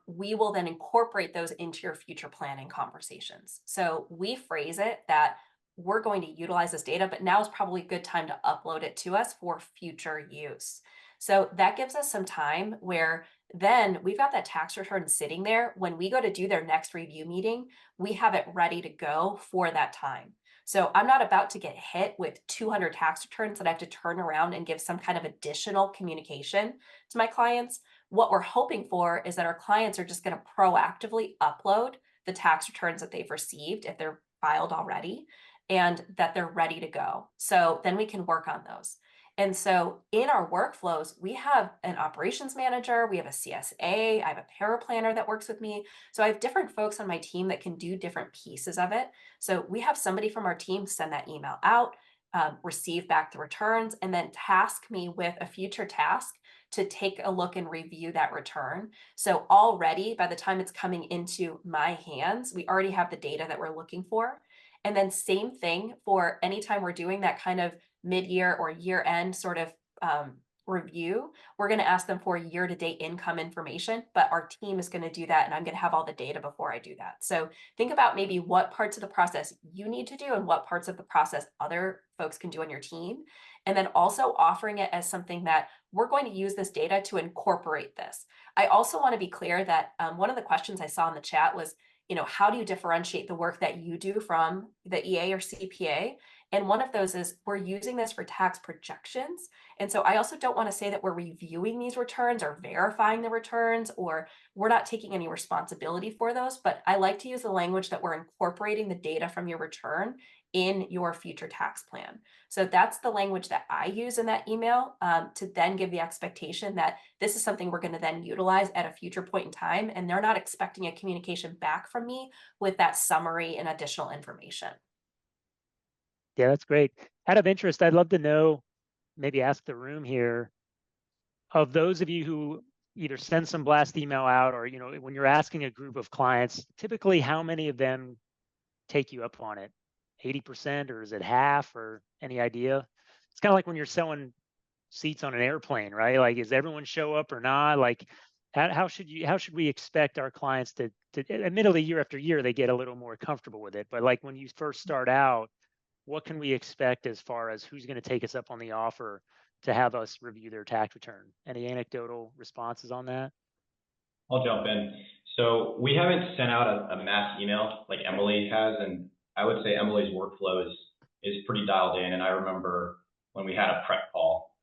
We will then incorporate those into your future planning conversations. So we phrase it that we're going to utilize this data, but now is probably a good time to upload it to us for future use. So that gives us some time where then we've got that tax return sitting there. When we go to do their next review meeting, we have it ready to go for that time. So I'm not about to get hit with 200 tax returns that I have to turn around and give some kind of additional communication to my clients. What we're hoping for is that our clients are just going to proactively upload the tax returns that they've received if they're filed already, and that they're ready to go. So then we can work on those. And so in our workflows, we have an operations manager, we have a CSA, I have a paraplanner that works with me. So I have different folks on my team that can do different pieces of it. So we have somebody from our team send that email out, receive back the returns, and then task me with a future task to take a look and review that return. So already by the time it's coming into my hands, we already have the data that we're looking for. And then same thing for anytime we're doing that kind of mid-year or year-end sort of review, we're going to ask them for year-to-date income information, but our team is going to do that, and I'm going to have all the data before I do that. So think about maybe what parts of the process you need to do and what parts of the process other folks can do on your team. And then also offering it as something that we're going to use this data to incorporate this. I also want to be clear that one of the questions I saw in the chat was, how do you differentiate the work that you do from the EA or CPA? And one of those is we're using this for tax projections. And so I also don't want to say that we're reviewing these returns or verifying the returns, or we're not taking any responsibility for those. But I like to use the language that we're incorporating the data from your return in your future tax plan. So that's the language that I use in that email to then give the expectation that this is something we're going to then utilize at a future point in time. And they're not expecting a communication back from me with that summary and additional information. Yeah, that's great. Out of interest, I'd love to know, maybe ask the room here, of those of you who either send some blast email out or, when you're asking a group of clients, typically how many of them take you up on it? 80%, or is it half, or any idea? It's kind of like when you're selling seats on an airplane, right? Like, does everyone show up or not? Like, how should we expect our clients to admittedly, year after year, they get a little more comfortable with it. But like when you first start out, what can we expect as far as who's going to take us up on the offer to have us review their tax return? Any anecdotal responses on that? I'll jump in. So we haven't sent out a mass email like Emily has, and I would say Emily's workflow is pretty dialed in. And I remember when we had a prep call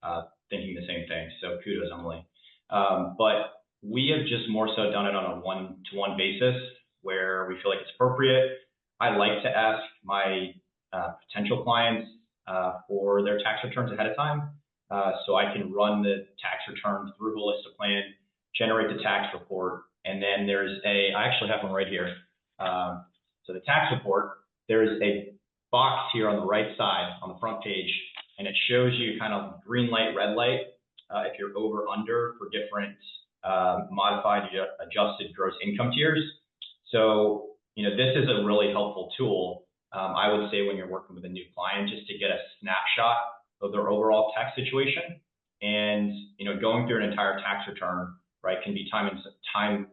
thinking the same thing. So kudos, Emily. But we have just more so done it on a one-to-one basis where we feel like it's appropriate. I like to ask my potential clients for their tax returns ahead of time. So I can run the tax return through Holistiplan, generate the tax report, and then I actually have one right here. So the tax report, there's a box here on the right side on the front page, and it shows you kind of green light, red light, if you're over, under for different modified adjusted gross income tiers. So, this is a really helpful tool. I would say when you're working with a new client, just to get a snapshot of their overall tax situation. And, going through an entire tax return, right, can be time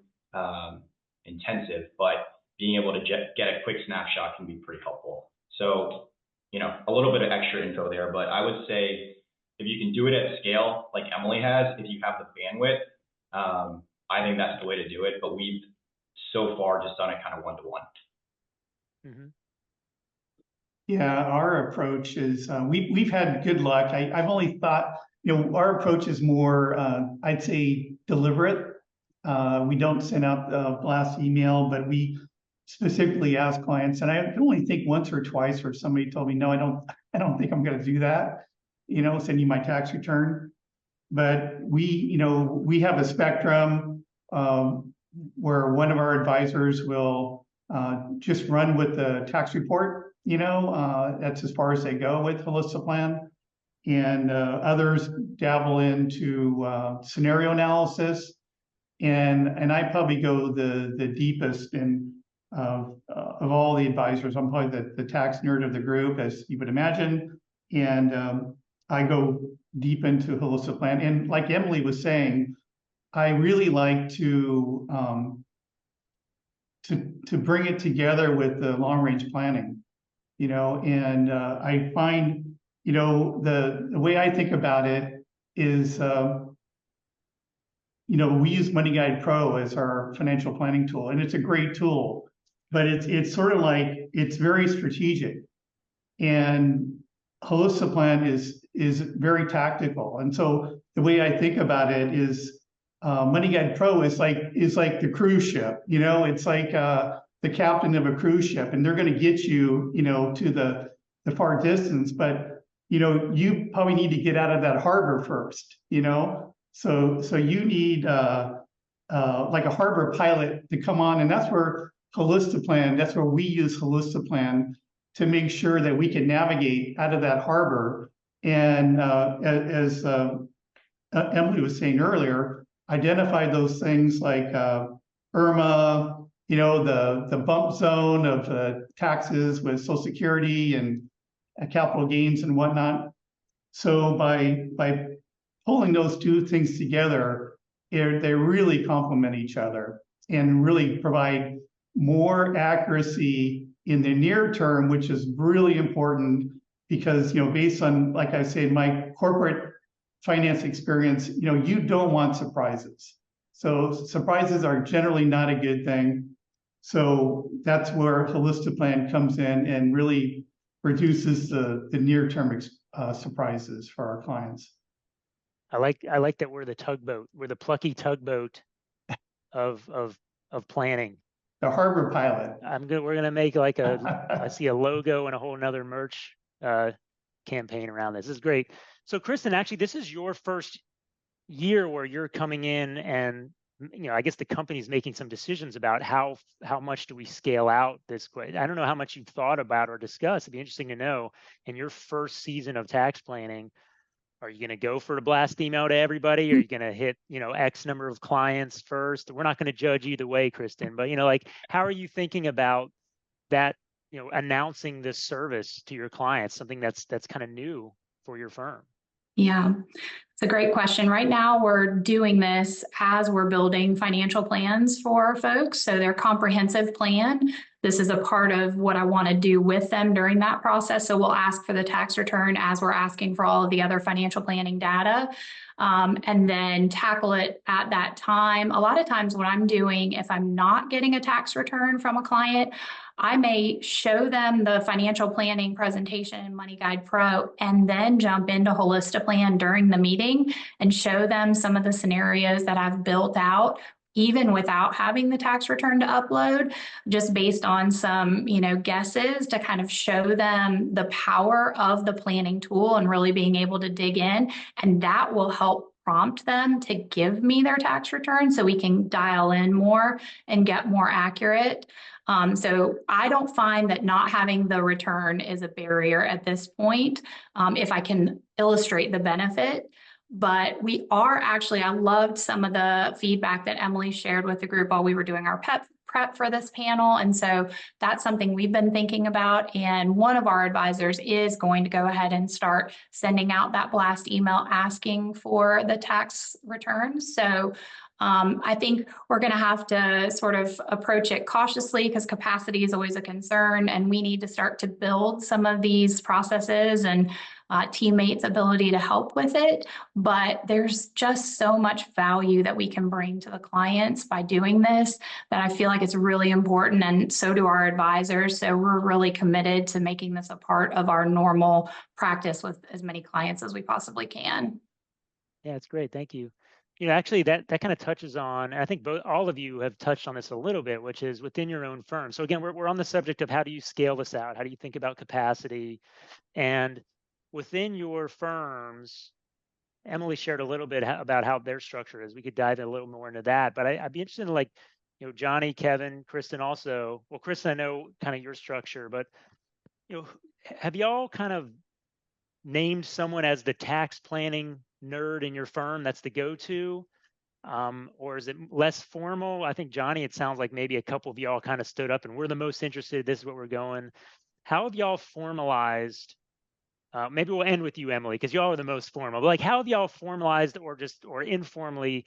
intensive, but being able to get a quick snapshot can be pretty helpful. So, a little bit of extra info there, but I would say if you can do it at scale, like Emily has, if you have the bandwidth, I think that's the way to do it. But we've so far just done it kind of one-to-one. Mm-hmm. Yeah, our approach is we've had good luck. I've only thought, our approach is more, I'd say, deliberate. We don't send out the blast email, but we specifically ask clients, and I can only think once or twice where somebody told me, no, I don't think I'm going to do that. Send you my tax return. But we have a spectrum where one of our advisors will just run with the tax report. That's as far as they go with Holistiplan, and others dabble into scenario analysis, and I probably go the deepest of all the advisors. I'm probably the tax nerd of the group, as you would imagine, and I go deep into Holistiplan. And like Emily was saying, I really like to bring it together with the long range planning. And I find, the way I think about it is, we use Money Guide Pro as our financial planning tool, and it's a great tool, but it's sort of like, it's very strategic, and Holistiplan is very tactical. And so the way I think about it is, Money Guide Pro is like the cruise ship. It's like the captain of a cruise ship, and they're going to get you, to the far distance, but you probably need to get out of that harbor first. So you need like a harbor pilot to come on, and that's where that's where we use Holistiplan to make sure that we can navigate out of that harbor. And as Emily was saying earlier, identify those things like IRMA, the bump zone of taxes with Social Security and capital gains and whatnot. So by pulling those two things together, they really complement each other and really provide more accuracy in the near term, which is really important because, based on, like I say, my corporate finance experience, you don't want surprises. So surprises are generally not a good thing. So that's where Holistiplan comes in and really reduces the near-term surprises for our clients. I like that we're the tugboat. We're the plucky tugboat of planning. The harbor pilot. We're gonna make like I see a logo and a whole nother merch campaign around this. This is great. So Kristen, actually, this is your first year where you're coming in and I guess the company's making some decisions about how much do we scale out this. I don't know how much you've thought about or discussed. It'd be interesting to know in your first season of tax planning. Are you going to go for a blast email to everybody? Or are you going to hit, X number of clients first? We're not going to judge either way, Kristen, but, how are you thinking about that, announcing this service to your clients, something that's kind of new for your firm? Yeah, it's a great question. Right now, we're doing this as we're building financial plans for folks. So their comprehensive plan, this is a part of what I want to do with them during that process. So we'll ask for the tax return as we're asking for all of the other financial planning data, and then tackle it at that time. A lot of times what I'm doing, if I'm not getting a tax return from a client, I may show them the financial planning presentation in Money Guide Pro and then jump into Holistiplan during the meeting and show them some of the scenarios that I've built out, even without having the tax return to upload, just based on some, guesses to kind of show them the power of the planning tool and really being able to dig in. And that will help prompt them to give me their tax return so we can dial in more and get more accurate. So I don't find that not having the return is a barrier at this point, if I can illustrate the benefit. But we are actually, I loved some of the feedback that Emily shared with the group while we were doing our prep for this panel. And so that's something we've been thinking about. And one of our advisors is going to go ahead and start sending out that blast email asking for the tax returns. So I think we're going to have to sort of approach it cautiously because capacity is always a concern, and we need to start to build some of these processes and teammates' ability to help with it. But there's just so much value that we can bring to the clients by doing this that I feel like it's really important, and so do our advisors. So we're really committed to making this a part of our normal practice with as many clients as we possibly can. Yeah, it's great. Thank you. Actually, that kind of touches on, and I think all of you have touched on this a little bit, which is within your own firm. So again, we're on the subject of how do you scale this out? How do you think about capacity? And within your firms, Emily shared a little bit about how their structure is. We could dive a little more into that, but I'd be interested in Johnny, Kevin, Kristen also. Well, Kristen, I know kind of your structure, but have y'all kind of named someone as the tax planning nerd in your firm that's the go-to, or is it less formal? I think Johnny, it sounds like maybe a couple of y'all kind of stood up and we're the most interested. This is what we're going. How have y'all formalized? Maybe we'll end with you, Emily, because y'all are the most formal. But how have y'all formalized or informally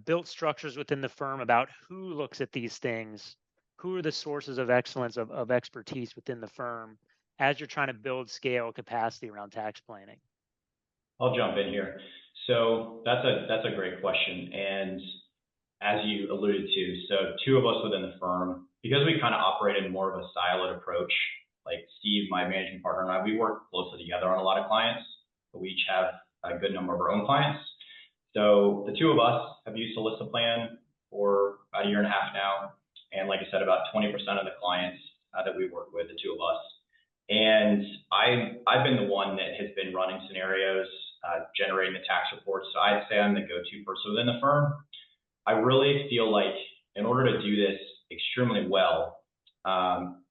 built structures within the firm about who looks at these things? Who are the sources of excellence of expertise within the firm as you're trying to build scale capacity around tax planning? I'll jump in here. So that's a great question. And as you alluded to, so two of us within the firm, because we kind of operate in more of a siloed approach, like Steve, my managing partner, and I, we work closely together on a lot of clients, but we each have a good number of our own clients. So the two of us have used Holistiplan for about 1.5 years now. And like I said, about 20% of the clients that we work with, the two of us. And I've been the one that has been running scenarios, generating the tax reports. So I'd say I'm the go-to person within the firm. I really feel like in order to do this extremely well,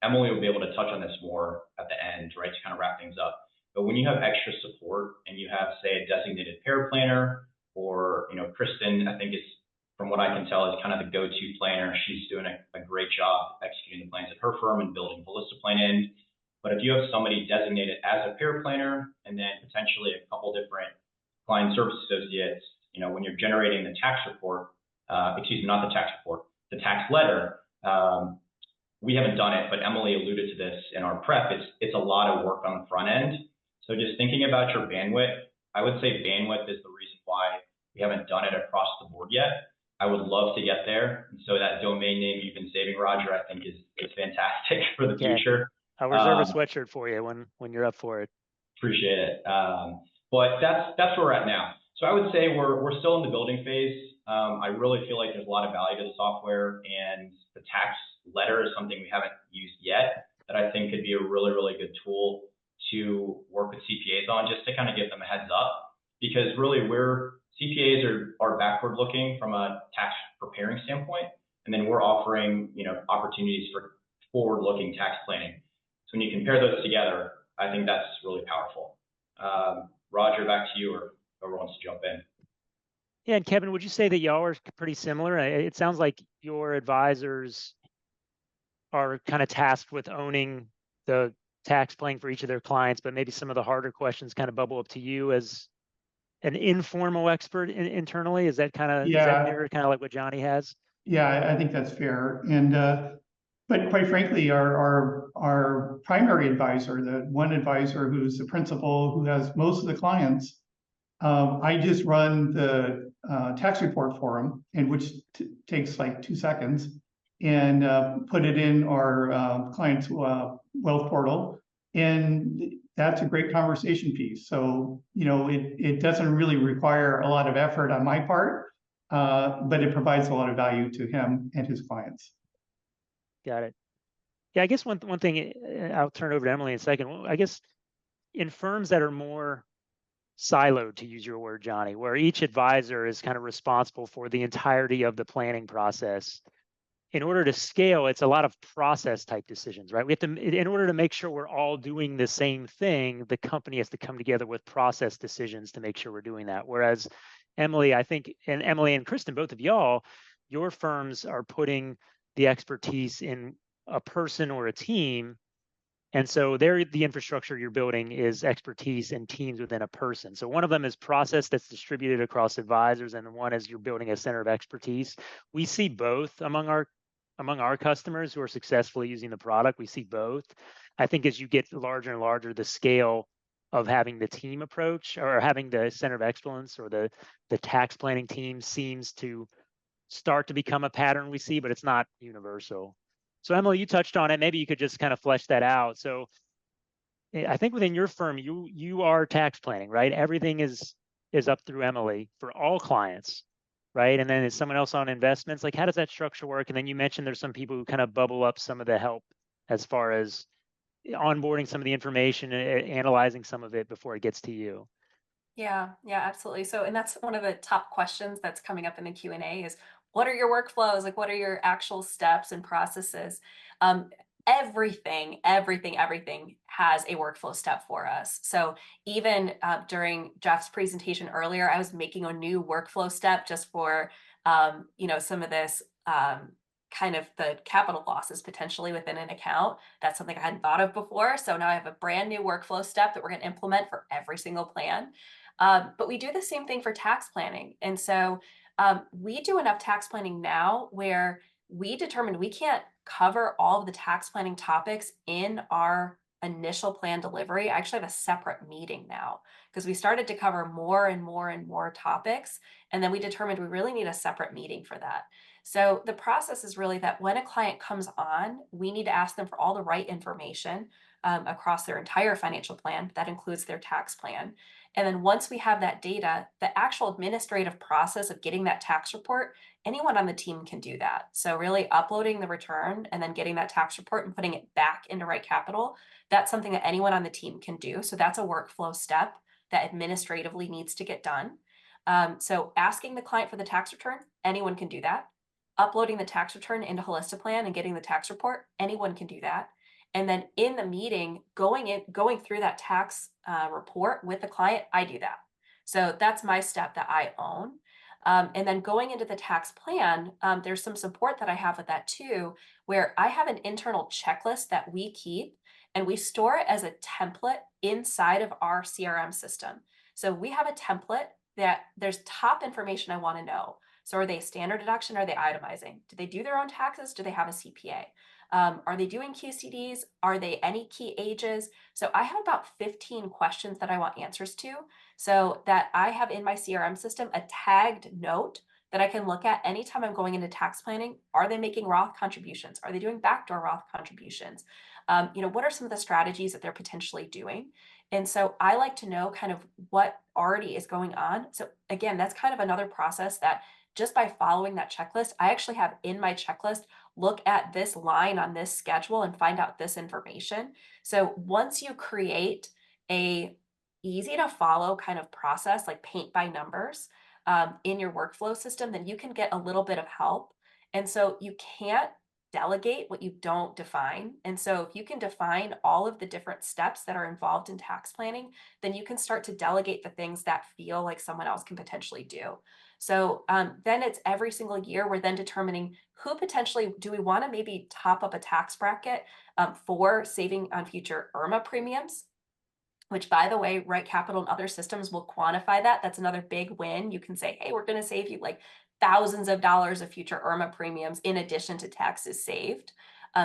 Emily will be able to touch on this more at the end, right, to kind of wrap things up. But when you have extra support and you have, say, a designated paraplanner or, Kristen, I think is, from what I can tell, is kind of the go-to planner. She's doing a great job executing the plans at her firm and building HolistaPlan in. But if you have somebody designated as a peer planner and then potentially a couple different client service associates, when you're generating the tax report, excuse me, not the tax report, the tax letter, we haven't done it, but Emily alluded to this in our prep. It's a lot of work on the front end. So just thinking about your bandwidth, I would say bandwidth is the reason why we haven't done it across the board yet. I would love to get there. And so that domain name you've been saving, Roger, I think is fantastic for the future. I'll reserve a sweatshirt for you when you're up for it. Appreciate it. But that's where we're at now. So I would say we're still in the building phase. I really feel like there's a lot of value to the software, and the tax letter is something we haven't used yet that I think could be a really, really good tool to work with CPAs on, just to kind of give them a heads up, because really CPAs are backward looking from a tax preparing standpoint, and then we're offering opportunities for forward looking tax planning. So when you compare those together, I think that's really powerful. Roger, back to you, or whoever wants to jump in. Yeah, and Kevin, would you say that y'all are pretty similar? It sounds like your advisors are kind of tasked with owning the tax planning for each of their clients, but maybe some of the harder questions kind of bubble up to you as an informal expert internally. Is that kind of is that mirror kind of like what Johnny has? Yeah, I think that's fair. And but quite frankly, our primary advisor, the one advisor who's the principal, who has most of the clients, I just run the tax report for him, and which takes like 2 seconds, and put it in our client's wealth portal, and that's a great conversation piece. So it doesn't really require a lot of effort on my part, but it provides a lot of value to him and his clients. Got it. Yeah, I guess one thing, I'll turn it over to Emily in a second. I guess in firms that are more siloed, to use your word, Johnny, where each advisor is kind of responsible for the entirety of the planning process, in order to scale, it's a lot of process type decisions, right? We have to, in order to make sure we're all doing the same thing, the company has to come together with process decisions to make sure we're doing that. Whereas Emily, I think, and Emily and Kristen, both of y'all, your firms are putting the expertise in a person or a team. And so the infrastructure you're building is expertise and teams within a person. So one of them is process that's distributed across advisors, and one is you're building a center of expertise. We see both among our customers who are successfully using the product. We see both. I think as you get larger and larger, the scale of having the team approach or having the center of excellence or the tax planning team seems to start to become a pattern we see, but it's not universal. So Emily, you touched on it. Maybe you could just kind of flesh that out. So I think within your firm, you are tax planning, right? Everything is up through Emily for all clients, right? And then is someone else on investments? Like, how does that structure work? And then you mentioned there's some people who kind of bubble up some of the help as far as onboarding some of the information and analyzing some of it before it gets to you. Yeah, absolutely. So, and that's one of the top questions that's coming up in the Q&A is, what are your workflows? Like, what are your actual steps and processes? Everything has a workflow step for us. So even during Jeff's presentation earlier, I was making a new workflow step just for, some of this kind of the capital losses potentially within an account. That's something I hadn't thought of before. So now I have a brand new workflow step that we're going to implement for every single plan. But we do the same thing for tax planning. And so we do enough tax planning now where we determined we can't cover all of the tax planning topics in our initial plan delivery. I actually have a separate meeting now because we started to cover more and more and more topics. And then we determined we really need a separate meeting for that. So the process is really that when a client comes on, we need to ask them for all the right information across their entire financial plan. That includes their tax plan. And then once we have that data, the actual administrative process of getting that tax report, anyone on the team can do that. So really uploading the return and then getting that tax report and putting it back into Right Capital, that's something that anyone on the team can do. So that's a workflow step that administratively needs to get done. So asking the client for the tax return, anyone can do that. Uploading the tax return into HolistaPlan and getting the tax report, anyone can do that. And then in the meeting, going through that tax report with the client, I do that. So that's my step that I own. And then going into the tax plan, there's some support that I have with that too, where I have an internal checklist that we keep and we store it as a template inside of our CRM system. So we have a template that there's top information I want to know. So are they standard deduction? Are they itemizing? Do they do their own taxes? Do they have a CPA? Are they doing QCDs? Are they any key ages? So I have about 15 questions that I want answers to, so that I have in my CRM system a tagged note that I can look at anytime I'm going into tax planning. Are they making Roth contributions? Are they doing backdoor Roth contributions? What are some of the strategies that they're potentially doing? And so I like to know kind of what already is going on. So again, that's kind of another process that just by following that checklist, I actually have in my checklist, look at this line on this schedule and find out this information. So once you create a easy to follow kind of process, like paint by numbers, in your workflow system, then you can get a little bit of help. And so you can't delegate what you don't define. And so if you can define all of the different steps that are involved in tax planning, then you can start to delegate the things that feel like someone else can potentially do. So then it's every single year we're then determining who potentially do we want to maybe top up a tax bracket for saving on future IRMA premiums, which by the way, Right Capital and other systems will quantify that. That's another big win. You can say, hey, we're going to save you like thousands of dollars of future IRMA premiums in addition to taxes saved.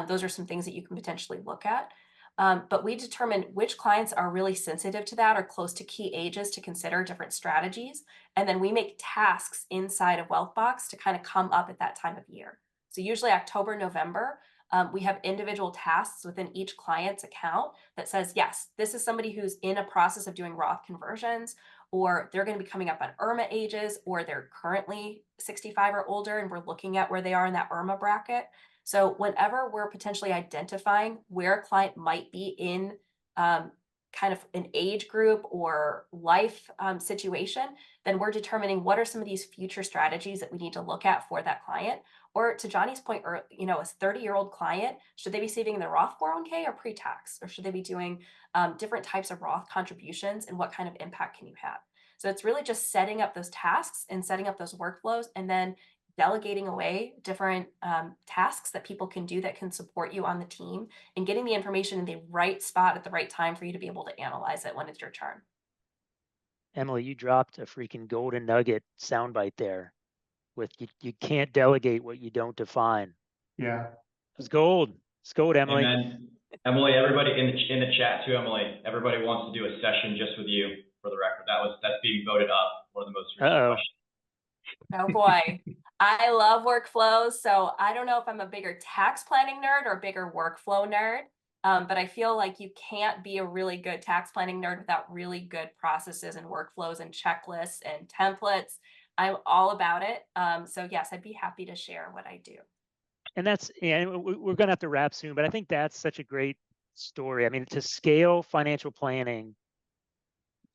Those are some things that you can potentially look at. But we determine which clients are really sensitive to that or close to key ages to consider different strategies. And then we make tasks inside of WealthBox to kind of come up at that time of year. So usually October, November, we have individual tasks within each client's account that says, yes, this is somebody who's in a process of doing Roth conversions, or they're going to be coming up on IRMA ages, or they're currently 65 or older, and we're looking at where they are in that IRMA bracket. So whenever we're potentially identifying where a client might be in kind of an age group or life situation, then we're determining what are some of these future strategies that we need to look at for that client. Or to Johnny's point, or a 30-year-old client, should they be saving in their Roth 401k or pre-tax, or should they be doing different types of Roth contributions, and what kind of impact can you have? So it's really just setting up those tasks and setting up those workflows, and then delegating away different tasks that people can do that can support you on the team, and getting the information in the right spot at the right time for you to be able to analyze it when it's your turn. Emily, you dropped a freaking golden nugget soundbite there. With you can't delegate what you don't define. Yeah. It's gold. It's gold, Emily. And Emily, everybody in the chat too, Emily, everybody wants to do a session just with you for the record. That's being voted up, one of the most recent questions. Oh boy. I love workflows. So I don't know if I'm a bigger tax planning nerd or a bigger workflow nerd. But I feel like you can't be a really good tax planning nerd without really good processes and workflows and checklists and templates. I'm all about it. So yes, I'd be happy to share what I do. And we're going to have to wrap soon, but I think that's such a great story. I mean, to scale financial planning,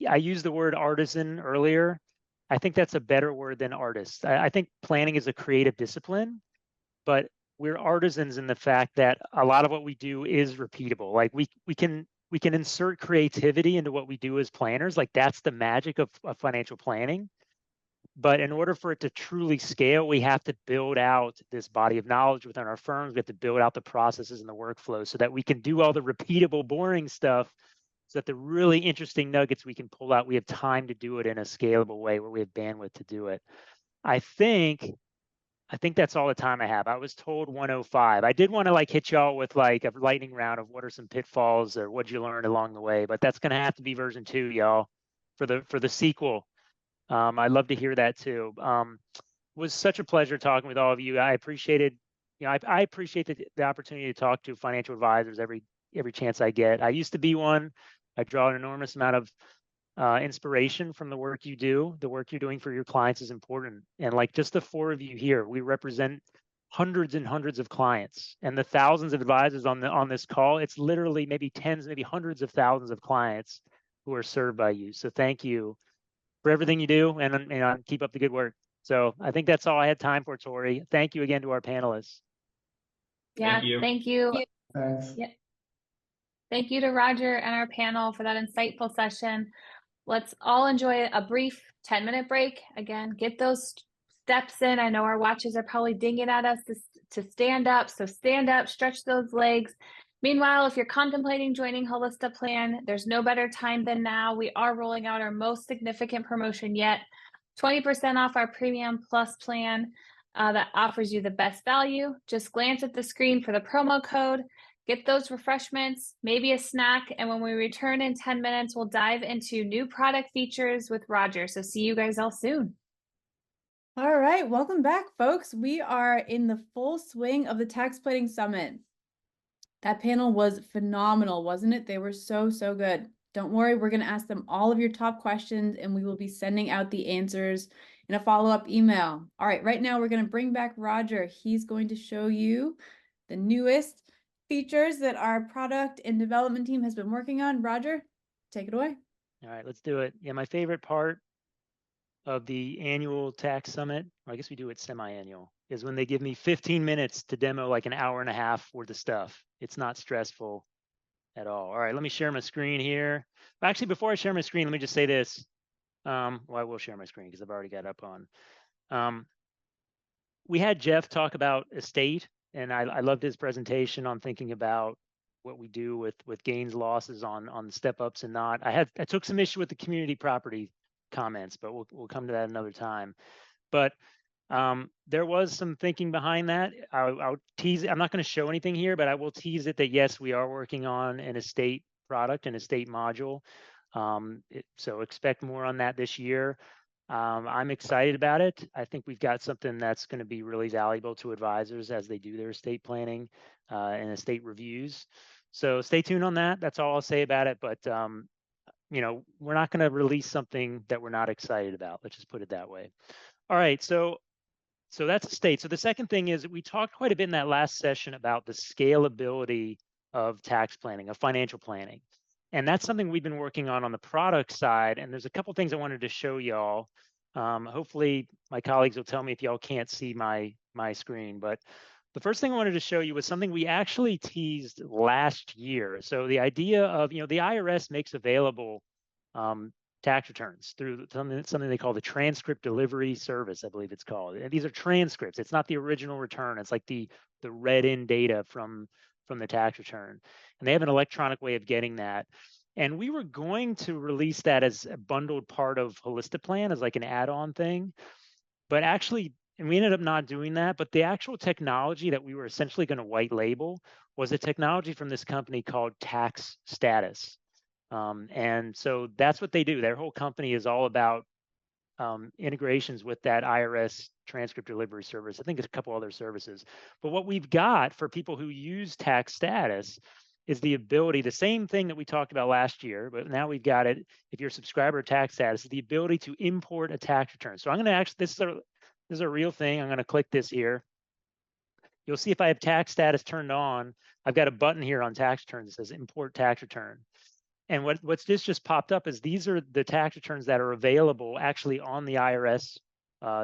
I used the word artisan earlier. I think that's a better word than artist. I think planning is a creative discipline, but we're artisans in the fact that a lot of what we do is repeatable. Like we can insert creativity into what we do as planners. Like that's the magic of financial planning. But in order for it to truly scale, we have to build out this body of knowledge within our firms. We have to build out the processes and the workflow so that we can do all the repeatable, boring stuff, so that the really interesting nuggets we can pull out, we have time to do it in a scalable way where we have bandwidth to do it. I think that's all the time I have. I was told 105. I did want to hit y'all with a lightning round of what are some pitfalls or what you learned along the way, but that's going to have to be version 2, y'all, for the sequel. I'd love to hear that too. Was such a pleasure talking with all of you. I appreciated, I appreciate the opportunity to talk to financial advisors every chance I get. I used to be one. I draw an enormous amount of inspiration from the work you do. The work you're doing for your clients is important. And just the 4 of you here, we represent hundreds and hundreds of clients, and the thousands of advisors on this call. It's literally maybe tens, maybe hundreds of thousands of clients who are served by you. So thank you for everything you do, and keep up the good work. So I think that's all I had time for, Tori. Thank you again to our panelists. Yeah, thank you. Thanks. Yeah. Thank you to Roger and our panel for that insightful session. let's all enjoy a brief 10-minute break. Again, get those steps in. I know our watches are probably dinging at us to stand up. So stand up, stretch those legs. Meanwhile, if you're contemplating joining Holistaplan, there's no better time than now. We are rolling out our most significant promotion yet, 20% off our Premium Plus plan that offers you the best value. Just glance at the screen for the promo code, get those refreshments, maybe a snack, and when we return in 10 minutes, we'll dive into new product features with Roger. So see you guys all soon. All right, welcome back, folks. We are in the full swing of the Tax Planning Summit. That panel was phenomenal, wasn't it? They were so, so good. Don't worry, we're going to ask them all of your top questions, and we will be sending out the answers in a follow-up email. All right, right now we're going to bring back Roger. He's going to show you the newest features that our product and development team has been working on. Roger, take it away. All right, let's do it. Yeah, my favorite part of the annual tax summit, or I guess we do it semi-annual, is when they give me 15 minutes to demo like an hour and a half worth of stuff. It's not stressful at all. All right, let me share my screen here. Actually, before I share my screen, let me just say this. Well, I will share my screen because I've already got up on. We had Jeff talk about estate, and I loved his presentation on thinking about what we do with gains losses on step ups and not. I took some issue with the community property comments, but we'll come to that another time. But there was some thinking behind that. I'll tease it. I'm not going to show anything here, but I will tease it that yes, we are working on an estate product, an estate module. So expect more on that this year. I'm excited about it. I think we've got something that's going to be really valuable to advisors as they do their estate planning and estate reviews. So stay tuned on that. That's all I'll say about it. But we're not going to release something that we're not excited about. Let's just put it that way. All right. So that's estate. So the second thing is we talked quite a bit in that last session about the scalability of tax planning, of financial planning. And that's something we've been working on the product side. And there's a couple things I wanted to show y'all. Hopefully my colleagues will tell me if y'all can't see my screen. But the first thing I wanted to show you was something we actually teased last year. So the idea of, the IRS makes available tax returns through something they call the transcript delivery service, I believe it's called. And these are transcripts. It's not the original return. It's like the read in data from the tax return. And they have an electronic way of getting that. And we were going to release that as a bundled part of Holistaplan as like an add-on thing. But actually, and we ended up not doing that, but the actual technology that we were essentially going to white label was a technology from this company called Tax Status. And so that's what they do. Their whole company is all about integrations with that IRS transcript delivery service. I think there's a couple other services. But what we've got for people who use Tax Status is the ability, the same thing that we talked about last year, but now we've got it, if you're a subscriber to Tax Status, the ability to import a tax return. So I'm going to actually, this is a real thing. I'm going to click this here. You'll see if I have Tax Status turned on, I've got a button here on tax returns that says import tax return. And what's just popped up is these are the tax returns that are available actually on the IRS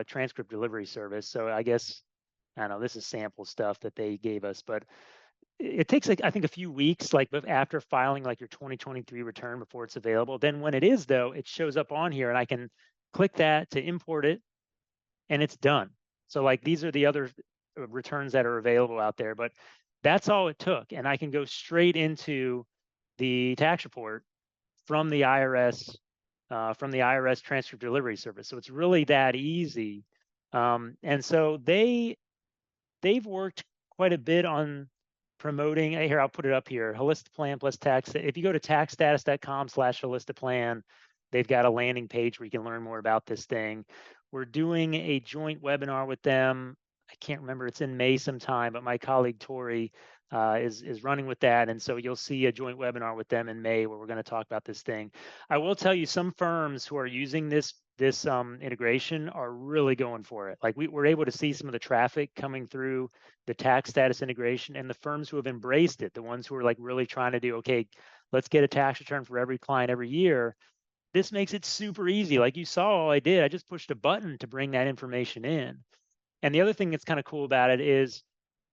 transcript delivery service. So I guess, I don't know, this is sample stuff that they gave us, but it takes I think a few weeks, like after filing like your 2023 return before it's available. Then when it is though, it shows up on here and I can click that to import it and it's done. So like these are the other returns that are available out there, but that's all it took. And I can go straight into the tax report from the IRS transcript delivery service. So it's really that easy. And so they've worked quite a bit on promoting. Here, I'll put it up here. Holistaplan plus tax. If you go to taxstatus.com/Holistaplan, they've got a landing page where you can learn more about this thing. We're doing a joint webinar with them. I can't remember. It's in May sometime, but my colleague Tori is running with that. And so you'll see a joint webinar with them in May where we're going to talk about this thing. I will tell you some firms who are using this integration are really going for it. Like we're able to see some of the traffic coming through the Tax Status integration, and the firms who have embraced it, the ones who are like really trying to do, okay, let's get a tax return for every client every year. This makes it super easy. Like you saw, all I did, I just pushed a button to bring that information in. And the other thing that's kind of cool about it is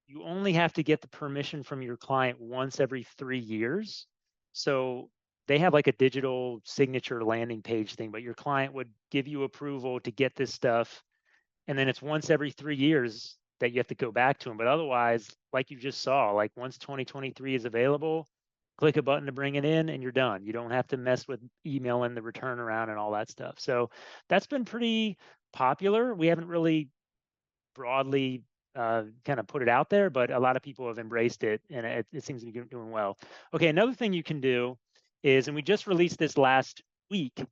you only have to get the permission from your client once every 3 years. So they have like a digital signature landing page thing, but your client would give you approval to get this stuff. And then it's once every 3 years that you have to go back to them. But otherwise, like you just saw, like once 2023 is available, click a button to bring it in and you're done. You don't have to mess with emailing the return around and all that stuff. So that's been pretty popular. We haven't really broadly kind of put it out there, but a lot of people have embraced it, and it seems to be doing well. Okay, another thing you can do is, and we just released this last week,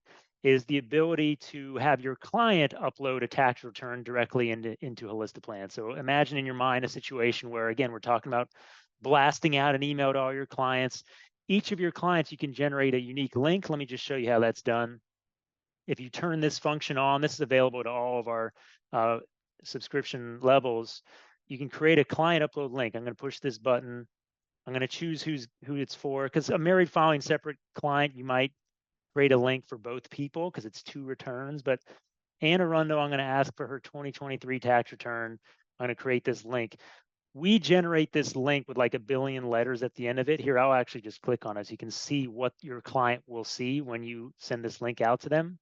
is the ability to have your client upload a tax return directly into Holistiplan. So imagine in your mind a situation where, again, we're talking about blasting out an email to all your clients. Each of your clients, you can generate a unique link. Let me just show you how that's done. If you turn this function on, this is available to all of our subscription levels. You can create a client upload link. I'm going to push this button. I'm going to choose who it's for, because a married filing separate client, you might create a link for both people because it's 2 returns. But Anna Rundo, I'm going to ask for her 2023 tax return. I'm going to create this link. We generate this link with like a billion letters at the end of it. Here, I'll actually just click on it so you can see what your client will see when you send this link out to them.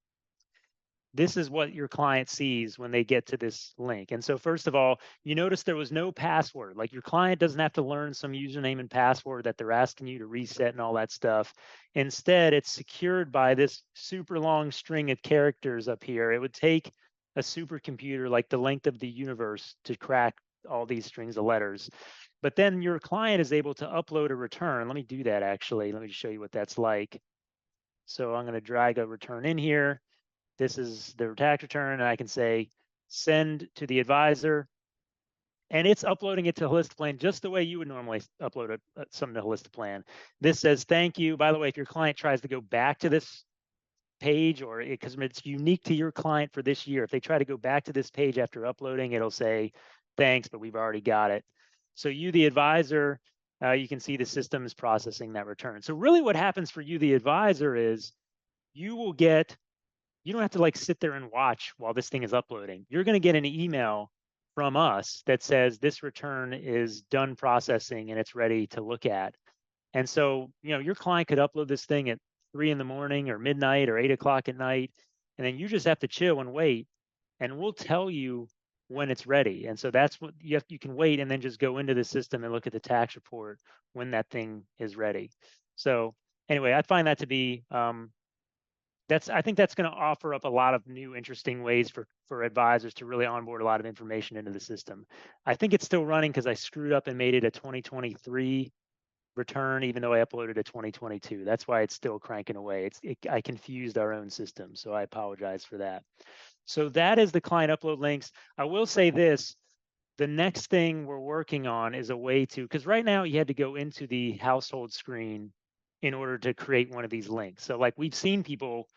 This is what your client sees when they get to this link. And so first of all, you notice there was no password. Like your client doesn't have to learn some username and password that they're asking you to reset and all that stuff. Instead, it's secured by this super long string of characters up here. It would take a supercomputer like the length of the universe to crack all these strings of letters. But then your client is able to upload a return. Let me do that actually. Let me just show you what that's like. So I'm going to drag a return in here. This is the tax return, and I can say send to the advisor, and it's uploading it to Holistiplan just the way you would normally upload something to Holistiplan. This says thank you. By the way, if your client tries to go back to this page, or because it's unique to your client for this year, if they try to go back to this page after uploading, it'll say thanks, but we've already got it. So you, the advisor, you can see the system is processing that return. So really what happens for you, the advisor, is you will get, you don't have to like sit there and watch while this thing is uploading. You're going to get an email from us that says this return is done processing and it's ready to look at. And so, you know, your client could upload this thing at 3 in the morning or midnight or 8 o'clock at night, and then you just have to chill and wait, and we'll tell you when it's ready. And so that's what you can wait and then just go into the system and look at the tax report when that thing is ready. So anyway, I find that to be I think that's going to offer up a lot of new, interesting ways for advisors to really onboard a lot of information into the system. I think it's still running because I screwed up and made it a 2023 return, even though I uploaded a 2022. That's why it's still cranking away. I confused our own system, so I apologize for that. So that is the client upload links. I will say this. The next thing we're working on is a way to, because right now you had to go into the household screen in order to create one of these links. So like we've seen people,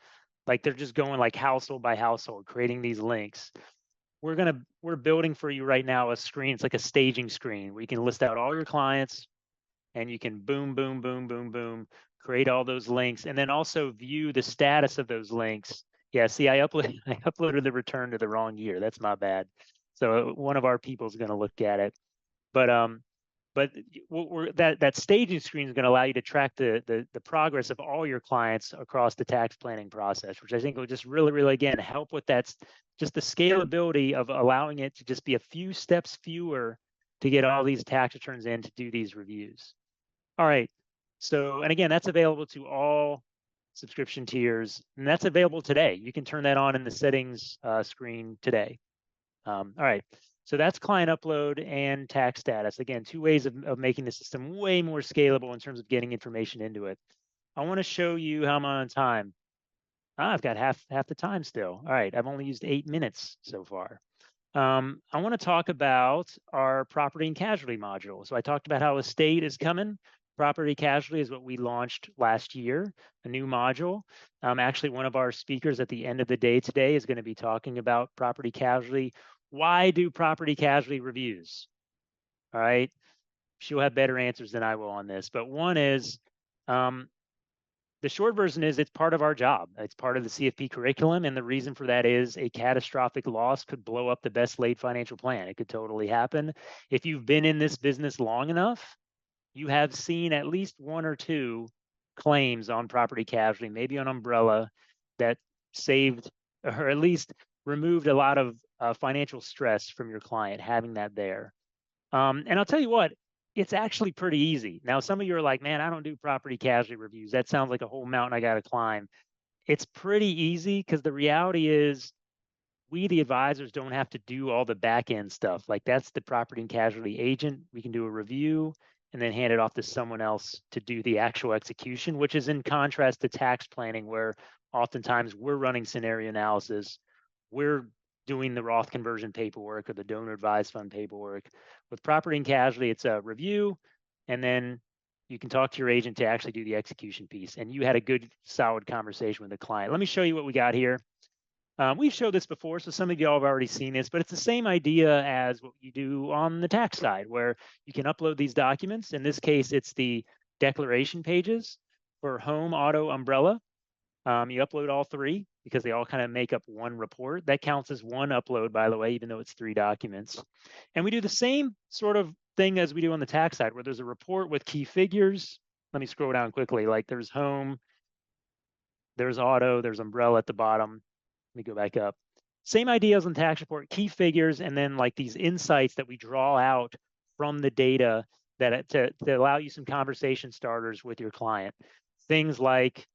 like they're just going like household by household, creating these links. We're building for you right now a screen. It's like a staging screen where you can list out all your clients and you can boom, boom, boom, boom, boom, create all those links, and then also view the status of those links. Yeah, see, I uploaded the return to the wrong year. That's my bad. So one of our people is going to look at it. But that staging screen is going to allow you to track the progress of all your clients across the tax planning process, which I think will just really, really, again, help with that, just the scalability of allowing it to just be a few steps fewer to get all these tax returns in to do these reviews. All right. So, and again, that's available to all subscription tiers, and that's available today. You can turn that on in the settings screen today. All right. So that's client upload and tax status. Again, 2 ways of making the system way more scalable in terms of getting information into it. I want to show you how I'm on time. I've got half the time still. All right, I've only used 8 minutes so far. I want to talk about our property and casualty module. So I talked about how estate is coming. Property casualty is what we launched last year, a new module. Actually, one of our speakers at the end of the day today is going to be talking about property casualty. Why do property casualty reviews? All right. She'll have better answers than I will on this. But one is, the short version is it's part of our job. It's part of the CFP curriculum. And the reason for that is a catastrophic loss could blow up the best laid financial plan. It could totally happen. If you've been in this business long enough, you have seen at least 1 or 2 claims on property casualty, maybe on umbrella, that saved or at least removed a lot of financial stress from your client having that there. And I'll tell you what, it's actually pretty easy. Now, some of you are like, man, I don't do property casualty reviews. That sounds like a whole mountain I got to climb. It's pretty easy because the reality is we, the advisors, don't have to do all the back end stuff. Like that's the property and casualty agent. We can do a review and then hand it off to someone else to do the actual execution, which is in contrast to tax planning, where oftentimes we're running scenario analysis. We're doing the Roth conversion paperwork or the donor advised fund paperwork. With property and casualty, it's a review, and then you can talk to your agent to actually do the execution piece. And you had a good, solid conversation with the client. Let me show you what we got here. We've showed this before, so some of y'all have already seen this, but it's the same idea as what you do on the tax side, where you can upload these documents. In this case, it's the declaration pages for home, auto, umbrella. You upload all three because they all kind of make up one report. That counts as one upload, by the way, even though it's 3 documents. And we do the same sort of thing as we do on the tax side, where there's a report with key figures. Let me scroll down quickly. Like there's home, there's auto, there's umbrella at the bottom. Let me go back up. Same ideas on tax report, key figures, and then like these insights that we draw out from the data that to allow you some conversation starters with your client. Things like,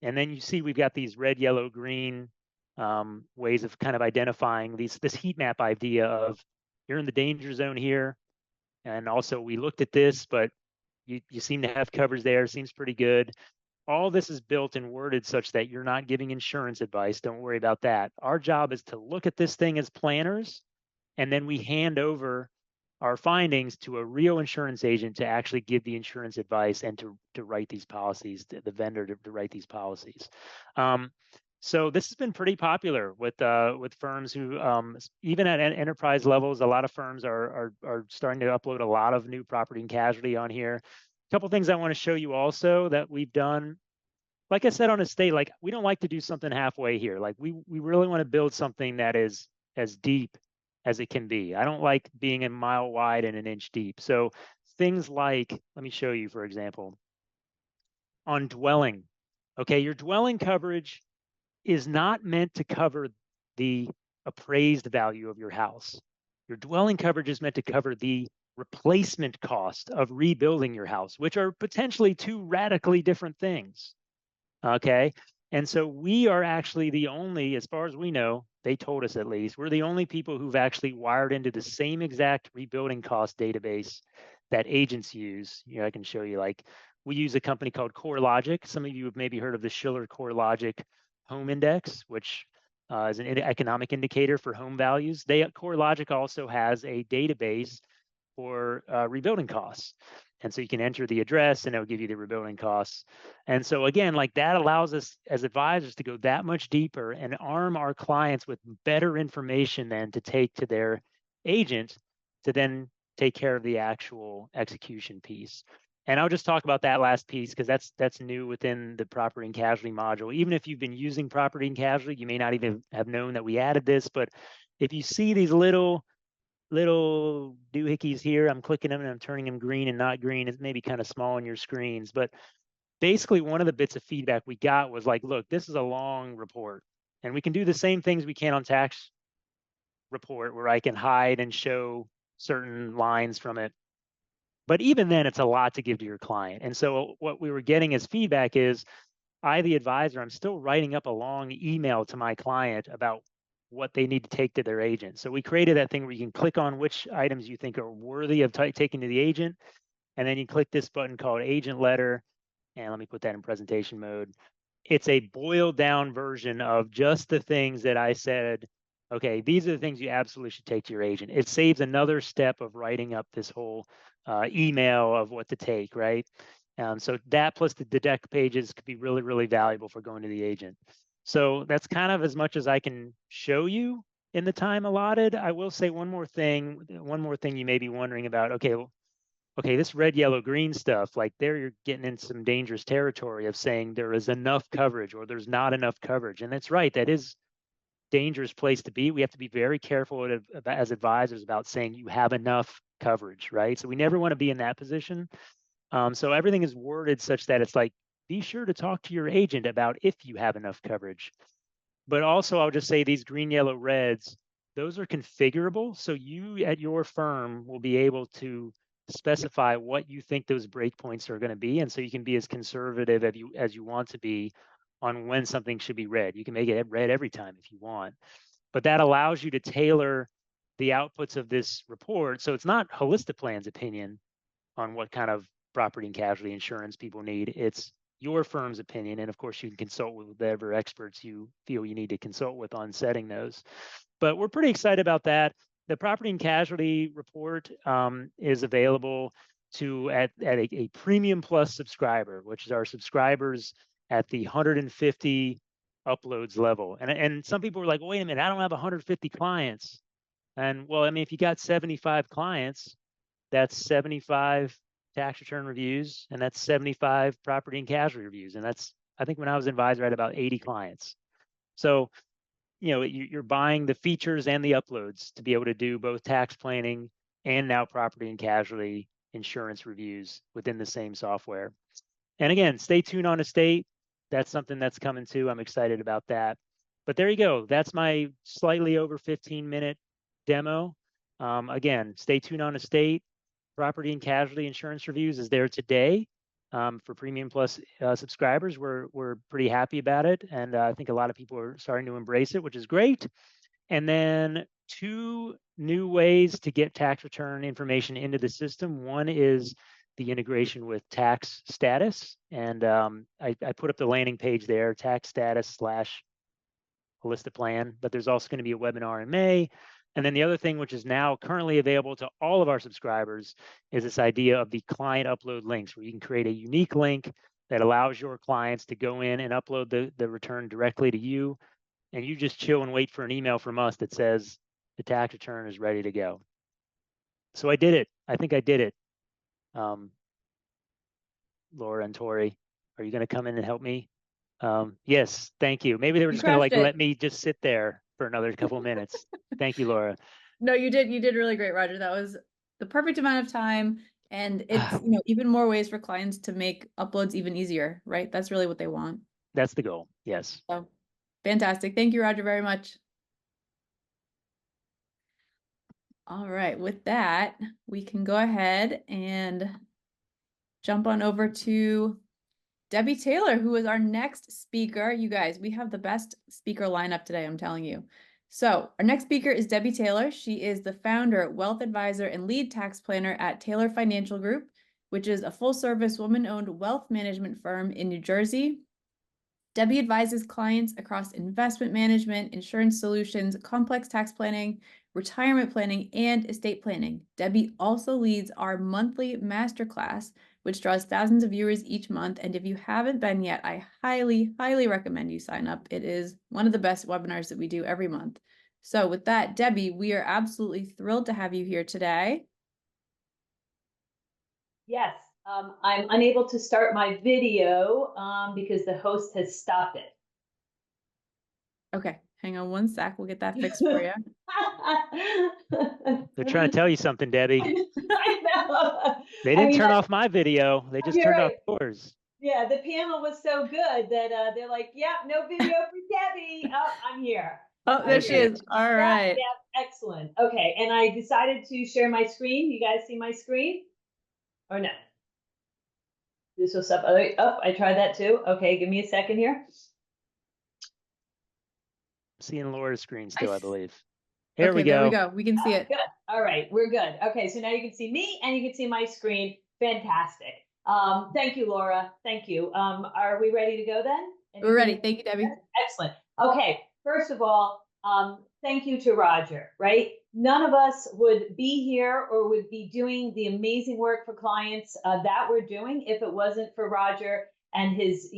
and then you see we've got these red, yellow, green ways of kind of identifying this heat map idea of you're in the danger zone here. And also we looked at this, but you seem to have coverage there, seems pretty good. All this is built and worded such that you're not giving insurance advice. Don't worry about that. Our job is to look at this thing as planners, and then we hand over our findings to a real insurance agent to actually give the insurance advice and to write these policies, the vendor to write these policies. So this has been pretty popular with firms who, even at enterprise levels, a lot of firms are starting to upload a lot of new property and casualty on here. A couple things I want to show you also that we've done. Like I said on estate, like we don't like to do something halfway here. Like we really want to build something that is as deep as it can be. I don't like being a mile wide and an inch deep. So things like, let me show you, for example, on dwelling. Okay, your dwelling coverage is not meant to cover the appraised value of your house. Your dwelling coverage is meant to cover the replacement cost of rebuilding your house, which are potentially 2 radically different things. Okay. And so we are actually the only, as far as we know, they told us at least, we're the only people who've actually wired into the same exact rebuilding cost database that agents use. I can show you, like, we use a company called CoreLogic. Some of you have maybe heard of the Schiller CoreLogic Home Index, which is an economic indicator for home values. CoreLogic also has a database for rebuilding costs. And so you can enter the address and it'll give you the rebuilding costs. And so again, like that allows us as advisors to go that much deeper and arm our clients with better information than to take to their agent to then take care of the actual execution piece. And I'll just talk about that last piece because that's new within the property and casualty module. Even if you've been using property and casualty, you may not even have known that we added this. But if you see these little doohickeys here, I'm clicking them and I'm turning them green and not green. It's maybe kind of small on your screens, but basically one of the bits of feedback we got was like, look, this is a long report and we can do the same things we can on tax report where I can hide and show certain lines from it. But even then it's a lot to give to your client. And so what we were getting as feedback is I, the advisor, I'm still writing up a long email to my client about what they need to take to their agent. So we created that thing where you can click on which items you think are worthy of taking to the agent. And then you click this button called Agent Letter. And let me put that in presentation mode. It's a boiled down version of just the things that I said, okay, these are the things you absolutely should take to your agent. It saves another step of writing up this whole email of what to take, right? So that plus the deck pages could be really, really valuable for going to the agent. So that's kind of as much as I can show you in the time allotted. I will say one more thing you may be wondering about. Okay, this red, yellow, green stuff, like there you're getting in some dangerous territory of saying there is enough coverage or there's not enough coverage. And that's right, that is a dangerous place to be. We have to be very careful as advisors about saying you have enough coverage, right? So we never want to be in that position. So everything is worded such that it's like be sure to talk to your agent about if you have enough coverage. But also, I'll just say these green, yellow, reds, those are configurable. So you at your firm will be able to specify what you think those breakpoints are going to be. And so you can be as conservative as you want to be on when something should be red. You can make it red every time if you want. But that allows you to tailor the outputs of this report. So it's not Holistiplan's opinion on what kind of property and casualty insurance people need. It's your firm's opinion. And of course, you can consult with whatever experts you feel you need to consult with on setting those. But we're pretty excited about that. The property and casualty report is available at a premium plus subscriber, which is our subscribers at the 150 uploads level. And some people were like, wait a minute, I don't have 150 clients. And well, I mean, if you got 75 clients, that's 75 tax return reviews, and that's 75 property and casualty reviews. And that's, I think when I was an advisor, I had about 80 clients. So, you're buying the features and the uploads to be able to do both tax planning and now property and casualty insurance reviews within the same software. And again, stay tuned on Estate. That's something that's coming too. I'm excited about that. But there you go. That's my slightly over 15-minute demo. Again, stay tuned on Estate. Property and casualty insurance reviews is there today for Premium Plus subscribers. We're pretty happy about it, and I think a lot of people are starting to embrace it, which is great. And then 2 new ways to get tax return information into the system. One is the integration with tax status, and I put up the landing page there, tax status / Holistiplan. But there's also going to be a webinar in May. And then the other thing, which is now currently available to all of our subscribers, is this idea of the client upload links, where you can create a unique link that allows your clients to go in and upload the return directly to you. And you just chill and wait for an email from us that says the tax return is ready to go. So I did it. I think I did it. Laura and Tori, are you going to come in and help me? Yes, thank you. Maybe they were just going to let me just sit there for another couple of minutes. Thank you, Laura. No, you did really great, Roger. That was the perfect amount of time. And it's, even more ways for clients to make uploads even easier, right? That's really what they want. That's the goal. Yes. So fantastic. Thank you, Roger, very much. All right. With that, we can go ahead and jump on over to Debbie Taylor, who is our next speaker. You guys, we have the best speaker lineup today, I'm telling you. So our next speaker is Debbie Taylor. She is the founder, wealth advisor, and lead tax planner at Taylor Financial Group, which is a full-service woman-owned wealth management firm in New Jersey. Debbie advises clients across investment management, insurance solutions, complex tax planning, retirement planning, and estate planning. Debbie also leads our monthly masterclass, which draws thousands of viewers each month. And if you haven't been yet, I highly, highly recommend you sign up. It is one of the best webinars that we do every month. So with that, Debbie, we are absolutely thrilled to have you here today. Yes, I'm unable to start my video because the host has stopped it. Okay, hang on one sec. We'll get that fixed for you. They're trying to tell you something, Debbie. I know. They didn't turn off my video. They just turned off yours. Yeah, the panel was so good that they're like, "Yep, no video for Debbie." Oh, I'm here. Oh, there she is. All right. Yeah, excellent. Okay, and I decided to share my screen. You guys see my screen? Or no? This was up. Oh, I tried that too. Okay, give me a second here. Seeing Laura's screen still, I believe. There we go. There we go. We can see it. Good. All right, we're good. Okay, so now you can see me and you can see my screen. Fantastic. Thank you, Laura. Thank you. Are we ready to go then? We're ready. Thank you, Debbie. Excellent. Okay, first of all, thank you to Roger, right? None of us would be here or would be doing the amazing work for clients that we're doing if it wasn't for Roger and his,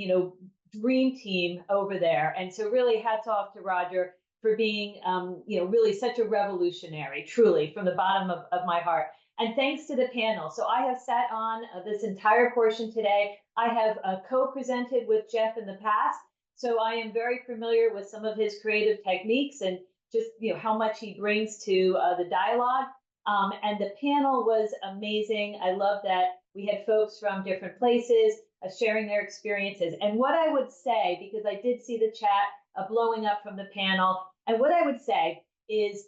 dream team over there. And so really hats off to Roger for being, really such a revolutionary, truly, from the bottom of my heart. And thanks to the panel. So I have sat on this entire portion today. I have co-presented with Jeff in the past. So I am very familiar with some of his creative techniques and just how much he brings to the dialogue. And the panel was amazing. I love that We had folks from different places sharing their experiences. And what I would say, because I did see the chat blowing up from the panel, and what I would say is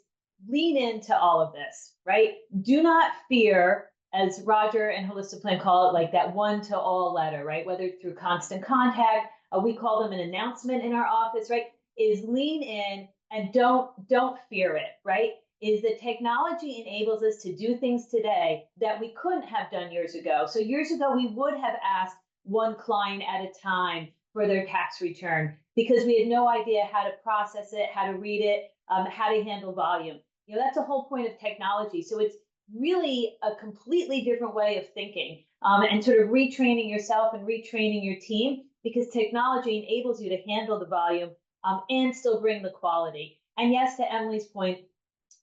lean into all of this, right? Do not fear, as Roger and Holistic Plan call it, like that one to all letter, right? Whether through constant contact, we call them an announcement in our office, right? Is lean in and don't fear it, right? Is that technology enables us to do things today that we couldn't have done years ago. So years ago, we would have asked one client at a time for their tax return because we had no idea how to process it, how to read it, how to handle volume. You know, that's the whole point of technology. So it's really a completely different way of thinking and sort of retraining yourself and retraining your team because technology enables you to handle the volume and still bring the quality. And yes, to Emily's point,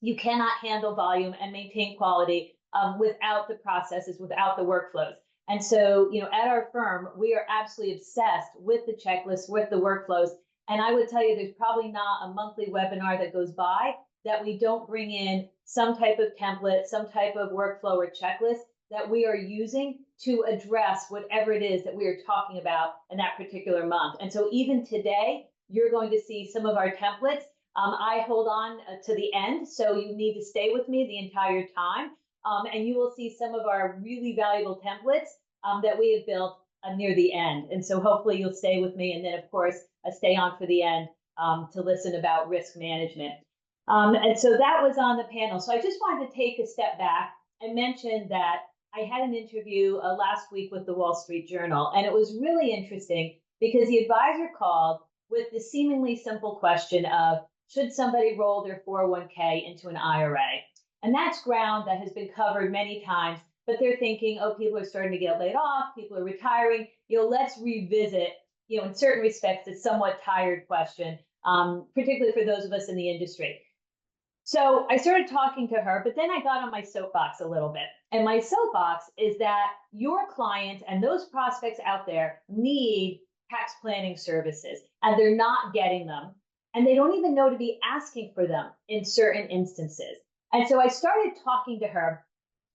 you cannot handle volume and maintain quality without the processes, without the workflows. And so, you know, at our firm, we are absolutely obsessed with the checklists, with the workflows. And I would tell you, there's probably not a monthly webinar that goes by that we don't bring in some type of template, some type of workflow or checklist that we are using to address whatever it is that we are talking about in that particular month. And so even today, you're going to see some of our templates. I hold on to the end, so you need to stay with me the entire time. And you will see some of our really valuable templates that we have built near the end. And so hopefully you'll stay with me. And then, of course, stay on for the end to listen about risk management. And so that was on the panel. So I just wanted to take a step back and mention that I had an interview last week with the Wall Street Journal. And it was really interesting because the advisor called with the seemingly simple question of, should somebody roll their 401k into an IRA? And that's ground that has been covered many times, but they're thinking, oh, people are starting to get laid off, people are retiring, you know, let's revisit, you know, in certain respects, a somewhat tired question, particularly for those of us in the industry. So I started talking to her, but then I got on my soapbox a little bit. And my soapbox is that your client and those prospects out there need tax planning services, and they're not getting them. And they don't even know to be asking for them in certain instances. And so I started talking to her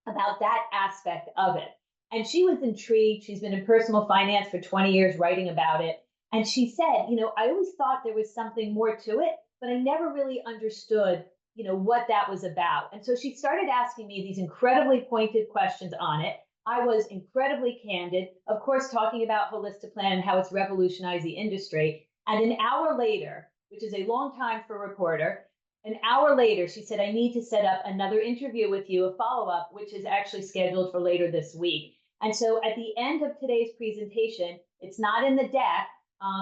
about that aspect of it. And she was intrigued. She's been in personal finance for 20 years writing about it. And she said, you know, I always thought there was something more to it, but I never really understood, you know, what that was about. And so she started asking me these incredibly pointed questions on it. I was incredibly candid, of course, talking about Holistic Plan and how it's revolutionized the industry. And an hour later, which is a long time for a reporter, an hour later, she said, I need to set up another interview with you, a follow-up, which is actually scheduled for later this week. And so at the end of today's presentation, it's not in the deck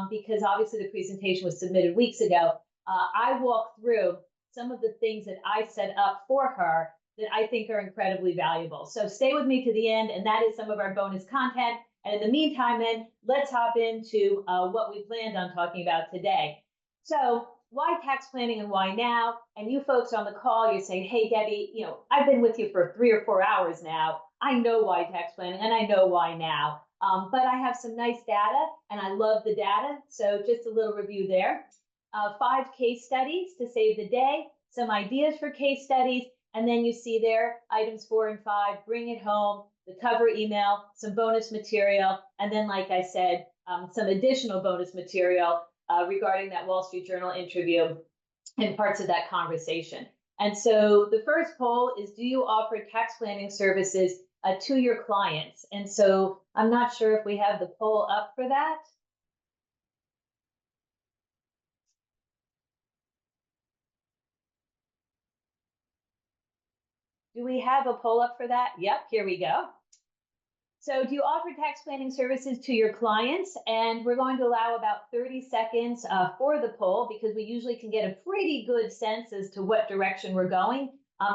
because obviously the presentation was submitted weeks ago. I walk through some of the things that I set up for her that I think are incredibly valuable. So stay with me to the end, and that is some of our bonus content. And in the meantime, then, let's hop into what we planned on talking about today. So why tax planning and why now? And you folks on the call, you're saying, hey, Debbie, you know, I've been with you for 3 or 4 hours now. I know why tax planning and I know why now. But I have some nice data and I love the data. So just a little review there. 5 case studies to save the day, some ideas for case studies. And then you see there items 4 and 5, bring it home, the cover email, some bonus material. And then, like I said, some additional bonus material regarding that Wall Street Journal interview and parts of that conversation. And so the first poll is, do you offer tax planning services to your clients? And so I'm not sure if we have the poll up for that. Do we have a poll up for that? Yep, here we go. So do you offer tax planning services to your clients? And we're going to allow about 30 seconds for the poll because we usually can get a pretty good sense as to what direction we're going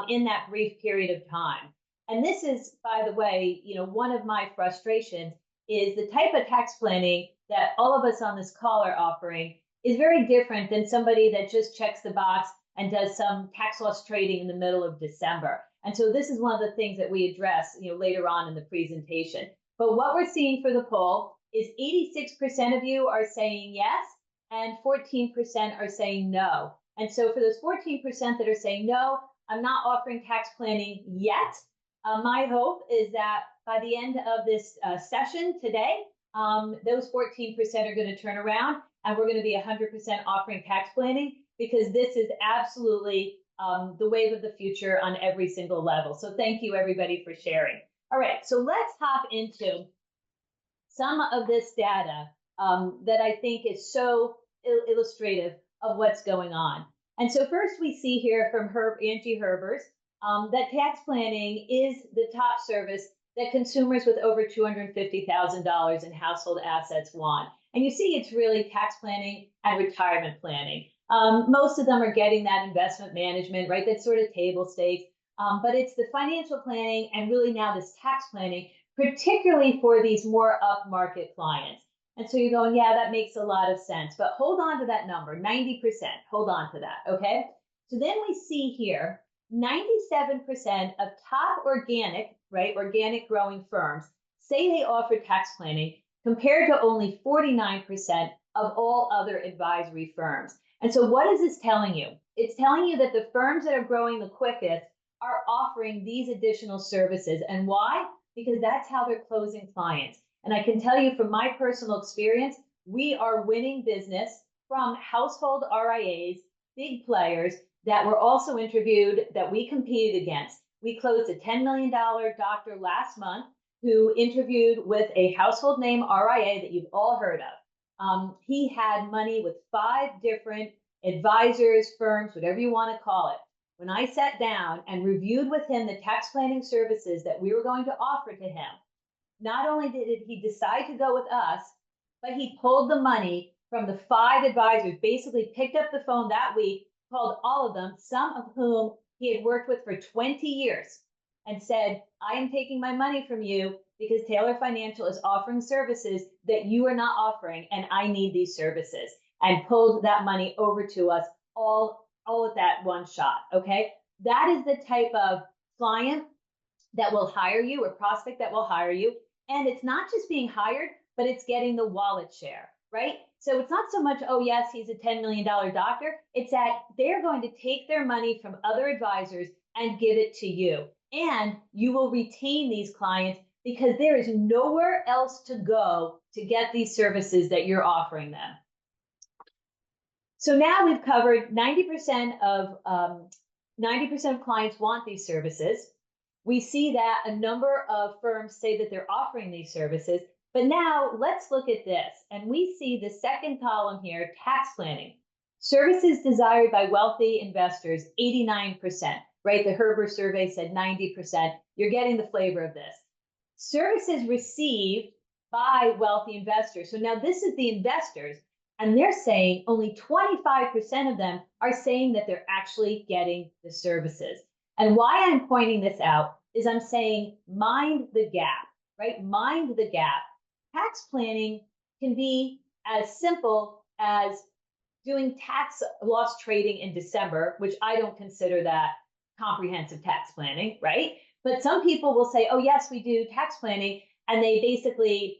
in that brief period of time. And this is, by the way, you know, one of my frustrations is the type of tax planning that all of us on this call are offering is very different than somebody that just checks the box and does some tax loss trading in the middle of December. And so this is one of the things that we address, you know, later on in the presentation. But what we're seeing for the poll is 86% of you are saying yes, and 14% are saying no. And so for those 14% that are saying no, I'm not offering tax planning yet. My hope is that by the end of this session today, those 14% are going to turn around, and we're going to be 100% offering tax planning, because this is absolutely the wave of the future on every single level. So thank you, everybody, for sharing. All right, so let's hop into some of this data that I think is so illustrative of what's going on. And so first we see here from Angie Herbers that tax planning is the top service that consumers with over $250,000 in household assets want. And you see it's really tax planning and retirement planning. Most of them are getting that investment management, right? That's sort of table stakes. But it's the financial planning and really now this tax planning, particularly for these more upmarket clients. And so you're going, yeah, that makes a lot of sense. But hold on to that number, 90%. Hold on to that, okay? So then we see here, 97% of top organic, right, organic growing firms say they offer tax planning, compared to only 49% of all other advisory firms. And so what is this telling you? It's telling you that the firms that are growing the quickest are offering these additional services. And why? Because that's how they're closing clients. And I can tell you from my personal experience, we are winning business from household RIAs, big players that were also interviewed that we competed against. We closed a $10 million doctor last month who interviewed with a household name RIA that you've all heard of. He had money with 5 different advisors, firms, whatever you want to call it. When I sat down and reviewed with him the tax planning services that we were going to offer to him, not only did he decide to go with us, but he pulled the money from the 5 advisors, basically picked up the phone that week, called all of them, some of whom he had worked with for 20 years, and said, I am taking my money from you because Taylor Financial is offering services that you are not offering, and I need these services, and pulled that money over to us all at that one shot, okay? That is the type of client that will hire you, or prospect that will hire you. And it's not just being hired, but it's getting the wallet share, right? So it's not so much, oh, yes, he's a $10 million doctor. It's that they're going to take their money from other advisors and give it to you. And you will retain these clients because there is nowhere else to go to get these services that you're offering them. So now we've covered 90% of clients want these services. We see that a number of firms say that they're offering these services, but now let's look at this. And we see the second column here, tax planning. Services desired by wealthy investors, 89%, right? The Herber survey said 90%. You're getting the flavor of this. Services received by wealthy investors. So now this is the investors, and they're saying only 25% of them are saying that they're actually getting the services. And why I'm pointing this out is I'm saying mind the gap, right? Mind the gap. Tax planning can be as simple as doing tax loss trading in December, which I don't consider that comprehensive tax planning, right? But some people will say, oh, yes, we do tax planning, and they basically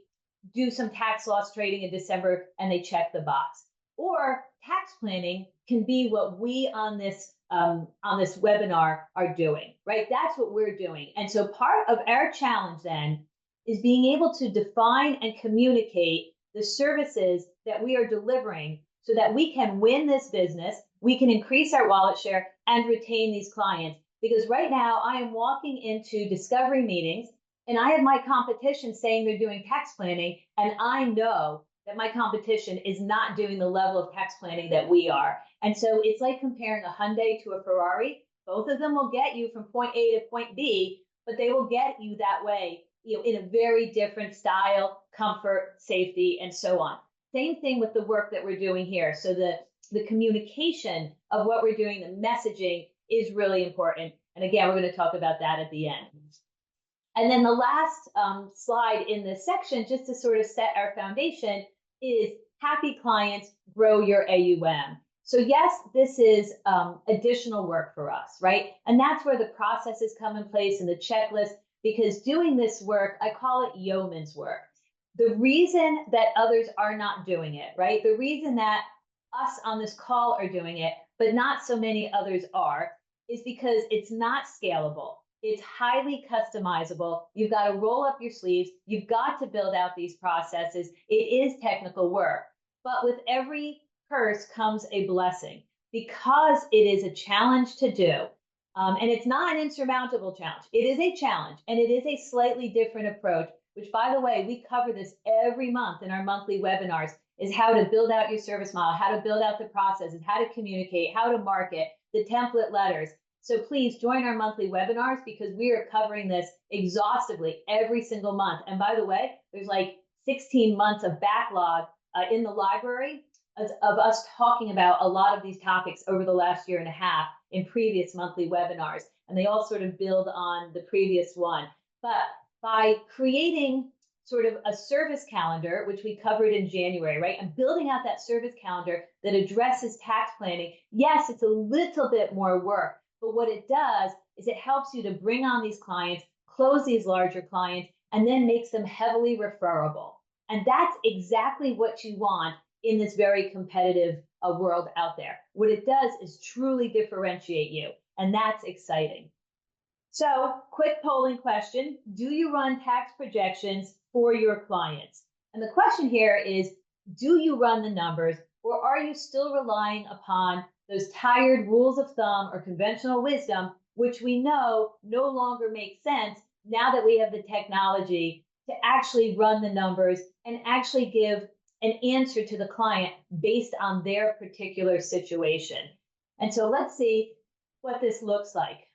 do some tax loss trading in December and they check the box. Or tax planning can be what we on this webinar are doing, right? That's what we're doing. And so part of our challenge then is being able to define and communicate the services that we are delivering so that we can win this business, we can increase our wallet share and retain these clients. Because right now I am walking into discovery meetings and I have my competition saying they're doing tax planning, and I know that my competition is not doing the level of tax planning that we are. And so it's like comparing a Hyundai to a Ferrari. Both of them will get you from point A to point B, but they will get you that way, in a very different style, comfort, safety, and so on. Same thing with the work that we're doing here. So the communication of what we're doing, the messaging is really important. And again, we're going to talk about that at the end. And then the last slide in this section, just to sort of set our foundation, is happy clients grow your AUM. So yes, this is additional work for us, right? And that's where the processes come in place and the checklist, because doing this work, I call it yeoman's work. The reason that others are not doing it, right? The reason that us on this call are doing it, but not so many others are, is because it's not scalable. It's highly customizable. You've got to roll up your sleeves. You've got to build out these processes. It is technical work, but with every curse comes a blessing because it is a challenge to do. And it's not an insurmountable challenge. It is a challenge, and it is a slightly different approach, which, by the way, we cover this every month in our monthly webinars, is how to build out your service model, how to build out the processes, how to communicate, how to market, the template letters. So please join our monthly webinars because we are covering this exhaustively every single month. And by the way, there's like 16 months of backlog in the library of us talking about a lot of these topics over the last year and a half in previous monthly webinars. And they all sort of build on the previous one. But by creating sort of a service calendar, which we covered in January, right? And building out that service calendar that addresses tax planning, yes, it's a little bit more work, but what it does is it helps you to bring on these clients, close these larger clients, and then makes them heavily referable. And that's exactly what you want in this very competitive world out there. What it does is truly differentiate you, and that's exciting. So, quick polling question: do you run tax projections for your clients? And the question here is, do you run the numbers, or are you still relying upon those tired rules of thumb or conventional wisdom, which we know no longer make sense now that we have the technology to actually run the numbers and actually give an answer to the client based on their particular situation? And so let's see what this looks like.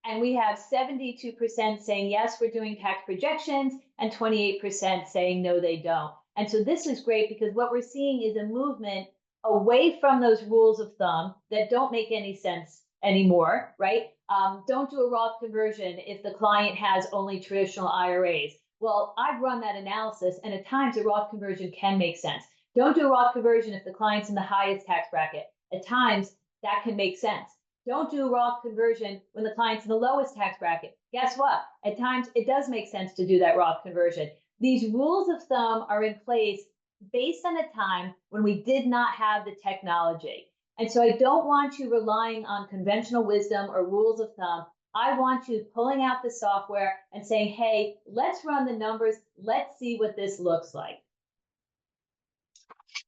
And we have 72% saying, yes, we're doing tax projections, and 28% saying, no, they don't. And so this is great because what we're seeing is a movement away from those rules of thumb that don't make any sense anymore, right? Don't do a Roth conversion if the client has only traditional IRAs. Well, I've run that analysis, and at times a Roth conversion can make sense. Don't do a Roth conversion if the client's in the highest tax bracket. At times, that can make sense. Don't do a Roth conversion when the client's in the lowest tax bracket. Guess what? At times, it does make sense to do that Roth conversion. These rules of thumb are in place based on a time when we did not have the technology. And so I don't want you relying on conventional wisdom or rules of thumb. I want you pulling out the software and saying, hey, let's run the numbers. Let's see what this looks like.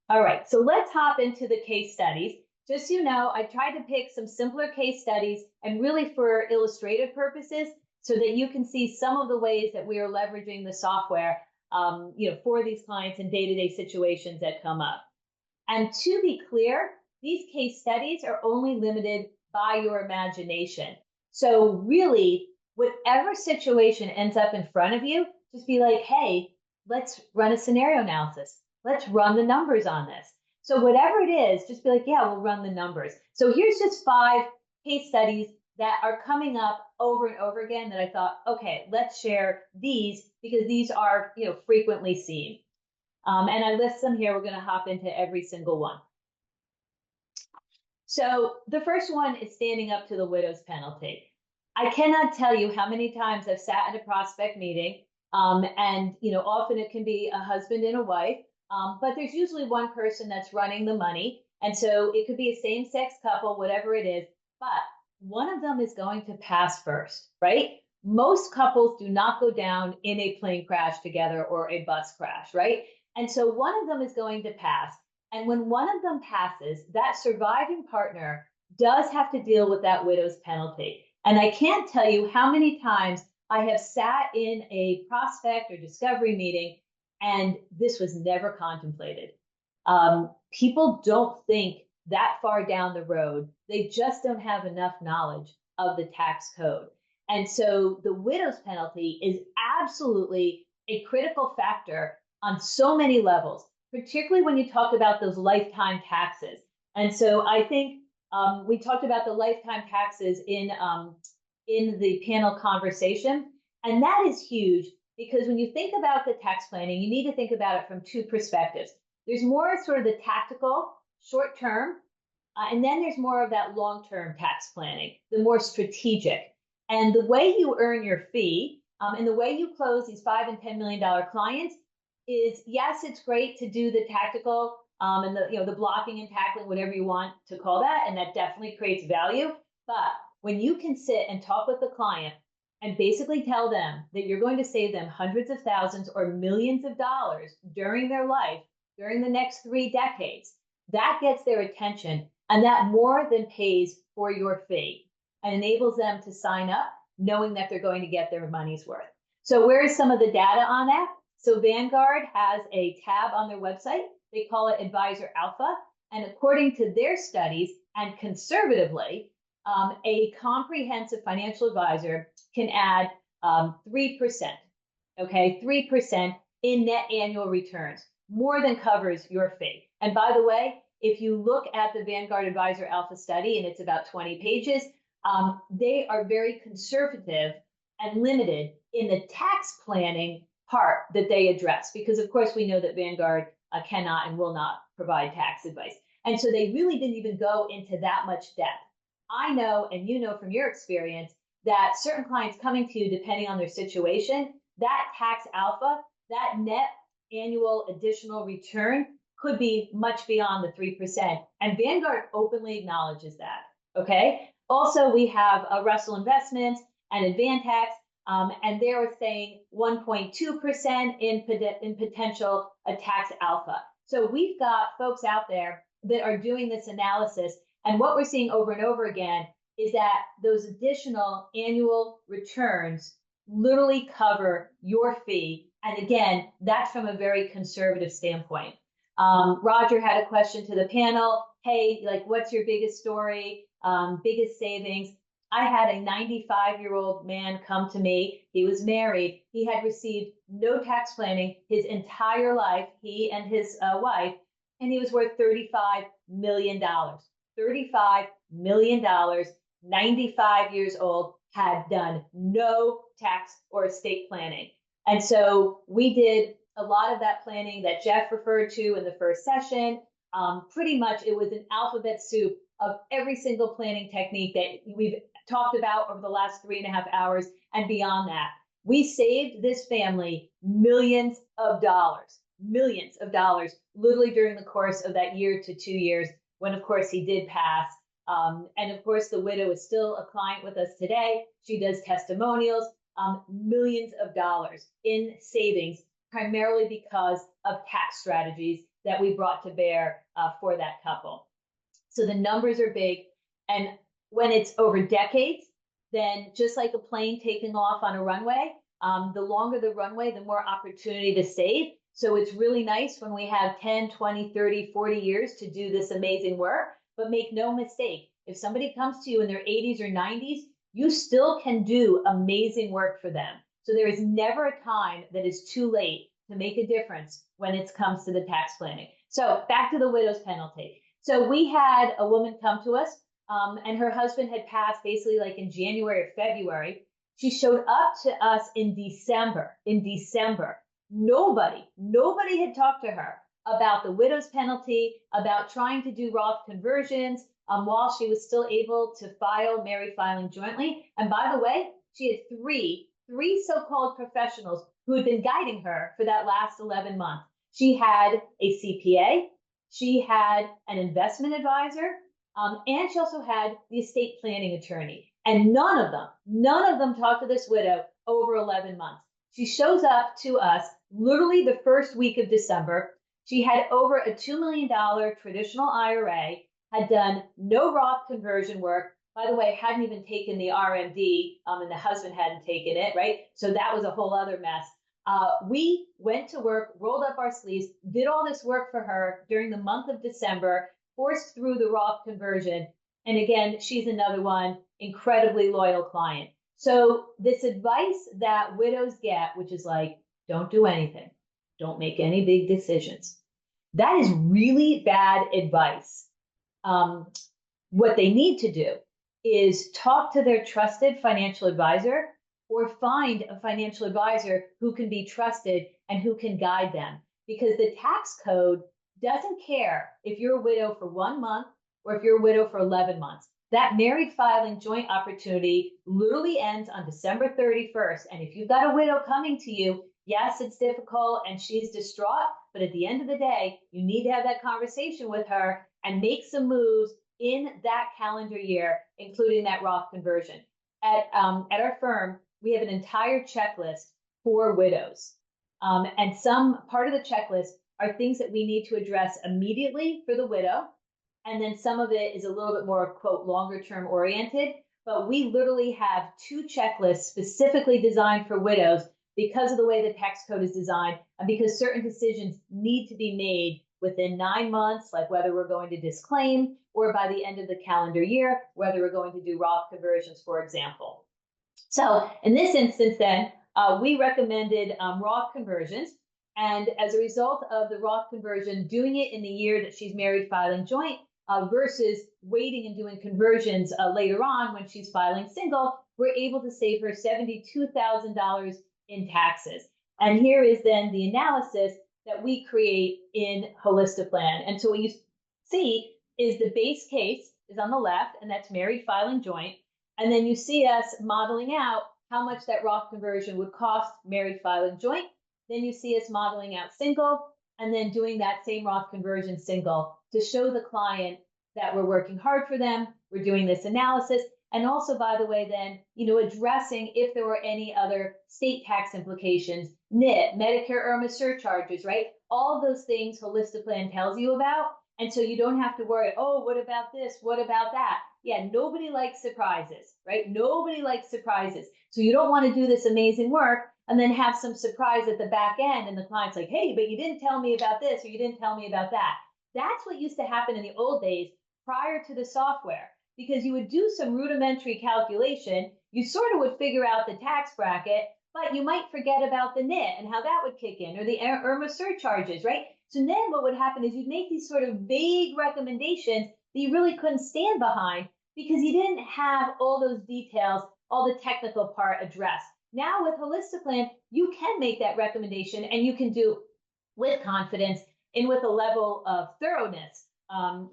All right, so let's hop into the case studies. Just so you know, I tried to pick some simpler case studies and really for illustrative purposes so that you can see some of the ways that we are leveraging the software for these clients in day-to-day situations that come up. And to be clear, these case studies are only limited by your imagination. So really, whatever situation ends up in front of you, just be like, hey, let's run a scenario analysis. Let's run the numbers on this. So whatever it is, just be like, yeah, we'll run the numbers. So here's just 5 case studies that are coming up over and over again that I thought, okay, let's share these because these are frequently seen. And I list them here. We're going to hop into every single one. So the first one is standing up to the widow's penalty. I cannot tell you how many times I've sat at a prospect meeting, and often it can be a husband and a wife, but there's usually one person that's running the money, and so it could be a same-sex couple, whatever it is, but one of them is going to pass first, right? Most couples do not go down in a plane crash together or a bus crash, right? And so one of them is going to pass. And when one of them passes, that surviving partner does have to deal with that widow's penalty. And I can't tell you how many times I have sat in a prospect or discovery meeting and this was never contemplated. People don't think that far down the road. They just don't have enough knowledge of the tax code. And so the widow's penalty is absolutely a critical factor on so many levels, particularly when you talk about those lifetime taxes. And so I think we talked about the lifetime taxes in the panel conversation, and that is huge because when you think about the tax planning, you need to think about it from 2 perspectives. There's more sort of the tactical, short term, and then there's more of that long-term tax planning, the more strategic. And the way you earn your fee and the way you close these $5 and $10 million clients is, yes, it's great to do the tactical and the blocking and tackling, whatever you want to call that, and that definitely creates value. But when you can sit and talk with the client and basically tell them that you're going to save them hundreds of thousands or millions of dollars during their life, during the next 3 decades, that gets their attention, and that more than pays for your fee and enables them to sign up knowing that they're going to get their money's worth. So where is some of the data on that? So Vanguard has a tab on their website. They call it Advisor Alpha. And according to their studies, and conservatively, a comprehensive financial advisor can add 3%, okay, 3% in net annual returns, more than covers your fee. And by the way, if you look at the Vanguard Advisor Alpha study, and it's about 20 pages, they are very conservative and limited in the tax planning part that they address, because of course we know that Vanguard cannot and will not provide tax advice. And so they really didn't even go into that much depth. I know, and you know from your experience, that certain clients coming to you, depending on their situation, that tax alpha, that net annual additional return could be much beyond the 3%. And Vanguard openly acknowledges that, okay? Also, we have Russell Investments and Advantax, and they were saying 1.2% in potential tax alpha. So we've got folks out there that are doing this analysis, and what we're seeing over and over again is that those additional annual returns literally cover your fee. And again, that's from a very conservative standpoint. Roger had a question to the panel. Hey, like, what's your biggest story, biggest savings? I had a 95-year-old man come to me. He was married. He had received no tax planning his entire life, he and his wife, and he was worth $35 million. $35 million, 95 years old, had done no tax or estate planning. And so we did a lot of that planning that Jeff referred to in the first session. Pretty much it was an alphabet soup of every single planning technique that we've talked about over the last 3.5 hours and beyond that. We saved this family millions of dollars, literally during the course of that year to 2 years, when of course he did pass. And of course the widow is still a client with us today. She does testimonials, millions of dollars in savings, primarily because of tax strategies that we brought to bear for that couple. So the numbers are big. And when it's over decades, then just like a plane taking off on a runway, the longer the runway, the more opportunity to save. So it's really nice when we have 10, 20, 30, 40 years to do this amazing work. But make no mistake, if somebody comes to you in their 80s or 90s, you still can do amazing work for them. So there is never a time that is too late to make a difference when it comes to the tax planning. So back to the widow's penalty. So we had a woman come to us, and her husband had passed basically like in January or February. She showed up to us in December. Nobody had talked to her about the widow's penalty, about trying to do Roth conversions, while she was still able to file married filing jointly. And by the way, she had three so-called professionals who had been guiding her for that last 11 months. She had a CPA, she had an investment advisor, and she also had the estate planning attorney. And none of them talked to this widow over 11 months. She shows up to us literally the first week of December. She had over a $2 million traditional IRA, had done no Roth conversion work. By the way, hadn't even taken the RMD, and the husband hadn't taken it, right? So that was a whole other mess. We went to work, rolled up our sleeves, did all this work for her during the month of December, forced through the Roth conversion. And again, she's another one, incredibly loyal client. So this advice that widows get, which is like, don't do anything, don't make any big decisions, that is really bad advice. What they need to do is talk to their trusted financial advisor, or find a financial advisor who can be trusted and who can guide them. Because the tax code doesn't care if you're a widow for 1 month or if you're a widow for 11 months. That married filing joint opportunity literally ends on December 31st. And if you've got a widow coming to you, yes, it's difficult and she's distraught, but at the end of the day, you need to have that conversation with her and make some moves in that calendar year, including that Roth conversion. At our firm, we have an entire checklist for widows. And some part of the checklist are things that we need to address immediately for the widow. And then some of it is a little bit more, quote, longer term oriented. But we literally have 2 checklists specifically designed for widows because of the way the tax code is designed and because certain decisions need to be made within 9 months, like whether we're going to disclaim, or by the end of the calendar year, whether we're going to do Roth conversions, for example. So in this instance, then, we recommended Roth conversions. And as a result of the Roth conversion, doing it in the year that she's married filing joint versus waiting and doing conversions later on when she's filing single, we're able to save her $72,000 in taxes. And here is then the analysis that we create in Holistiplan. And so what you see is the base case is on the left, and that's married filing joint. And then you see us modeling out how much that Roth conversion would cost married filing joint. Then you see us modeling out single, and then doing that same Roth conversion single to show the client that we're working hard for them. We're doing this analysis. And also, by the way, then, addressing if there were any other state tax implications, NIT, Medicare IRMA surcharges, right? All of those things Holistiplan tells you about. And so you don't have to worry, oh, what about this? What about that? Yeah, nobody likes surprises, right? Nobody likes surprises. So you don't want to do this amazing work and then have some surprise at the back end and the client's like, hey, but you didn't tell me about this or you didn't tell me about that. That's what used to happen in the old days prior to the software, because you would do some rudimentary calculation, you sort of would figure out the tax bracket, but you might forget about the NIT and how that would kick in, or the IRMA surcharges, right? So then what would happen is you'd make these sort of vague recommendations that you really couldn't stand behind because you didn't have all those details, all the technical part addressed. Now with Holistiplan, you can make that recommendation and you can do with confidence and with a level of thoroughness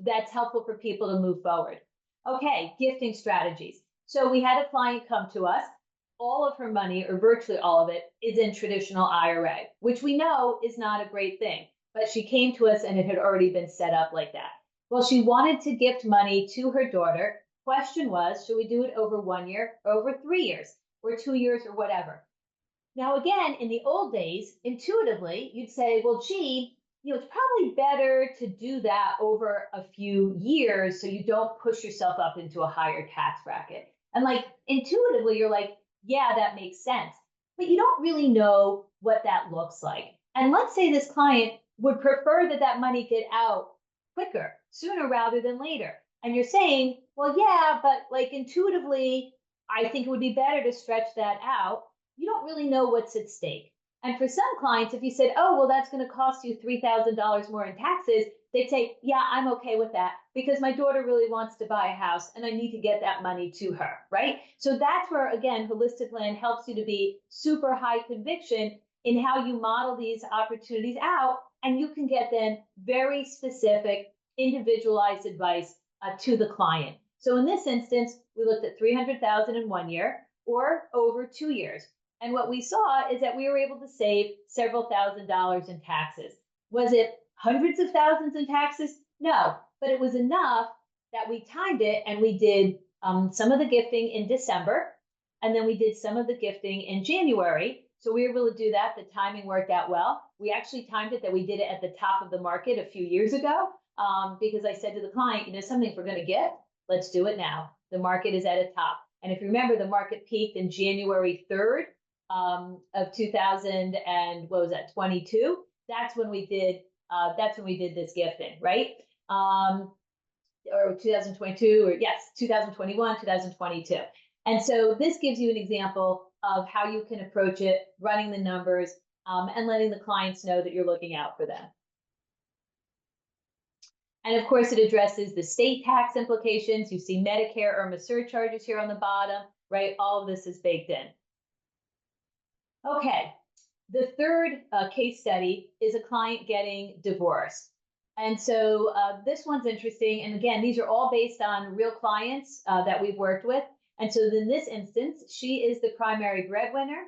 that's helpful for people to move forward. Okay, gifting strategies. So we had a client come to us. All of her money, or virtually all of it, is in traditional IRA, which we know is not a great thing. But she came to us and it had already been set up like that. Well, she wanted to gift money to her daughter. Question was, should we do it over 1 year, or over 3 years, or 2 years, or whatever? Now, again, in the old days, intuitively, you'd say, well, gee, it's probably better to do that over a few years so you don't push yourself up into a higher tax bracket. And like intuitively, you're like, yeah, that makes sense. But you don't really know what that looks like. And let's say this client would prefer that that money get out quicker, sooner rather than later. And you're saying, well, yeah, but like intuitively, I think it would be better to stretch that out. You don't really know what's at stake. And for some clients, if you said, oh, well, that's going to cost you $3,000 more in taxes, they'd say, yeah, I'm okay with that because my daughter really wants to buy a house and I need to get that money to her, right? So that's where, again, Holistiplan helps you to be super high conviction in how you model these opportunities out, and you can get then very specific, individualized advice to the client. So in this instance, we looked at $300,000 in 1 year or over 2 years. And what we saw is that we were able to save several $1,000s in taxes. Was it hundreds of thousands in taxes? No, but it was enough that we timed it and we did some of the gifting in December, and then we did some of the gifting in January. So we were able to do that. The timing worked out well. We actually timed it that we did it at the top of the market a few years ago because I said to the client, something if we're going to gift, let's do it now. The market is at a top. And if you remember, the market peaked in January 3rd of 2022. That's when we did this gifting, right? Or 2022, or yes, 2021, 2022. And so this gives you an example of how you can approach it, running the numbers, and letting the clients know that you're looking out for them. And of course, it addresses the state tax implications. You see Medicare IRMA surcharges here on the bottom, right? All of this is baked in. Okay, the third case study is a client getting divorced. And so this one's interesting. And again, these are all based on real clients that we've worked with. And so in this instance, she is the primary breadwinner.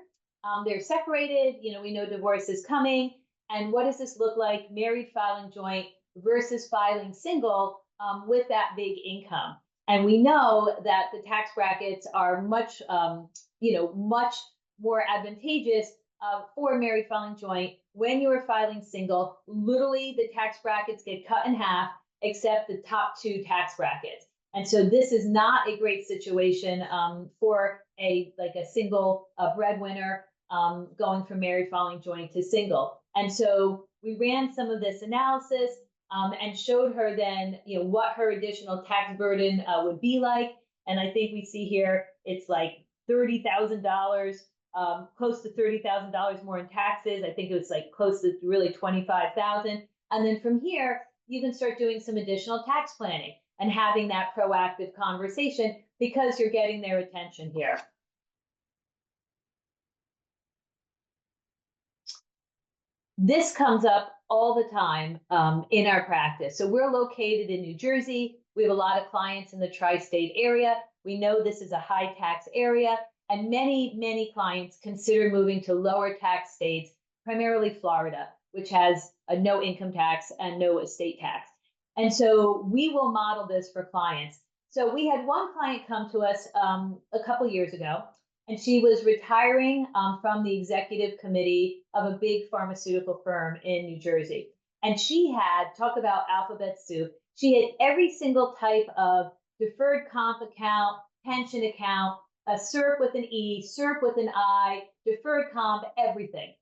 They're separated. We know divorce is coming. And what does this look like? Married filing joint versus filing single with that big income. And we know that the tax brackets are much, much more advantageous for married filing joint. When you are filing single, literally the tax brackets get cut in half, except the top two tax brackets. And so this is not a great situation for a single breadwinner going from married filing joint to single. And so we ran some of this analysis and showed her then, what her additional tax burden would be like. And I think we see here, it's like $30,000, close to $30,000 more in taxes. I think it was like close to really 25,000. And then from here, you can start doing some additional tax planning and having that proactive conversation because you're getting their attention here. This comes up all the time in our practice. So we're located in New Jersey. We have a lot of clients in the tri-state area. We know this is a high tax area, and many, many clients consider moving to lower tax states, primarily Florida, which has a no income tax and no estate tax. And so we will model this for clients. So we had one client come to us a couple years ago, and she was retiring from the executive committee of a big pharmaceutical firm in New Jersey. And she had, talk about alphabet soup, she had every single type of deferred comp account, pension account, a SERP with an E, SERP with an I, deferred comp, everything,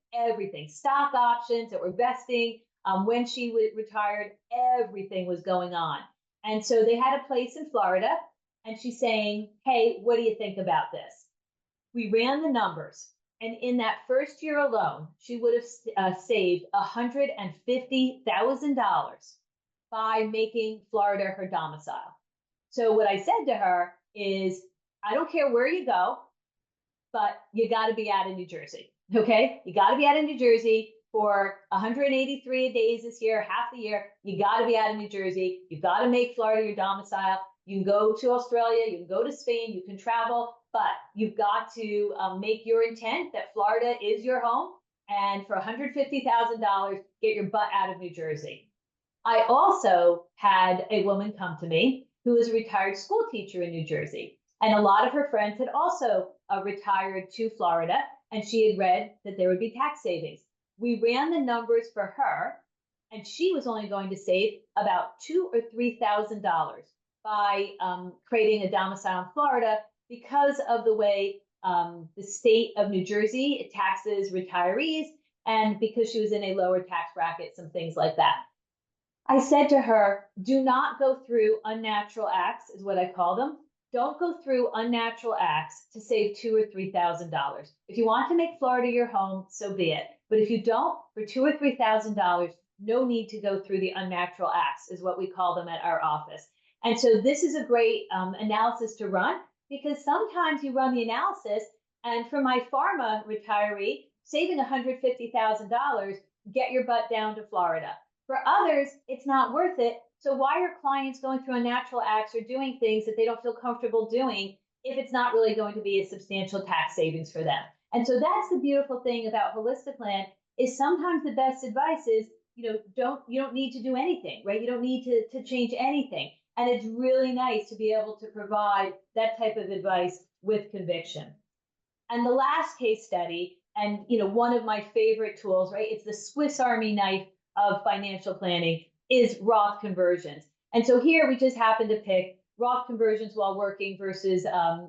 stock options that were vesting. When she retired, everything was going on. And so they had a place in Florida, and she's saying, hey, what do you think about this? We ran the numbers, and in that first year alone, she would have saved $150,000 by making Florida her domicile. So what I said to her is, I don't care where you go, but you got to be out of New Jersey, okay? You got to be out of New Jersey for 183 days this year, half the year. You got to be out of New Jersey. You got to make Florida your domicile. You can go to Australia, you can go to Spain, you can travel, but you've got to make your intent that Florida is your home. And for $150,000, get your butt out of New Jersey. I also had a woman come to me who was a retired school teacher in New Jersey. And a lot of her friends had also retired to Florida, and she had read that there would be tax savings. We ran the numbers for her, and she was only going to save about $2,000 or $3,000 by creating a domicile in Florida because of the way the state of New Jersey taxes retirees, and because she was in a lower tax bracket, some things like that. I said to her, do not go through unnatural acts, is what I call them. Don't go through unnatural acts to save $2,000 or $3,000. If you want to make Florida your home, so be it. But if you don't, for $2,000 or $3,000, no need to go through the unnatural acts, is what we call them at our office. And so this is a great analysis to run, because sometimes you run the analysis, and for my pharma retiree, saving $150,000, get your butt down to Florida. For others, it's not worth it. So why are clients going through unnatural acts or doing things that they don't feel comfortable doing if it's not really going to be a substantial tax savings for them? And so that's the beautiful thing about Holistiplan, is sometimes the best advice is, you don't need to do anything, right? You don't need to change anything. And it's really nice to be able to provide that type of advice with conviction. And the last case study, and one of my favorite tools, right? It's the Swiss Army knife of financial planning, is Roth conversions. And so here we just happen to pick Roth conversions while working versus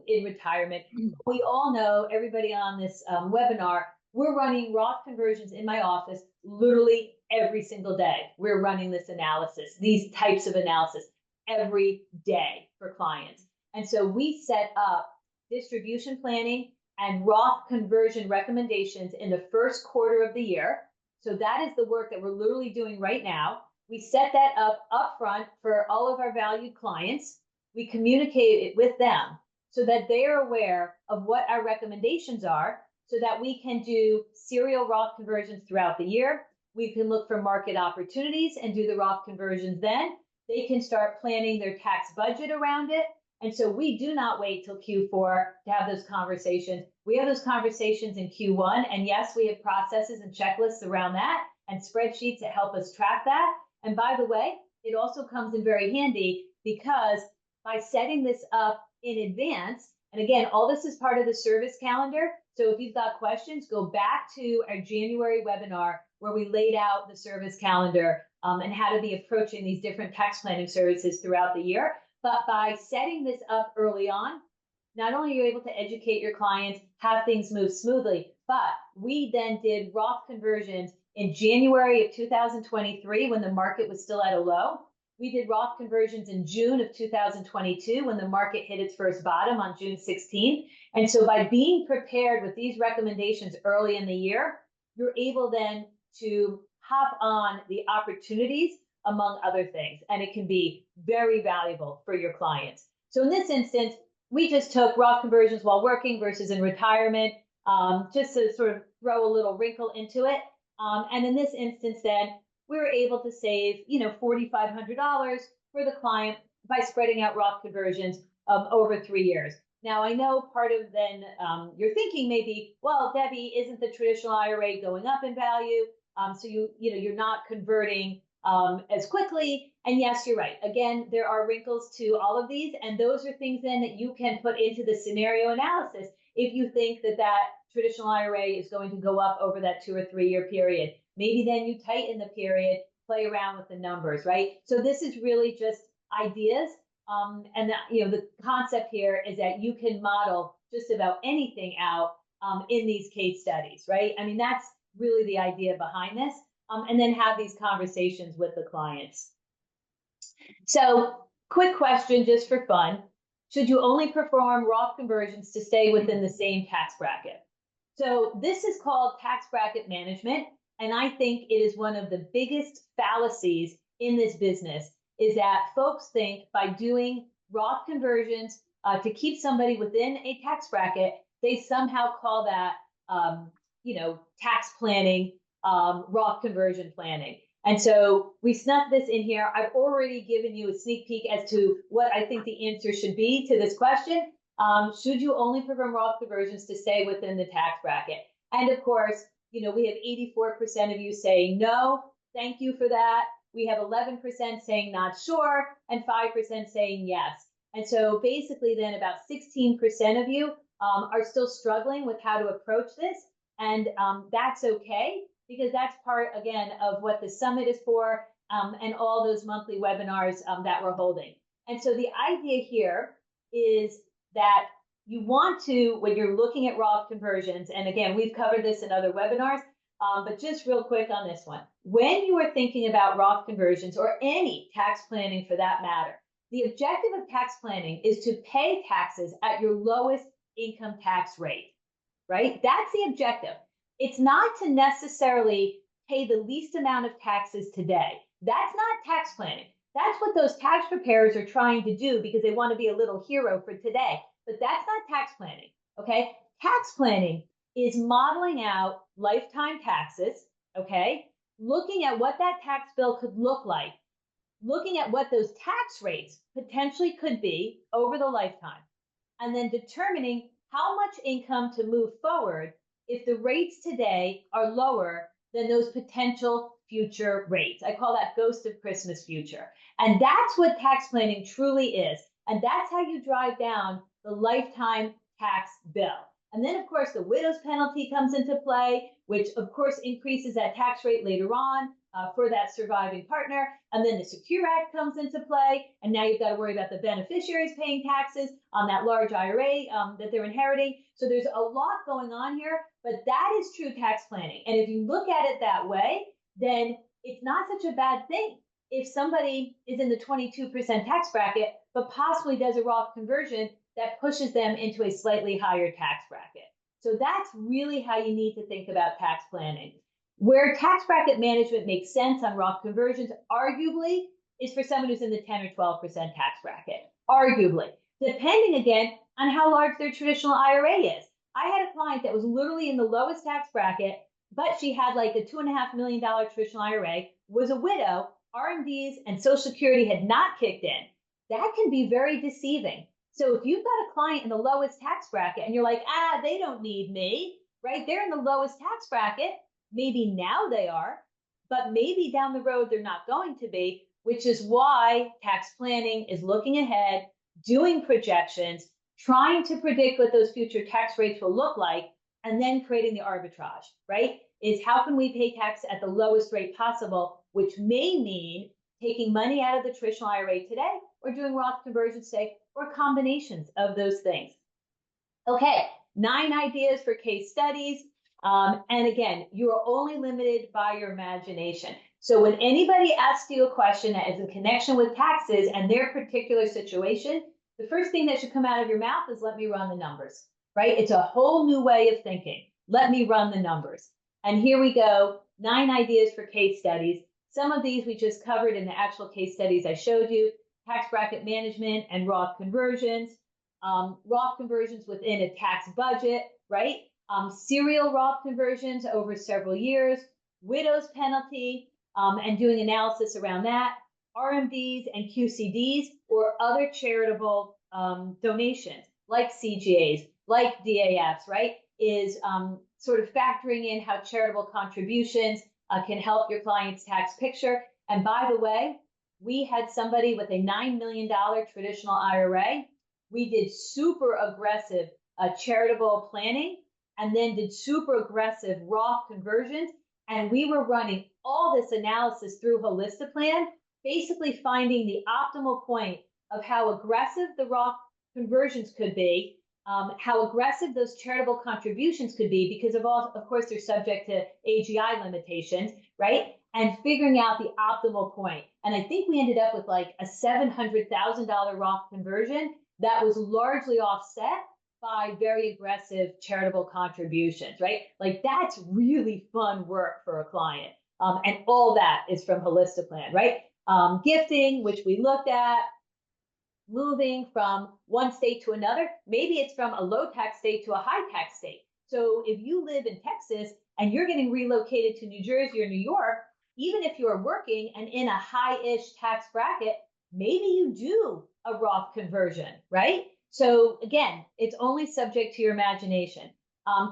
in retirement. We all know, everybody on this webinar, we're running Roth conversions in my office literally every single day. We're running this analysis, these types of analysis every day for clients. And so we set up distribution planning and Roth conversion recommendations in the first quarter of the year. So that is the work that we're literally doing right now. We set that up upfront for all of our valued clients. We communicate it with them so that they are aware of what our recommendations are, so that we can do serial Roth conversions throughout the year. We can look for market opportunities and do the Roth conversions then. They can start planning their tax budget around it. And so we do not wait till Q4 to have those conversations. We have those conversations in Q1. And yes, we have processes and checklists around that and spreadsheets that help us track that. And by the way, it also comes in very handy because by setting this up in advance, and again, all this is part of the service calendar. So if you've got questions, go back to our January webinar where we laid out the service calendar and how to be approaching these different tax planning services throughout the year. But by setting this up early on, not only are you able to educate your clients, have things move smoothly, but we then did Roth conversions in January of 2023 when the market was still at a low. We did Roth conversions in June of 2022 when the market hit its first bottom on June 16th. And so by being prepared with these recommendations early in the year, you're able then to hop on the opportunities among other things. And it can be very valuable for your clients. So in this instance, we just took Roth conversions while working versus in retirement, just to sort of throw a little wrinkle into it. And in this instance, then we were able to save, $4,500 for the client by spreading out Roth conversions over 3 years. Now, I know part of then your thinking may be, well, Debbie, isn't the traditional IRA going up in value? So you're not converting as quickly. And yes, you're right. Again, there are wrinkles to all of these, and those are things then that you can put into the scenario analysis if you think that traditional IRA is going to go up over that 2 or 3 year period. Maybe then you tighten the period, play around with the numbers, right? So this is really just ideas. And the concept here is that you can model just about anything out in these case studies, right? I mean, that's really the idea behind this. And then have these conversations with the clients. So quick question just for fun. Should you only perform Roth conversions to stay within the same tax bracket? So this is called tax bracket management. And I think it is one of the biggest fallacies in this business is that folks think by doing Roth conversions to keep somebody within a tax bracket, they somehow call that, tax planning, Roth conversion planning. And so we snuck this in here. I've already given you a sneak peek as to what I think the answer should be to this question. Should you only perform Roth conversions to stay within the tax bracket? And of course, we have 84% of you saying no, thank you for that. We have 11% saying not sure, and 5% saying yes. And so basically then about 16% of you are still struggling with how to approach this. And that's okay, because that's part, again, of what the summit is for and all those monthly webinars that we're holding. And so the idea here is that you want to, when you're looking at Roth conversions, and again, we've covered this in other webinars, but just real quick on this one. When you are thinking about Roth conversions or any tax planning for that matter, the objective of tax planning is to pay taxes at your lowest income tax rate, right? That's the objective. It's not to necessarily pay the least amount of taxes today. That's not tax planning. That's what those tax preparers are trying to do because they want to be a little hero for today. But that's not tax planning, okay? Tax planning is modeling out lifetime taxes, okay? Looking at what that tax bill could look like, looking at what those tax rates potentially could be over the lifetime, and then determining how much income to move forward if the rates today are lower than those potential future rates. I call that ghost of Christmas future. And that's what tax planning truly is. And that's how you drive down the lifetime tax bill. And then, of course, the widow's penalty comes into play, which, of course, increases that tax rate later on for that surviving partner. And then the Secure Act comes into play. And now you've got to worry about the beneficiaries paying taxes on that large IRA that they're inheriting. So there's a lot going on here, but that is true tax planning. And if you look at it that way, then it's not such a bad thing if somebody is in the 22% tax bracket, but possibly does a Roth conversion that pushes them into a slightly higher tax bracket. So that's really how you need to think about tax planning. Where tax bracket management makes sense on Roth conversions, arguably, is for someone who's in the 10 or 12% tax bracket. Arguably, depending again on how large their traditional IRA is. I had a client that was literally in the lowest tax bracket, but she had like a $2.5 million traditional IRA, was a widow, RMDs and Social Security had not kicked in. That can be very deceiving. So if you've got a client in the lowest tax bracket and you're like, they don't need me, right? They're in the lowest tax bracket. Maybe now they are, but maybe down the road they're not going to be. which is why tax planning is looking ahead, doing projections, trying to predict what those future tax rates will look like, and then creating the arbitrage, right? Is how can we pay tax at the lowest rate possible, which may mean taking money out of the traditional IRA today or doing Roth conversions today or combinations of those things. Okay, 9 ideas for case studies. And again, you are only limited by your imagination. So when anybody asks you a question that is in connection with taxes and their particular situation, the first thing that should come out of your mouth is let me run the numbers, right? It's a whole new way of thinking. Let me run the numbers. And here we go, 9 ideas for case studies. Some of these we just covered in the actual case studies I showed you, tax bracket management and Roth conversions, Roth conversions within a tax budget, right? Serial Roth conversions over several years, widow's penalty, and doing analysis around that, RMDs and QCDs or other charitable donations like CGAs, like DAFs, right? Is sort of factoring in how charitable contributions can help your client's tax picture. And by the way, we had somebody with a $9 million traditional IRA. We did super aggressive charitable planning and then did super aggressive Roth conversions. And we were running all this analysis through Holistiplan, basically finding the optimal point of how aggressive the Roth conversions could be, how aggressive those charitable contributions could be, because of course, they're subject to AGI limitations, right? And figuring out the optimal point. And I think we ended up with like a $700,000 Roth conversion that was largely offset by very aggressive charitable contributions, right? Like that's really fun work for a client. And all that is from Holistiplan, right? Gifting, which we looked at, moving from one state to another. Maybe it's from a low tax state to a high tax state. So if you live in Texas and you're getting relocated to New Jersey or New York, even if you're working and in a high-ish tax bracket, maybe you do a Roth conversion, right? So again, it's only subject to your imagination.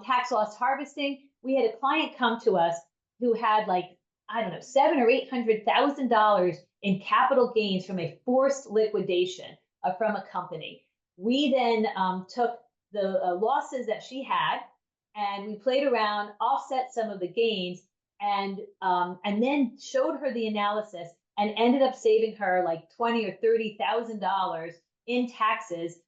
Tax loss harvesting. We had a client come to us who had like, I don't know, $700,000 or $800,000 in capital gains from a forced liquidation from a company. We then took the losses that she had and we played around, offset some of the gains, and then showed her the analysis and ended up saving her like $20,000 or $30,000 in taxes.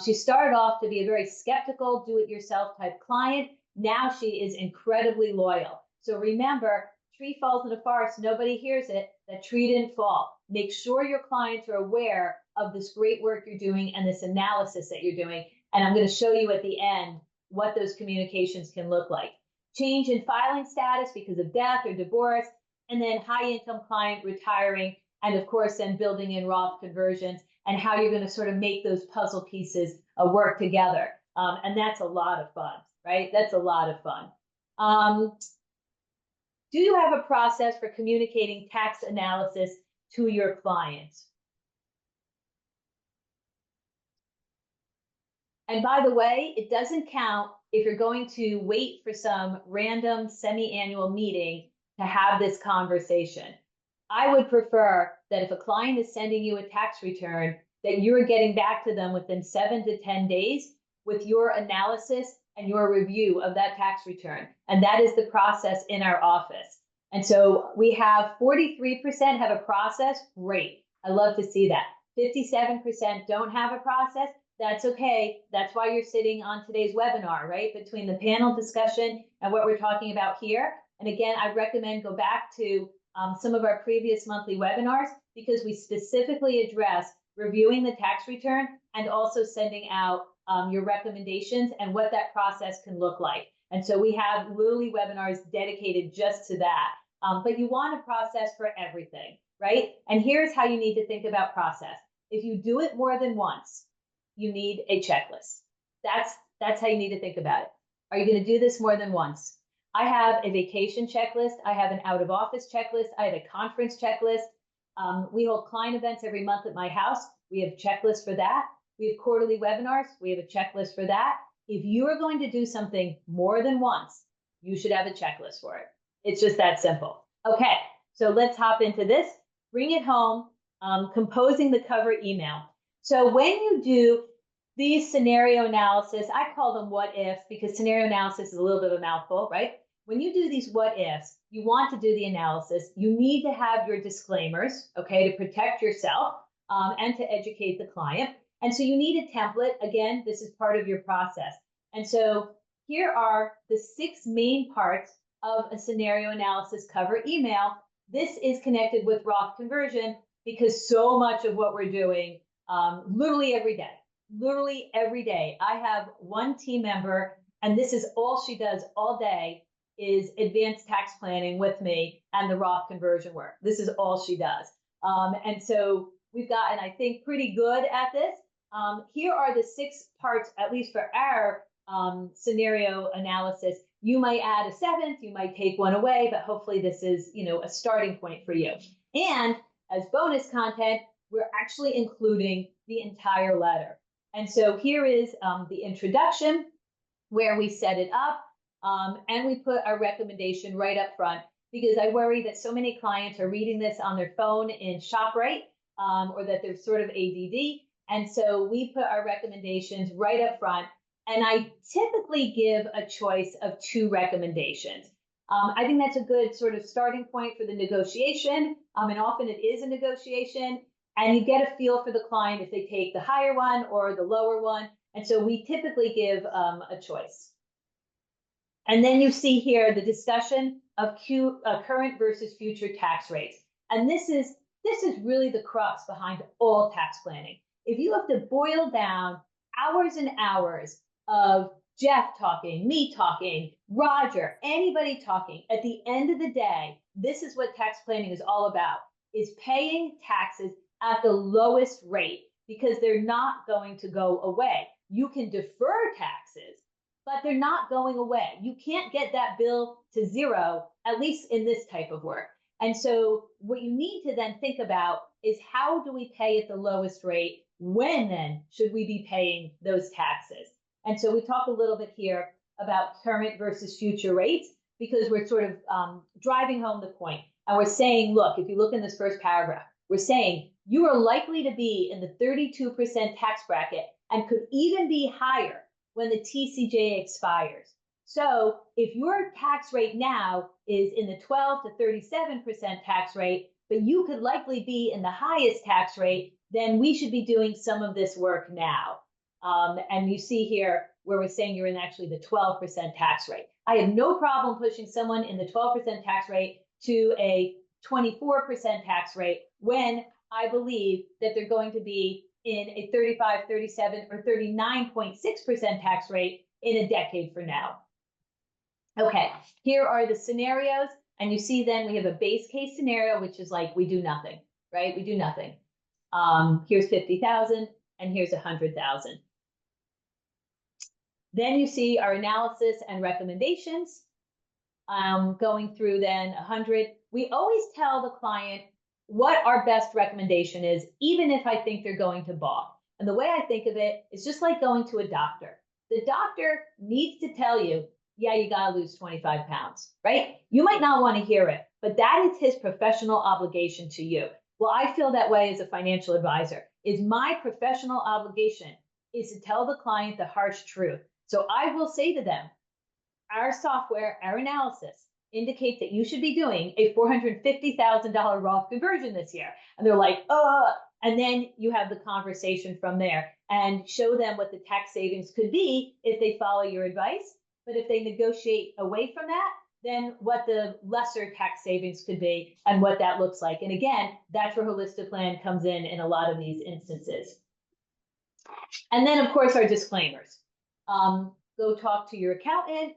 She started off to be a very skeptical, do-it-yourself type client. Now she is incredibly loyal. So remember, tree falls in the forest, nobody hears it, that tree didn't fall. Make sure your clients are aware of this great work you're doing and this analysis that you're doing. And I'm going to show you at the end what those communications can look like. Change in filing status because of death or divorce, and then high income client retiring, and of course then building in Roth conversions and how you're going to sort of make those puzzle pieces work together. And that's a lot of fun, right? That's a lot of fun. Do you have a process for communicating tax analysis to your clients? And by the way, it doesn't count if you're going to wait for some random semi-annual meeting to have this conversation. I would prefer that if a client is sending you a tax return, that you're getting back to them within 7 to 10 days with your analysis and your review of that tax return. And that is the process in our office. And so we have 43% have a process. Great. I love to see that. 57% don't have a process. That's okay. That's why you're sitting on today's webinar, right? Between the panel discussion and what we're talking about here. And again, I recommend go back to some of our previous monthly webinars because we specifically address reviewing the tax return and also sending out your recommendations and what that process can look like. And so we have literally webinars dedicated just to that. But you want a process for everything, right? And here's how you need to think about process. If you do it more than once, you need a checklist. That's how you need to think about it. Are you going to do this more than once? I have a vacation checklist. I have an out of office checklist. I have a conference checklist. We hold client events every month at my house. We have checklists for that. We have quarterly webinars. We have a checklist for that. If you are going to do something more than once, you should have a checklist for it. It's just that simple. Okay, so let's hop into this. Bring it home. composing the cover email. So when you do these scenario analysis, I call them what ifs because scenario analysis is a little bit of a mouthful, right? When you do these what ifs, you want to do the analysis, you need to have your disclaimers, okay, to protect yourself and to educate the client. And so you need a template. Again, this is part of your process. And so here are the 6 main parts of a scenario analysis cover email. This is connected with Roth conversion because so much of what we're doing literally every day, I have one team member, and this is all she does all day is advanced tax planning with me and the Roth conversion work. This is all she does. And so we've gotten, I think, pretty good at this. Here are the 6 parts, at least for our scenario analysis. You might add a 7th, you might take one away, but hopefully this is, a starting point for you. And as bonus content, we're actually including the entire letter. And so here is the introduction where we set it up and we put our recommendation right up front because I worry that so many clients are reading this on their phone in ShopRite or that they're sort of ADD. And so we put our recommendations right up front. And I typically give a choice of 2 recommendations. I think that's a good sort of starting point for the negotiation. And often it is a negotiation. And you get a feel for the client if they take the higher one or the lower one. And so we typically give a choice. And then you see here the discussion of current versus future tax rates. And this is really the crux behind all tax planning. If you have to boil down hours and hours of Jeff talking, me talking, Roger, anybody talking, at the end of the day, this is what tax planning is all about, is paying taxes at the lowest rate because they're not going to go away. You can defer taxes, but they're not going away. You can't get that bill to 0, at least in this type of work. And so what you need to then think about is how do we pay at the lowest rate? When then should we be paying those taxes? And so we talk a little bit here about current versus future rates because we're sort of driving home the point. And we're saying, look, if you look in this first paragraph, we're saying you are likely to be in the 32% tax bracket and could even be higher when the TCJ expires. So if your tax rate now is in the 12 to 37% tax rate, but you could likely be in the highest tax rate, then we should be doing some of this work now. And you see here where we're saying you're in actually the 12% tax rate. I have no problem pushing someone in the 12% tax rate to a 24% tax rate when I believe that they're going to be in a 35, 37, or 39.6% tax rate in a decade from now. Okay, here are the scenarios. And you see then we have a base case scenario, which is like we do nothing, right? We do nothing. Here's 50,000 and here's 100,000. Then you see our analysis and recommendations. Going through then 100. We always tell the client what our best recommendation is, even if I think they're going to balk. And the way I think of it is just like going to a doctor. The doctor needs to tell you, yeah, you got to lose 25 pounds, right? You might not want to hear it, but that is his professional obligation to you. Well, I feel that way as a financial advisor. Is my professional obligation is to tell the client the harsh truth. So I will say to them, our software, our analysis indicates that you should be doing a $450,000 Roth conversion this year. And they're like, and then you have the conversation from there and show them what the tax savings could be if they follow your advice. But if they negotiate away from that, then what the lesser tax savings could be and what that looks like. And again, that's where Holistiplan comes in a lot of these instances. And then, of course, our disclaimers. Go talk to your accountant.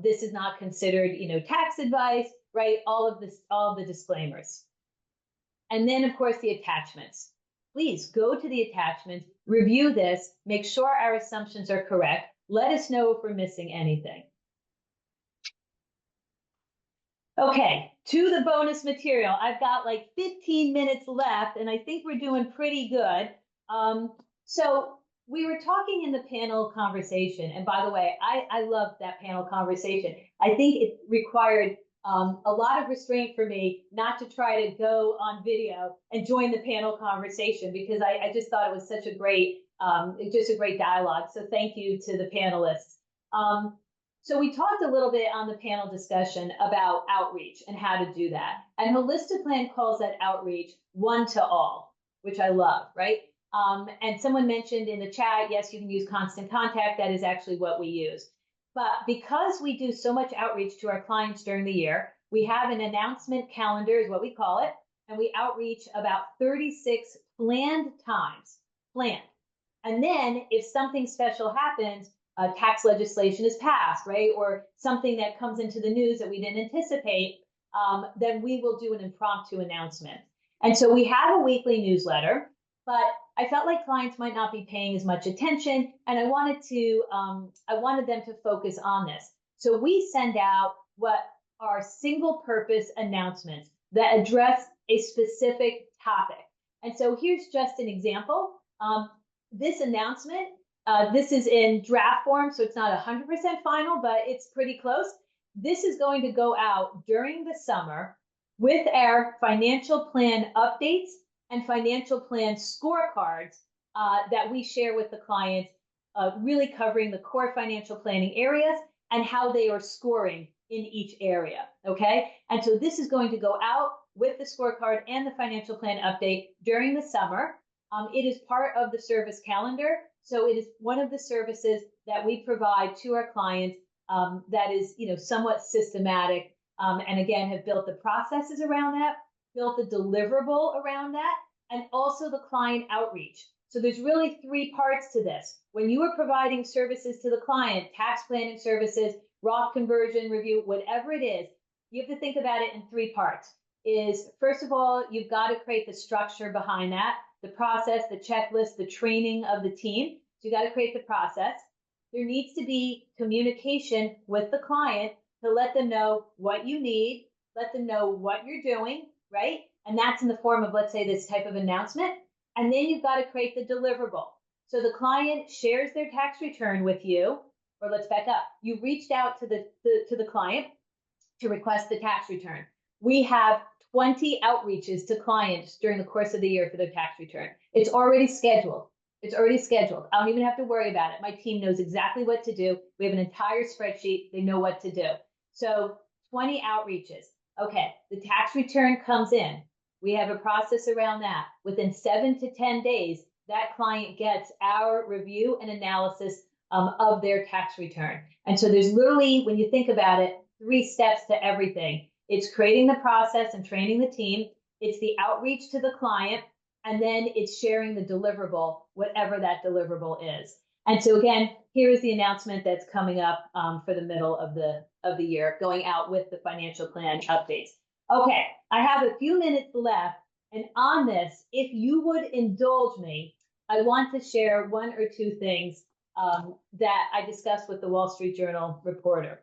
This is not considered, tax advice, right? All of the disclaimers. And then, of course, the attachments. Please go to the attachments, review this, make sure our assumptions are correct. Let us know if we're missing anything. Okay, to the bonus material. I've got like 15 minutes left, and I think we're doing pretty good. So we were talking in the panel conversation, and by the way, I loved that panel conversation. I think it required a lot of restraint for me not to try to go on video and join the panel conversation, because I just thought it was such a great, just a great dialogue. So thank you to the panelists. So we talked a little bit on the panel discussion about outreach and how to do that. And Holistiplan calls that outreach one to all, which I love, right? And someone mentioned in the chat, yes, you can use constant contact. That is actually what we use. But because we do so much outreach to our clients during the year, we have an announcement calendar is what we call it. And we outreach about 36 planned times, planned. And then if something special happens, tax legislation is passed, right? Or something that comes into the news that we didn't anticipate, then we will do an impromptu announcement. And so we have a weekly newsletter, but I felt like clients might not be paying as much attention, and I wanted them to focus on this. So we send out what are single purpose announcements that address a specific topic. And so here's just an example. This announcement, this is in draft form, so it's not 100% final, but it's pretty close. This is going to go out during the summer with our financial plan updates and financial plan scorecards that we share with the clients, really covering the core financial planning areas and how they are scoring in each area, okay? And so this is going to go out with the scorecard and the financial plan update during the summer. It is part of the service calendar, so it is one of the services that we provide to our clients that is, somewhat systematic, and again, have built the processes around that, built the deliverable around that, and also the client outreach. So there's really three parts to this. When you are providing services to the client, tax planning services, Roth conversion review, whatever it is, you have to think about it in three parts. First of all, you've got to create the structure behind that, the process, the checklist, the training of the team. So you got to create the process. There needs to be communication with the client to let them know what you need, let them know what you're doing, right? And that's in the form of, let's say, this type of announcement. And then you've got to create the deliverable. So the client shares their tax return with you, or let's back up. You reached out to the client to request the tax return. We have 20 outreaches to clients during the course of the year for their tax return. It's already scheduled. It's already scheduled. I don't even have to worry about it. My team knows exactly what to do. We have an entire spreadsheet. They know what to do. So 20 outreaches. Okay, the tax return comes in. We have a process around that. Within 7 to 10 days, that client gets our review and analysis of their tax return. And so there's literally, when you think about it, 3 steps to everything. It's creating the process and training the team. It's the outreach to the client. And then it's sharing the deliverable, whatever that deliverable is. And so again, here is the announcement that's coming up for the middle of the year, going out with the financial plan updates. Okay, I have a few minutes left. And on this, if you would indulge me, I want to share 1 or 2 things that I discussed with the Wall Street Journal reporter.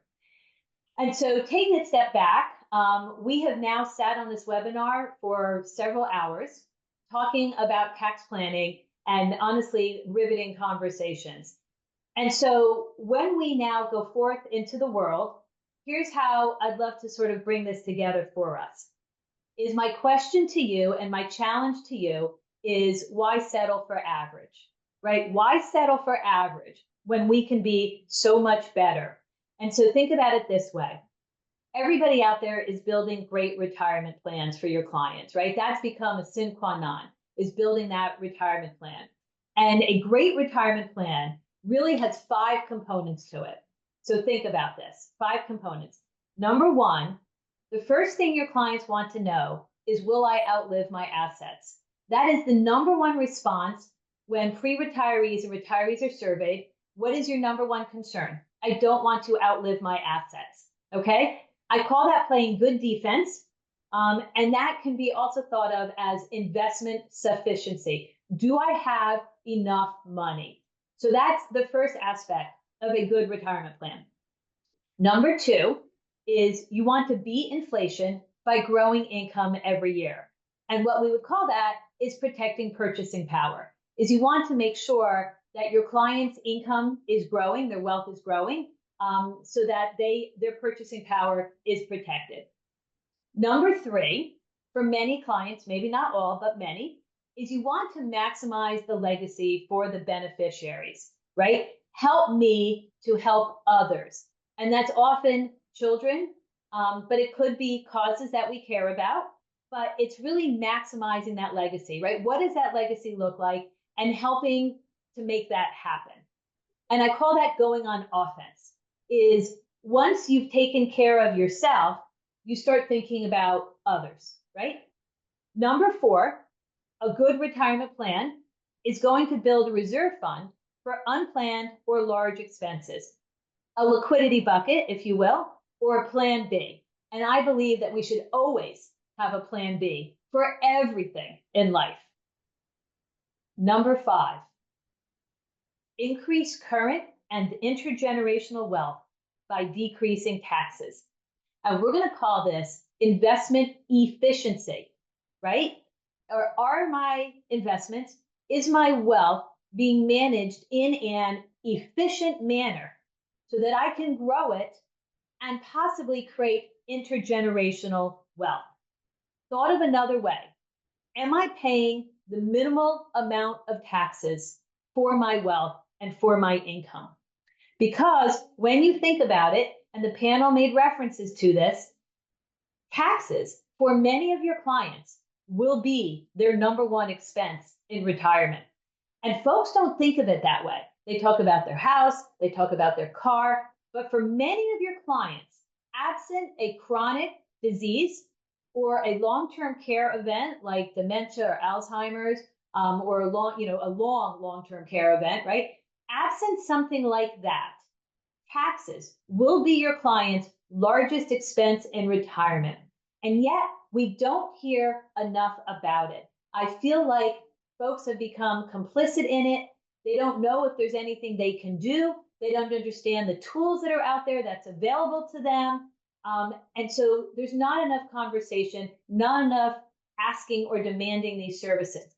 And so taking a step back, we have now sat on this webinar for several hours talking about tax planning and honestly riveting conversations. And so when we now go forth into the world, here's how I'd love to sort of bring this together for us. Is my question to you and my challenge to you is, why settle for average, right? Why settle for average when we can be so much better? And so think about it this way. Everybody out there is building great retirement plans for your clients, right? That's become a sine qua non, is building that retirement plan. And a great retirement plan really has 5 components to it. So think about this, 5 components. Number 1, the first thing your clients want to know is, will I outlive my assets? That is the number 1 response when pre-retirees and retirees are surveyed. What is your number 1 concern? I don't want to outlive my assets, okay? I call that playing good defense, and that can be also thought of as investment sufficiency. Do I have enough money? So that's the first aspect of a good retirement plan. Number 2 is you want to beat inflation by growing income every year. And what we would call that is protecting purchasing power, is you want to make sure that your client's income is growing, their wealth is growing, so that their purchasing power is protected. Number three, for many clients, maybe not all, but many, is you want to maximize the legacy for the beneficiaries, right? Help me to help others. And that's often children, but it could be causes that we care about, but it's really maximizing that legacy, right? What does that legacy look like? And helping to make that happen. And I call that going on offense, is once you've taken care of yourself, you start thinking about others, right? Number four, a good retirement plan is going to build a reserve fund for unplanned or large expenses, a liquidity bucket, if you will, or a plan B. And I believe that we should always have a plan B for everything in life. Number five, increase current and intergenerational wealth by decreasing taxes. And we're going to call this investment efficiency, right? Or are my investments, is my wealth being managed in an efficient manner so that I can grow it and possibly create intergenerational wealth? Thought of another way, am I paying the minimal amount of taxes for my wealth and for my income? Because when you think about it, and the panel made references to this, taxes for many of your clients will be their number one expense in retirement. And folks don't think of it that way. They talk about their house, they talk about their car, but for many of your clients, absent a chronic disease or a long-term care event like dementia or Alzheimer's, or a long-term care event, right? Absent something like that, taxes will be your client's largest expense in retirement. And yet we don't hear enough about it. I feel like folks have become complicit in it. They don't know if there's anything they can do. They don't understand the tools that are out there that's available to them. And so there's not enough conversation, not enough asking or demanding these services,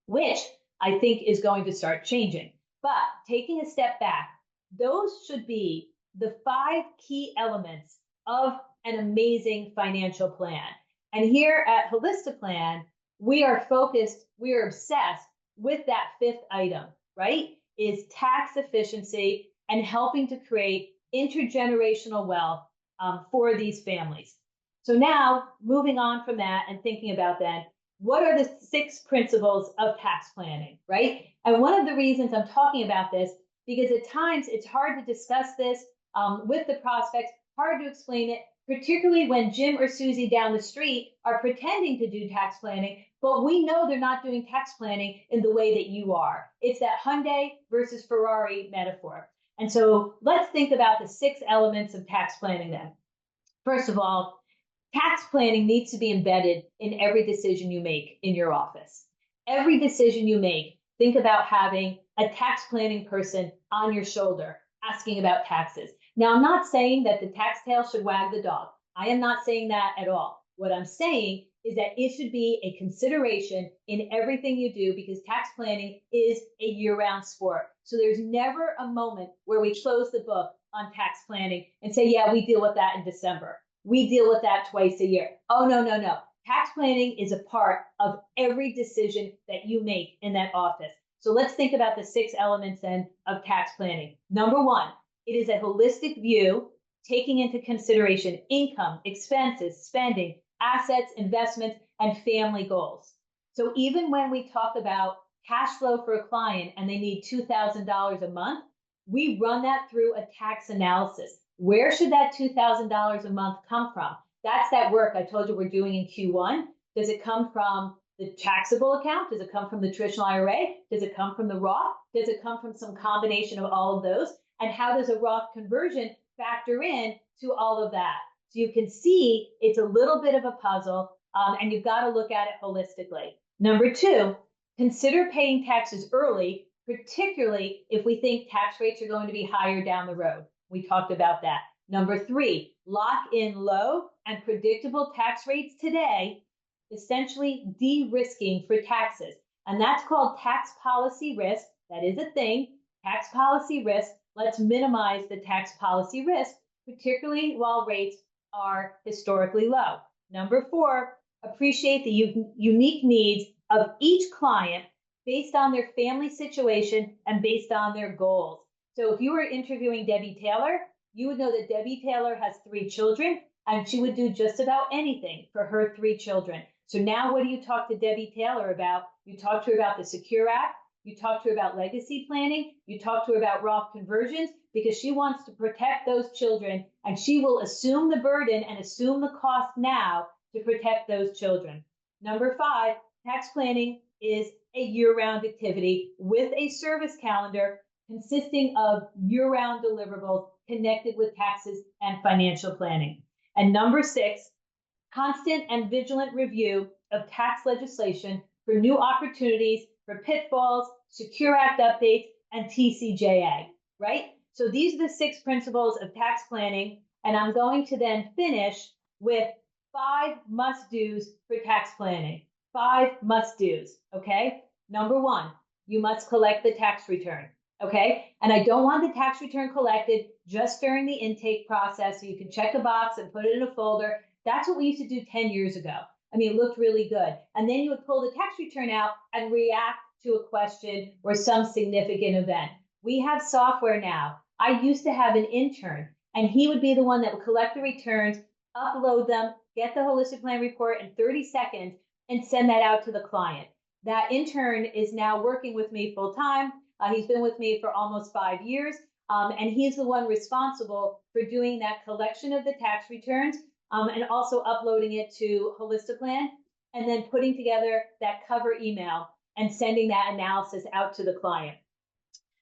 which I think is going to start changing. But taking a step back, those should be the 5 key elements of an amazing financial plan. And here at Holistaplan, we are focused, we are obsessed with that 5th item, right? Is tax efficiency and helping to create intergenerational wealth for these families. So now moving on from that and thinking about then, what are the 6 principles of tax planning, right? And one of the reasons I'm talking about this, because at times it's hard to discuss this with the prospects, hard to explain it, particularly when Jim or Susie down the street are pretending to do tax planning, but we know they're not doing tax planning in the way that you are. It's that Hyundai versus Ferrari metaphor. And so let's think about the 6 elements of tax planning then. First of all, tax planning needs to be embedded in every decision you make in your office. Every decision you make, think about having a tax planning person on your shoulder asking about taxes. Now, I'm not saying that the tax tail should wag the dog. I am not saying that at all. What I'm saying is that it should be a consideration in everything you do, because tax planning is a year-round sport. So there's never a moment where we close the book on tax planning and say, yeah, we deal with that in December. We deal with that twice a year. Oh, no, no, no. Tax planning is a part of every decision that you make in that office. So let's think about the 6 elements then of tax planning. Number 1, it is a holistic view, taking into consideration income, expenses, spending, assets, investments, and family goals. So even when we talk about cash flow for a client and they need $2,000 a month, we run that through a tax analysis. Where should that $2,000 a month come from? That's that work I told you we're doing in Q1. Does it come from the taxable account? Does it come from the traditional IRA? Does it come from the Roth? Does it come from some combination of all of those? And how does a Roth conversion factor in to all of that? So you can see it's a little bit of a puzzle, and you've got to look at it holistically. Number 2, consider paying taxes early, particularly if we think tax rates are going to be higher down the road. We talked about that. Number 3, lock in low and predictable tax rates today, essentially de-risking for taxes. And that's called tax policy risk. That is a thing, tax policy risk, Let's minimize the tax policy risk, particularly while rates are historically low. Number 4, appreciate the unique needs of each client based on their family situation and based on their goals. So if you were interviewing Debbie Taylor, you would know that Debbie Taylor has 3 children and she would do just about anything for her 3 children. So now what do you talk to Debbie Taylor about? You talk to her about the Secure Act, you talk to her about legacy planning, you talk to her about Roth conversions, because she wants to protect those children and she will assume the burden and assume the cost now to protect those children. Number 5, tax planning is a year-round activity with a service calendar consisting of year-round deliverables connected with taxes and financial planning. And number 6, constant and vigilant review of tax legislation for new opportunities, for pitfalls, Secure Act updates, and TCJA, right? So these are the 6 principles of tax planning, and I'm going to then finish with 5 must-dos for tax planning. 5 must-dos, okay? Number 1, you must collect the tax return, okay? And I don't want the tax return collected just during the intake process so you can check a box and put it in a folder. That's what we used to do 10 years ago. I mean, it looked really good. And then you would pull the tax return out and react to a question or some significant event. We have software now. I used to have an intern, and he would be the one that would collect the returns, upload them, get the holistic plan report in 30 seconds, and send that out to the client. That intern is now working with me full time. He's been with me for almost 5 years, and he's the one responsible for doing that collection of the tax returns and also uploading it to Holistiplan and then putting together that cover email and sending that analysis out to the client.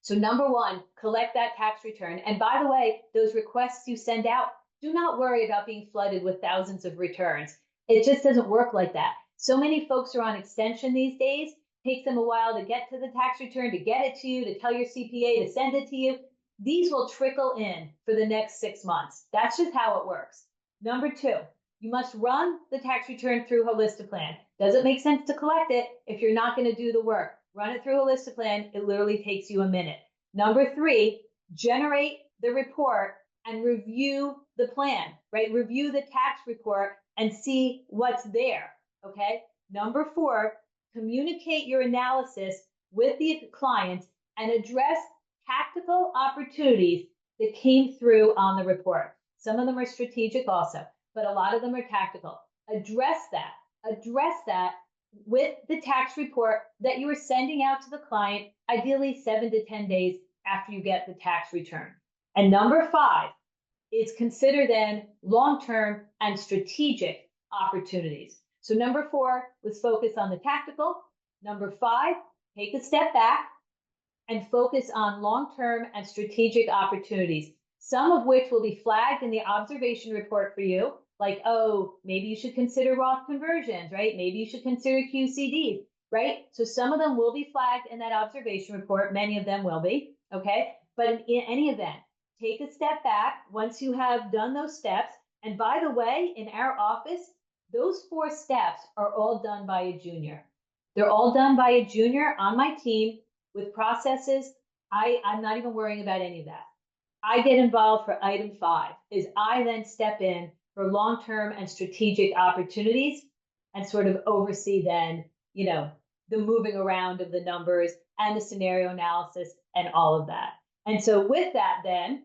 So number 1, collect that tax return. And by the way, those requests you send out, do not worry about being flooded with thousands of returns. It just doesn't work like that. So many folks are on extension these days. It takes them a while to get to the tax return, to get it to you, to tell your CPA to send it to you. These will trickle in for the next 6 months. That's just how it works. Number 2, you must run the tax return through Holistiplan. Doesn't make sense to collect it if you're not going to do the work. Run it through Holistiplan. It literally takes you a minute. Number 3, generate the report and review the plan, right? Review the tax report and see what's there, okay? Number 4, communicate your analysis with the client and address tactical opportunities that came through on the report. Some of them are strategic also, but a lot of them are tactical. Address that with the tax report that you are sending out to the client, ideally 7 to 10 days after you get the tax return. And number 5 is consider then long-term and strategic opportunities. So number 4, let's focus on the tactical. Number 5, take a step back and focus on long-term and strategic opportunities, some of which will be flagged in the observation report for you, like, oh, maybe you should consider Roth conversions, right? Maybe you should consider QCDs, right? So some of them will be flagged in that observation report. Many of them will be, okay? But in any event, take a step back once you have done those steps. And by the way, in our office, those 4 steps are all done by a junior. They're all done by a junior on my team with processes. I'm not even worrying about any of that. I get involved for item 5, is I then step in for long-term and strategic opportunities and sort of oversee then, you know, the moving around of the numbers and the scenario analysis and all of that. And so with that then,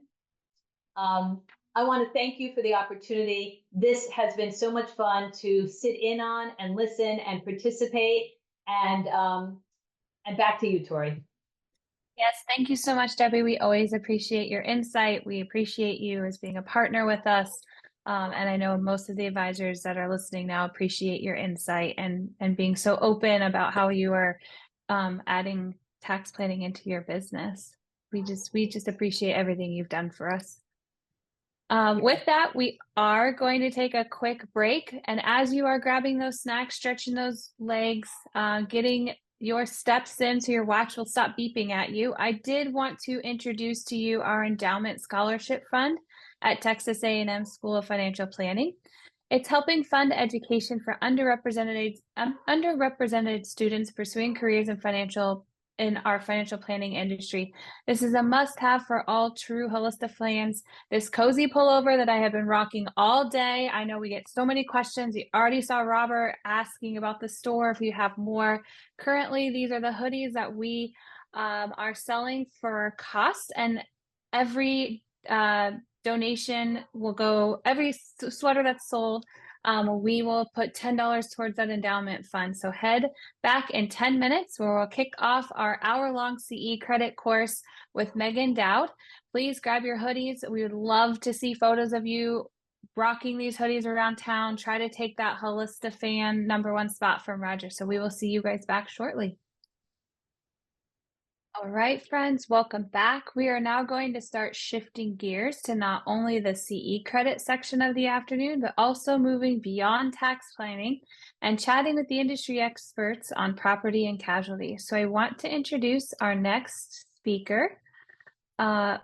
I want to thank you for the opportunity. This has been so much fun to sit in on and listen and participate. And back to you, Tori. Yes, thank you so much, Debbie. We always appreciate your insight. We appreciate you as being a partner with us. And I know most of the advisors that are listening now appreciate your insight and being so open about how you are adding tax planning into your business. We just appreciate everything you've done for us. With that, we are going to take a quick break. And as you are grabbing those snacks, stretching those legs, getting your steps in so your watch will stop beeping at you, I did want to introduce to you our endowment scholarship fund at Texas A&M School of Financial Planning. It's helping fund education for underrepresented students pursuing careers in financial in our financial planning industry. This is a must-have for all true holistic plans. This cozy pullover that I have been rocking all day. I know we get so many questions. You already saw Robert asking about the store if you have more. Currently, these are the hoodies that we are selling for cost, and every donation will go, every sweater that's sold, we will put $10 towards that endowment fund. So head back in 10 minutes where we'll kick off our hour-long CE credit course with Meaghan Dowd. Please grab your hoodies. We would love to see photos of you rocking these hoodies around town. Try to take that Holistifan #1 spot from Roger. So we will see you guys back shortly. All right, friends, welcome back. We are now going to start shifting gears to not only the CE credit section of the afternoon, but also moving beyond tax planning and chatting with the industry experts on property and casualty. So I want to introduce our next speaker. Meaghan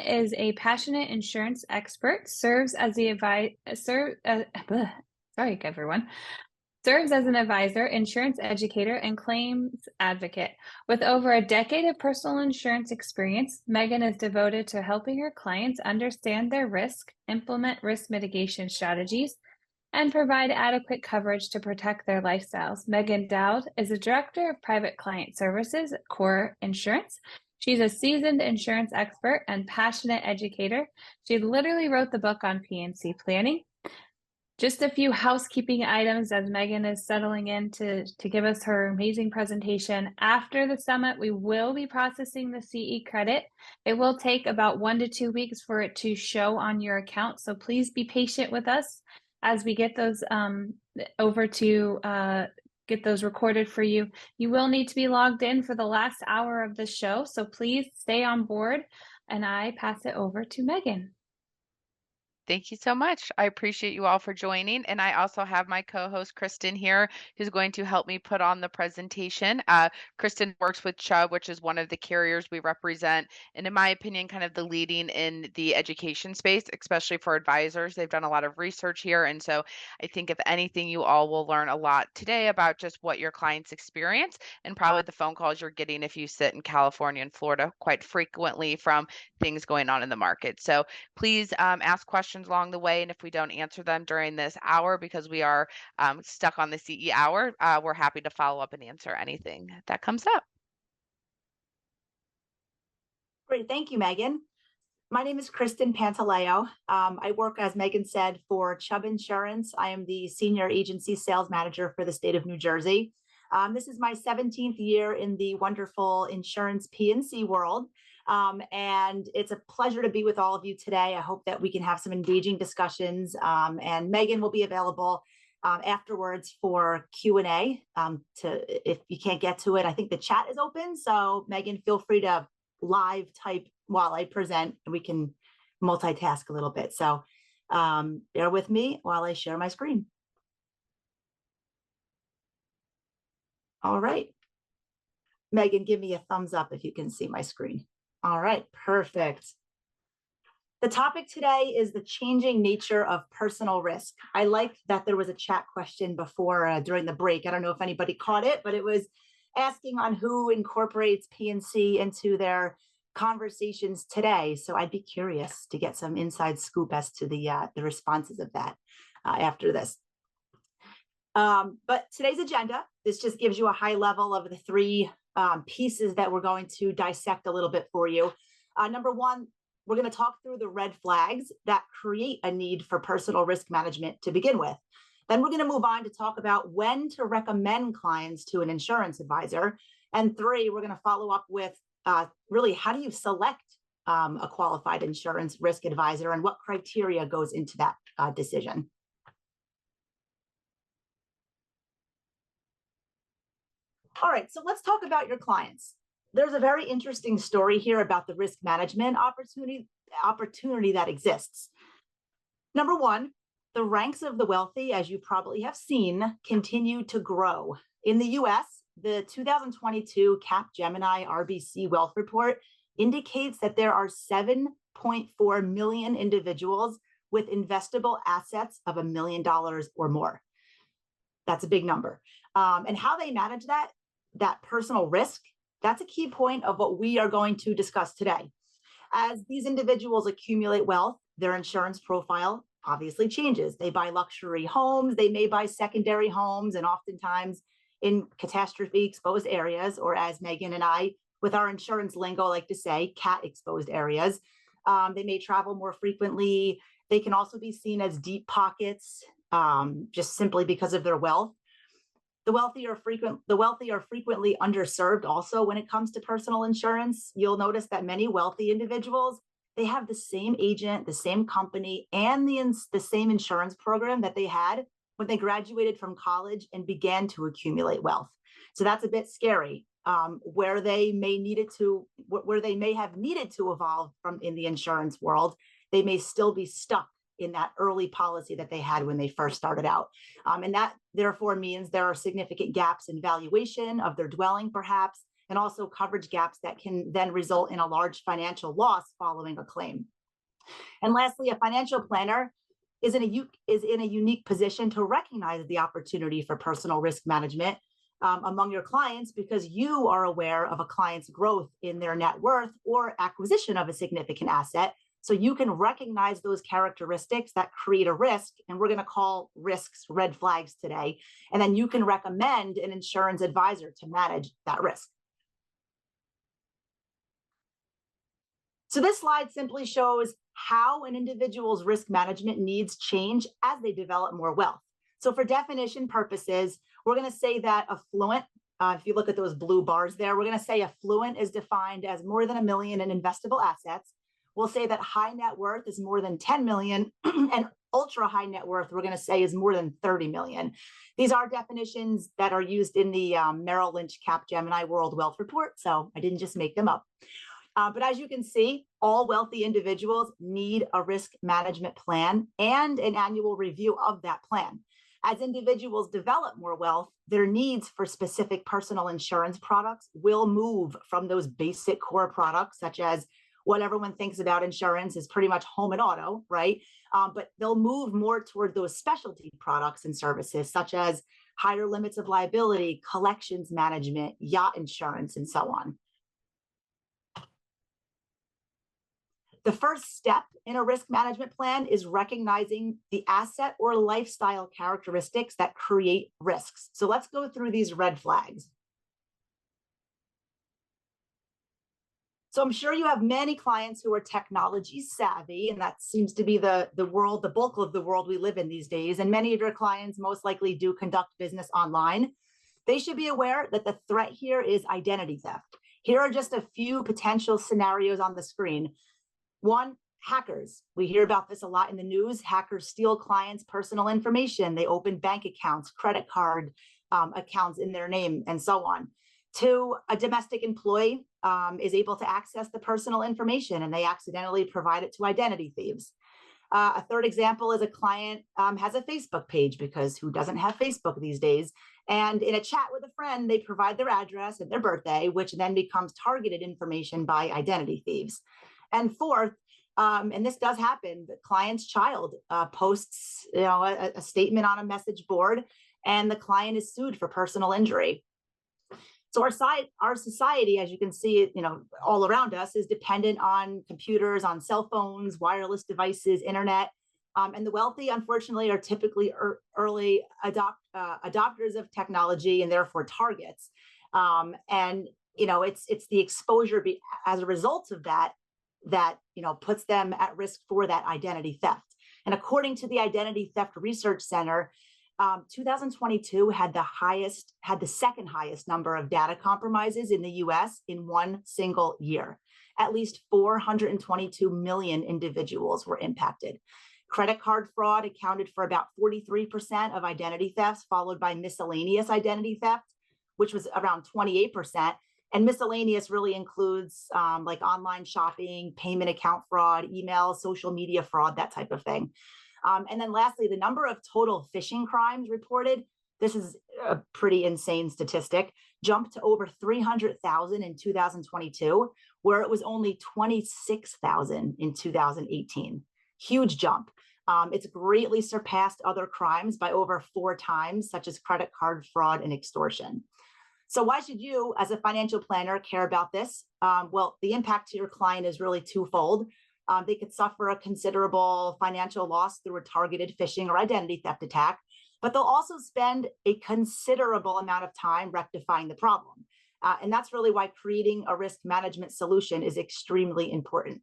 is a passionate insurance expert, serves as an advisor, insurance educator, and claims advocate. With over a decade of personal insurance experience, Meaghan is devoted to helping her clients understand their risk, implement risk mitigation strategies, and provide adequate coverage to protect their lifestyles. Meaghan Dowd is the Director of Private Client Services at Core Insurance. She's a seasoned insurance expert and passionate educator. She literally wrote the book on P&C planning. Just a few housekeeping items as Meaghan is settling in to give us her amazing presentation. After the summit, we will be processing the CE credit. It will take about 1 to 2 weeks for it to show on your account. So please be patient with us as we get those over to get those recorded for you. You will need to be logged in for the last hour of the show. So please stay on board, and I pass it over to Meaghan. Thank you so much. I appreciate you all for joining. And I also have my co-host, Kristen, here, who's going to help me put on the presentation. Kristen works with Chubb, which is one of the carriers we represent. And in my opinion, kind of the leading in the education space, especially for advisors. They've done a lot of research here. And so I think if anything, you all will learn a lot today about just what your clients experience and probably the phone calls you're getting if you sit in California and Florida quite frequently from things going on in the market. So please ask questions along the way. And if we don't answer them during this hour because we are stuck on the CE hour, we're happy to follow up and answer anything that comes up. Great. Thank you, Meaghan. My name is Kristen Pantaleo. I work, as Meaghan said, for Chubb Insurance. I am the Senior Agency Sales Manager for the state of New Jersey. This is my 17th year in the wonderful insurance P&C world. And it's a pleasure to be with all of you today. I hope that we can have some engaging discussions, and Meaghan will be available afterwards for Q&A. If you can't get to it, I think the chat is open. So Meaghan, feel free to live type while I present, and we can multitask a little bit. So bear with me while I share my screen. All right. Meaghan, give me a thumbs up if you can see my screen. All right, perfect. The topic today is the changing nature of personal risk. I like that there was a chat question before during the break. I don't know if anybody caught it, but it was asking on who incorporates P&C into their conversations today. So I'd be curious to get some inside scoop as to the responses of that after this. But today's agenda, this just gives you a high level of the three pieces that we're going to dissect a little bit for you. Number one, we're going to talk through the red flags that create a need for personal risk management to begin with. Then we're going to move on to talk about when to recommend clients to an insurance advisor. And three, we're going to follow up with really how do you select a qualified insurance risk advisor and what criteria goes into that decision. All right, so let's talk about your clients. There's a very interesting story here about the risk management opportunity that exists. Number one, the ranks of the wealthy, as you probably have seen, continue to grow. In the US, the 2022 Capgemini RBC Wealth Report indicates that there are 7.4 million individuals with investable assets of $1 million or more. That's a big number. And how they manage that that personal risk, that's a key point of what we are going to discuss today. As these individuals accumulate wealth, their insurance profile obviously changes. They buy luxury homes, they may buy secondary homes, and oftentimes in catastrophe exposed areas, or as Meaghan and I, with our insurance lingo, like to say, cat exposed areas. They may travel more frequently. They can also be seen as deep pockets, just simply because of their wealth. The wealthy are frequently underserved also when it comes to personal insurance. You'll notice that many wealthy individuals, they have the same agent, the same company, and the same insurance program that they had when they graduated from college and began to accumulate wealth. So that's a bit scary. Where they may have needed to evolve from in the insurance world, they may still be stuck in that early policy that they had when they first started out. And that therefore means there are significant gaps in valuation of their dwelling, perhaps, and also coverage gaps that can then result in a large financial loss following a claim. And lastly, a financial planner is in a unique position to recognize the opportunity for personal risk management among your clients, because you are aware of a client's growth in their net worth or acquisition of a significant asset. So you can recognize those characteristics that create a risk, and we're going to call risks red flags today. And then you can recommend an insurance advisor to manage that risk. So this slide simply shows how an individual's risk management needs change as they develop more wealth. So for definition purposes, we're going to say that affluent, if you look at those blue bars there, we're going to say affluent is defined as more than $1 million in investable assets. We'll say that high net worth is more than 10 million, and ultra high net worth, we're going to say, is more than 30 million. These are definitions that are used in the Merrill Lynch Capgemini World Wealth Report, so I didn't just make them up. But as you can see, all wealthy individuals need a risk management plan and an annual review of that plan. As individuals develop more wealth, their needs for specific personal insurance products will move from those basic core products, such as what everyone thinks about insurance is pretty much home and auto, right? But they'll move more toward those specialty products and services, such as higher limits of liability, collections management, yacht insurance, and so on. The first step in a risk management plan is recognizing the asset or lifestyle characteristics that create risks. So let's go through these red flags. So I'm sure you have many clients who are technology savvy, and that seems to be the bulk of the world we live in these days. And many of your clients most likely do conduct business online. They should be aware that the threat here is identity theft. Here are just a few potential scenarios on the screen. One, hackers. We hear about this a lot in the news. Hackers steal clients' personal information. They open bank accounts, credit card accounts in their name, and so on. Two, a domestic employee is able to access the personal information and they accidentally provide it to identity thieves. A third example is a client has a Facebook page, because who doesn't have Facebook these days? And in a chat with a friend, they provide their address and their birthday, which then becomes targeted information by identity thieves. And fourth, and this does happen, the client's child posts a statement on a message board, and the client is sued for personal injury. So our society, as you can see, all around us, is dependent on computers, on cell phones, wireless devices, internet. And the wealthy, unfortunately, are typically early adopters of technology and therefore targets. And it's the exposure as a result of that puts them at risk for that identity theft. And according to the Identity Theft Research Center, 2022 had the second highest number of data compromises in the US in one single year. At least 422 million individuals were impacted. Credit card fraud accounted for about 43% of identity thefts, followed by miscellaneous identity theft, which was around 28%. And miscellaneous really includes like online shopping, payment account fraud, email, social media fraud, that type of thing. And then lastly, the number of total phishing crimes reported, this is a pretty insane statistic, jumped to over 300,000 in 2022, where it was only 26,000 in 2018. Huge jump. It's greatly surpassed other crimes by over 4 times, such as credit card fraud and extortion. So why should you, as a financial planner, care about this? Well, the impact to your client is really twofold. They could suffer a considerable financial loss through a targeted phishing or identity theft attack, but they'll also spend a considerable amount of time rectifying the problem. And that's really why creating a risk management solution is extremely important.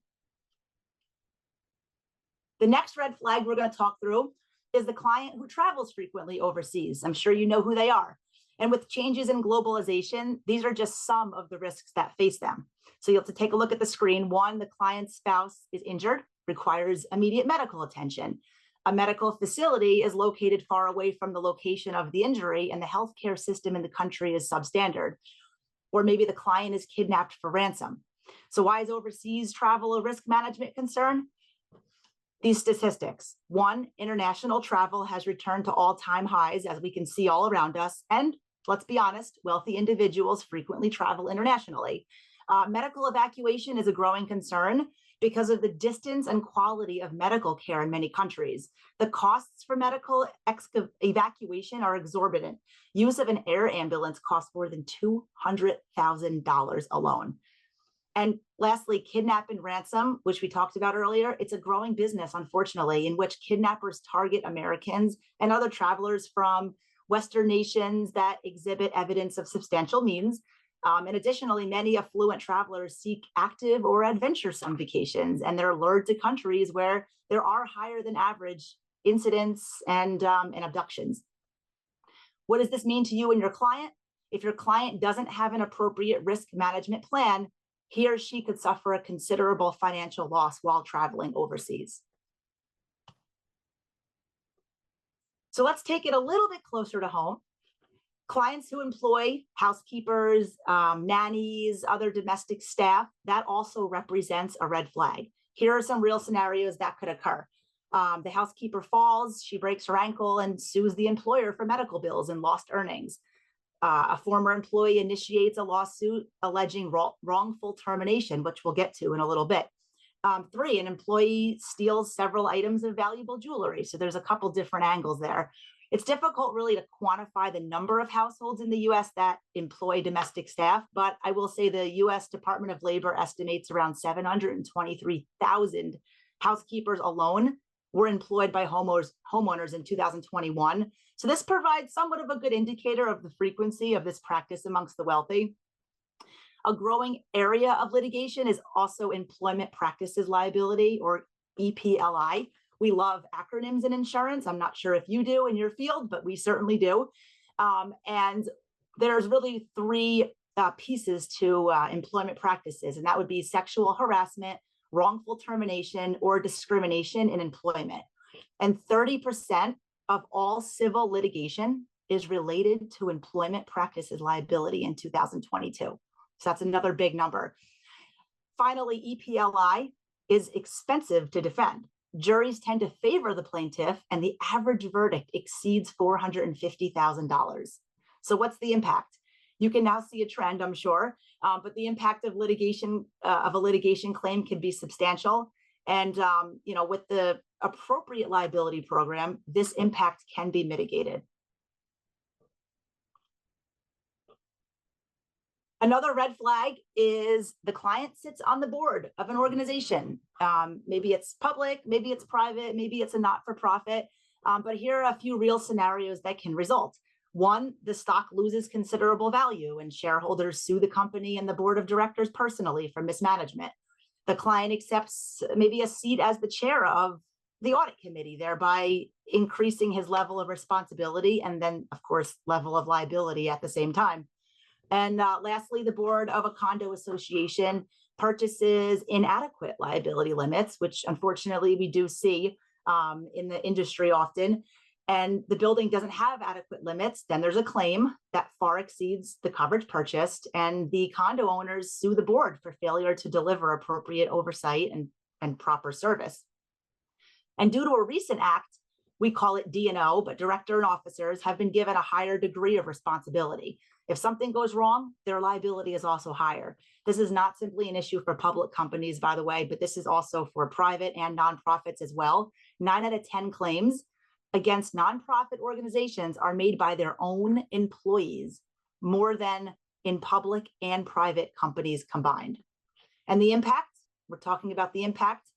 The next red flag we're going to talk through is the client who travels frequently overseas. I'm sure you know who they are. And with changes in globalization, these are just some of the risks that face them. So you'll have to take a look at the screen. One, the client's spouse is injured, requires immediate medical attention. A medical facility is located far away from the location of the injury, and the healthcare system in the country is substandard. Or maybe the client is kidnapped for ransom. So why is overseas travel a risk management concern? These statistics. One, international travel has returned to all-time highs, as we can see all around us. And let's be honest, wealthy individuals frequently travel internationally. Medical evacuation is a growing concern because of the distance and quality of medical care in many countries. The costs for medical evacuation are exorbitant. Use of an air ambulance costs more than $200,000 alone. And lastly, kidnap and ransom, which we talked about earlier, it's a growing business, unfortunately, in which kidnappers target Americans and other travelers from Western nations that exhibit evidence of substantial means. And additionally, many affluent travelers seek active or adventuresome vacations, and they're lured to countries where there are higher than average incidents and abductions. What does this mean to you and your client? If your client doesn't have an appropriate risk management plan, he or she could suffer a considerable financial loss while traveling overseas. So let's take it a little bit closer to home. Clients who employ housekeepers, nannies, other domestic staff, that also represents a red flag. Here are some real scenarios that could occur. The housekeeper falls, she breaks her ankle and sues the employer for medical bills and lost earnings. A former employee initiates a lawsuit alleging wrongful termination, which we'll get to in a little bit. 3, an employee steals several items of valuable jewelry. So there's a couple different angles there. It's difficult really to quantify the number of households in the US that employ domestic staff, but I will say the US Department of Labor estimates around 723,000 housekeepers alone were employed by homeowners in 2021. So this provides somewhat of a good indicator of the frequency of this practice amongst the wealthy. A growing area of litigation is also employment practices liability, or EPLI. We love acronyms in insurance. I'm not sure if you do in your field, but we certainly do. And there's really 3 pieces to employment practices, and that would be sexual harassment, wrongful termination, or discrimination in employment. And 30% of all civil litigation is related to employment practices liability in 2022. So that's another big number. Finally, EPLI is expensive to defend. Juries tend to favor the plaintiff, and the average verdict exceeds $450,000. So what's the impact? You can now see a trend, I'm sure, but the impact of litigation, of a litigation claim can be substantial. And with the appropriate liability program, this impact can be mitigated. Another red flag is the client sits on the board of an organization. Maybe it's public, maybe it's private, maybe it's a not-for-profit. But here are a few real scenarios that can result. 1, the stock loses considerable value and shareholders sue the company and the board of directors personally for mismanagement. The client accepts maybe a seat as the chair of the audit committee, thereby increasing his level of responsibility and then, of course, level of liability at the same time. And lastly, the board of a condo association purchases inadequate liability limits, which unfortunately we do see in the industry often. And the building doesn't have adequate limits, then there's a claim that far exceeds the coverage purchased, and the condo owners sue the board for failure to deliver appropriate oversight and proper service. And due to a recent act, we call it D&O, but director and officers have been given a higher degree of responsibility. If something goes wrong, their liability is also higher. This is not simply an issue for public companies, by the way, but this is also for private and nonprofits as well. 9 out of 10 claims against nonprofit organizations are made by their own employees. more than in public and private companies combined. And the impact, we're talking about the impact,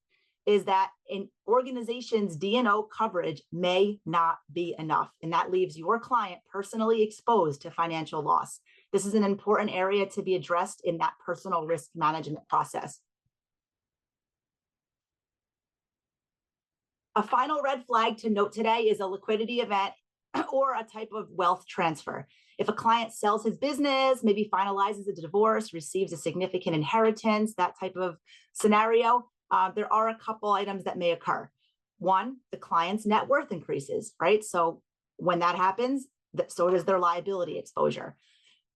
is that an organization's D&O coverage may not be enough, and that leaves your client personally exposed to financial loss. This is an important area to be addressed in that personal risk management process. A final red flag to note today is a liquidity event or a type of wealth transfer. If a client sells his business, maybe finalizes a divorce, receives a significant inheritance, that type of scenario, there are a couple items that may occur. One, the client's net worth increases, right? So when that happens, so does their liability exposure.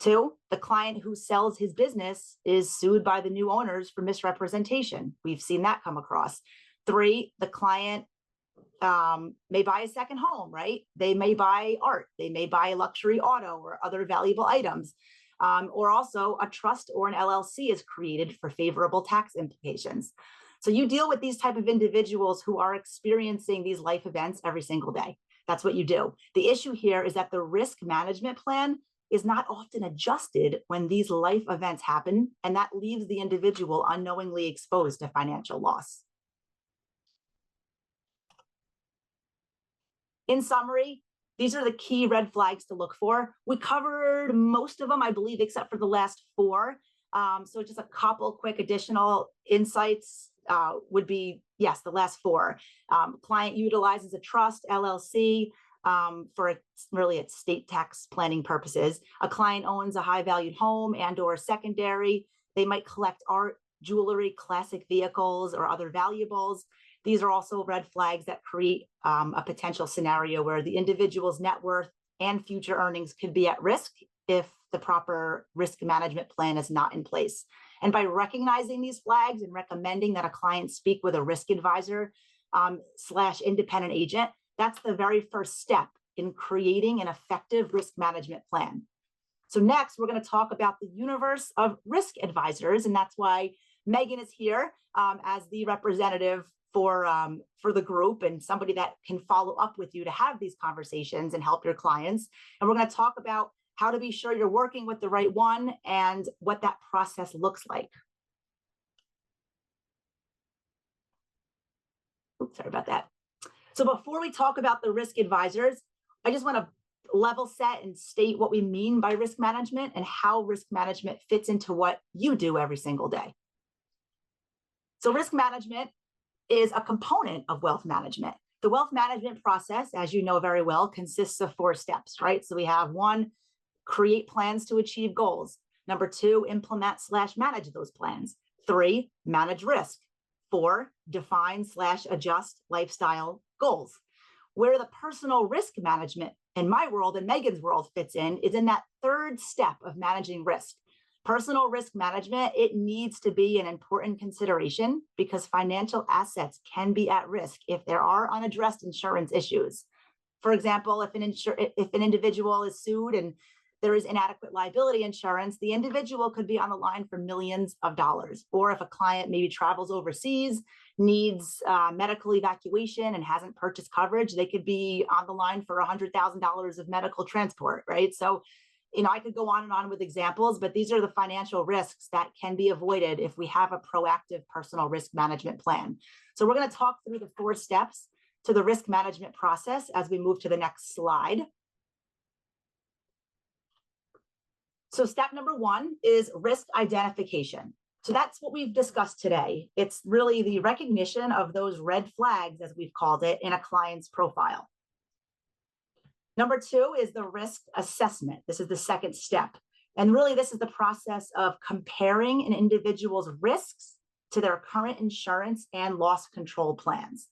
Two, the client who sells his business is sued by the new owners for misrepresentation. We've seen that come across. Three, the client may buy a second home, right? They may buy art, they may buy a luxury auto or other valuable items. Or also a trust or an LLC is created for favorable tax implications. So you deal with these type of individuals who are experiencing these life events every single day. That's what you do. The issue here is that the risk management plan is not often adjusted when these life events happen, and that leaves the individual unknowingly exposed to financial loss. In summary, these are the key red flags to look for. We covered most of them, I believe, except for the last four. So just a couple quick additional insights would be, yes, the last four. Client utilizes a trust, LLC, for really its state tax planning purposes. A client owns a high valued home and or secondary. They might collect art, jewelry, classic vehicles, or other valuables. These are also red flags that create a potential scenario where the individual's net worth and future earnings could be at risk if the proper risk management plan is not in place. And by recognizing these flags and recommending that a client speak with a risk advisor / independent agent, that's the very first step in creating an effective risk management plan. So next, we're going to talk about the universe of risk advisors, and that's why Meaghan is here as the representative for the group and somebody that can follow up with you to have these conversations and help your clients. And we're going to talk about how to be sure you're working with the right one and what that process looks like. Oops, sorry about that. So before we talk about the risk advisors, I just want to level set and state what we mean by risk management and how risk management fits into what you do every single day. So risk management is a component of wealth management. The wealth management process, as you know very well, consists of 4 steps, right? So we have 1, create plans to achieve goals. Number 2, implement / manage those plans. 3, manage risk. 4, define / adjust lifestyle goals. Where the personal risk management in my world and Meaghan's world fits in is in that 3rd step of managing risk. Personal risk management, it needs to be an important consideration because financial assets can be at risk if there are unaddressed insurance issues. For example, if an individual is sued and there is inadequate liability insurance, the individual could be on the line for millions of dollars. Or if a client maybe travels overseas, needs medical evacuation and hasn't purchased coverage, they could be on the line for $100,000 of medical transport, right? So, I could go on and on with examples, but these are the financial risks that can be avoided if we have a proactive personal risk management plan. So we're going to talk through the 4 steps to the risk management process as we move to the next slide. So step number 1 is risk identification. So that's what we've discussed today. It's really the recognition of those red flags, as we've called it, in a client's profile. Number 2 is the risk assessment. This is the 2nd step. And really, this is the process of comparing an individual's risks to their current insurance and loss control plans.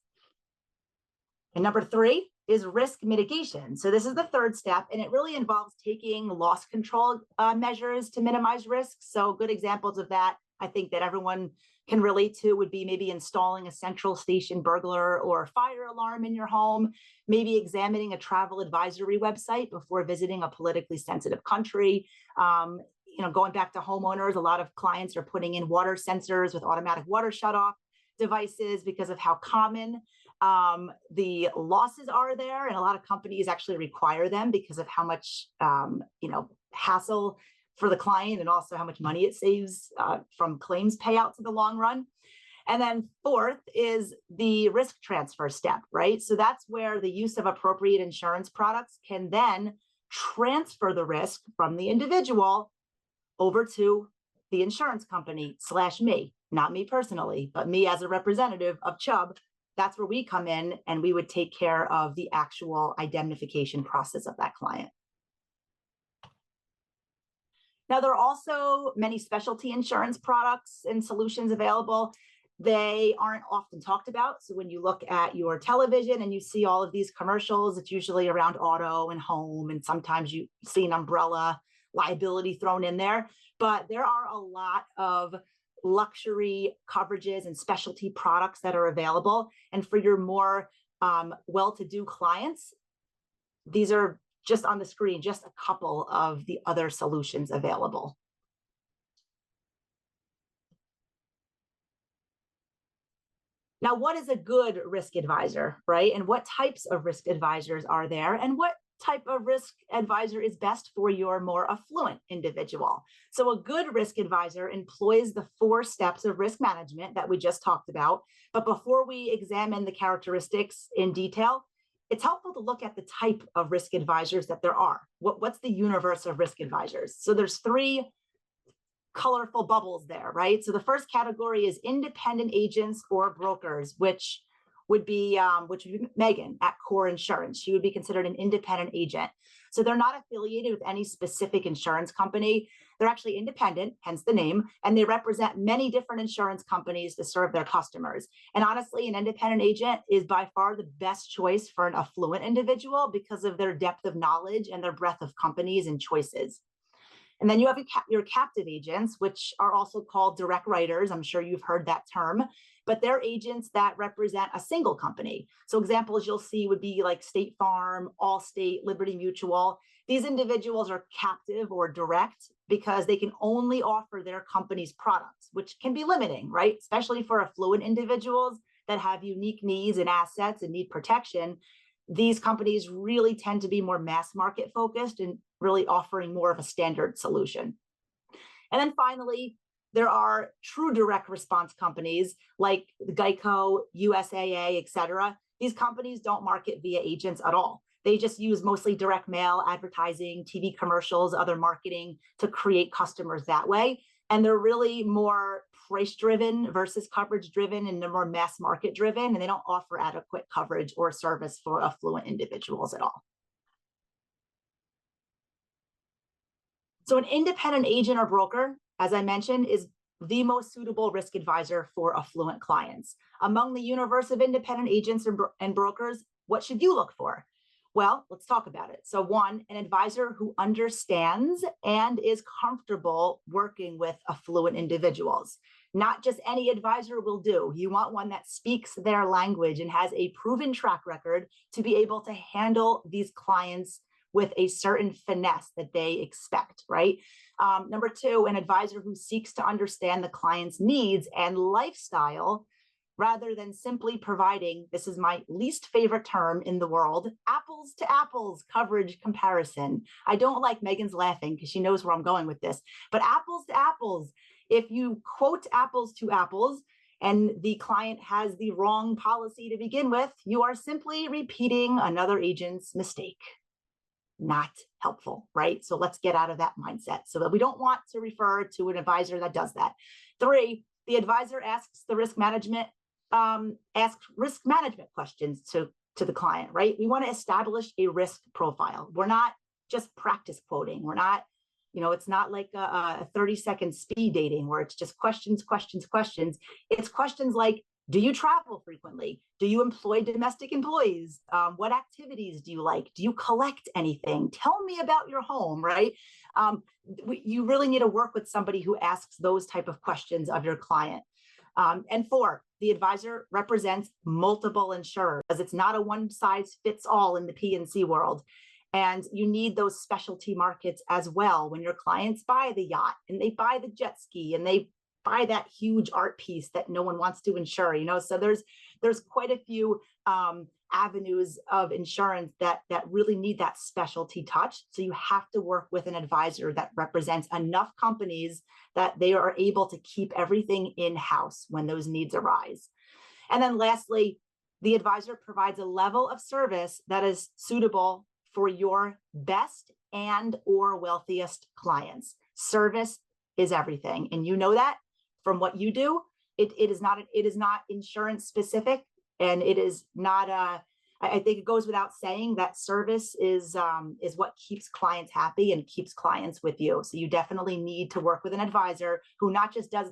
And number 3 is risk mitigation. So this is the 3rd step, and it really involves taking loss control measures to minimize risk. So good examples of that, I think that everyone can relate to would be maybe installing a central station burglar or fire alarm in your home, maybe examining a travel advisory website before visiting a politically sensitive country. Going back to homeowners, a lot of clients are putting in water sensors with automatic water shutoff devices because of how common the losses are there. And a lot of companies actually require them because of how much, hassle for the client and also how much money it saves from claims payouts in the long run. And then fourth is the risk transfer step, right? So that's where the use of appropriate insurance products can then transfer the risk from the individual over to the insurance company / me, not me personally, but me as a representative of Chubb. That's where we come in and we would take care of the actual indemnification process of that client. Now, there are also many specialty insurance products and solutions available. They aren't often talked about. So when you look at your television and you see all of these commercials, it's usually around auto and home, and sometimes you see an umbrella liability thrown in there. But there are a lot of luxury coverages and specialty products that are available. And for your more well-to-do clients, these are just on the screen, just a couple of the other solutions available. Now, what is a good risk advisor, right? And what types of risk advisors are there? And what type of risk advisor is best for your more affluent individual? So a good risk advisor employs the 4 steps of risk management that we just talked about. But before we examine the characteristics in detail, it's helpful to look at the type of risk advisors that there are. What's the universe of risk advisors? So there's 3 colorful bubbles there, right? So the first category is independent agents or brokers, which would be Meaghan at Core Insurance. She would be considered an independent agent. So they're not affiliated with any specific insurance company. They're actually independent, hence the name, and they represent many different insurance companies to serve their customers. And honestly, an independent agent is by far the best choice for an affluent individual because of their depth of knowledge and their breadth of companies and choices. And then you have your captive agents, which are also called direct writers. I'm sure you've heard that term, but they're agents that represent a single company. So examples you'll see would be like State Farm, Allstate, Liberty Mutual. These individuals are captive or direct because they can only offer their company's products, which can be limiting, right? Especially for affluent individuals that have unique needs and assets and need protection. These companies really tend to be more mass market focused and really offering more of a standard solution. And then finally, there are true direct response companies like Geico, USAA, et cetera. These companies don't market via agents at all. They just use mostly direct mail, advertising, TV commercials, other marketing to create customers that way. And they're really more price driven versus coverage driven, and they're more mass market driven, and they don't offer adequate coverage or service for affluent individuals at all. So an independent agent or broker, as I mentioned, is the most suitable risk advisor for affluent clients. Among the universe of independent agents and brokers, what should you look for? Well, let's talk about it. So 1, an advisor who understands and is comfortable working with affluent individuals. Not just any advisor will do. You want one that speaks their language and has a proven track record to be able to handle these clients with a certain finesse that they expect, right? Number 2, an advisor who seeks to understand the client's needs and lifestyle rather than simply providing, this is my least favorite term in the world, apples to apples coverage comparison. I don't like Meaghan's laughing because she knows where I'm going with this, but apples to apples, if you quote apples to apples and the client has the wrong policy to begin with, you are simply repeating another agent's mistake. Not helpful, right? So let's get out of that mindset so that we don't want to refer to an advisor that does that. 3, the advisor asks risk management questions to the client, right? We want to establish a risk profile. We're not just practice quoting. We're not, it's not like a 30-second speed dating where it's just questions. It's questions like, do you travel frequently? Do you employ domestic employees? What activities do you like? Do you collect anything? Tell me about your home, right? You really need to work with somebody who asks those type of questions of your client. And 4, the advisor represents multiple insurers. It's not a one size fits all in the P&C world. And you need those specialty markets as well when your clients buy the yacht and they buy the jet ski and they buy that huge art piece that no one wants to insure, So there's quite a few avenues of insurance that really need that specialty touch. So you have to work with an advisor that represents enough companies that they are able to keep everything in-house when those needs arise. And then lastly, the advisor provides a level of service that is suitable for your best and or wealthiest clients. Service is everything. And you know that from what you do. It is not insurance specific, and it is not I think it goes without saying that service is what keeps clients happy and keeps clients with you. So you definitely need to work with an advisor who not just does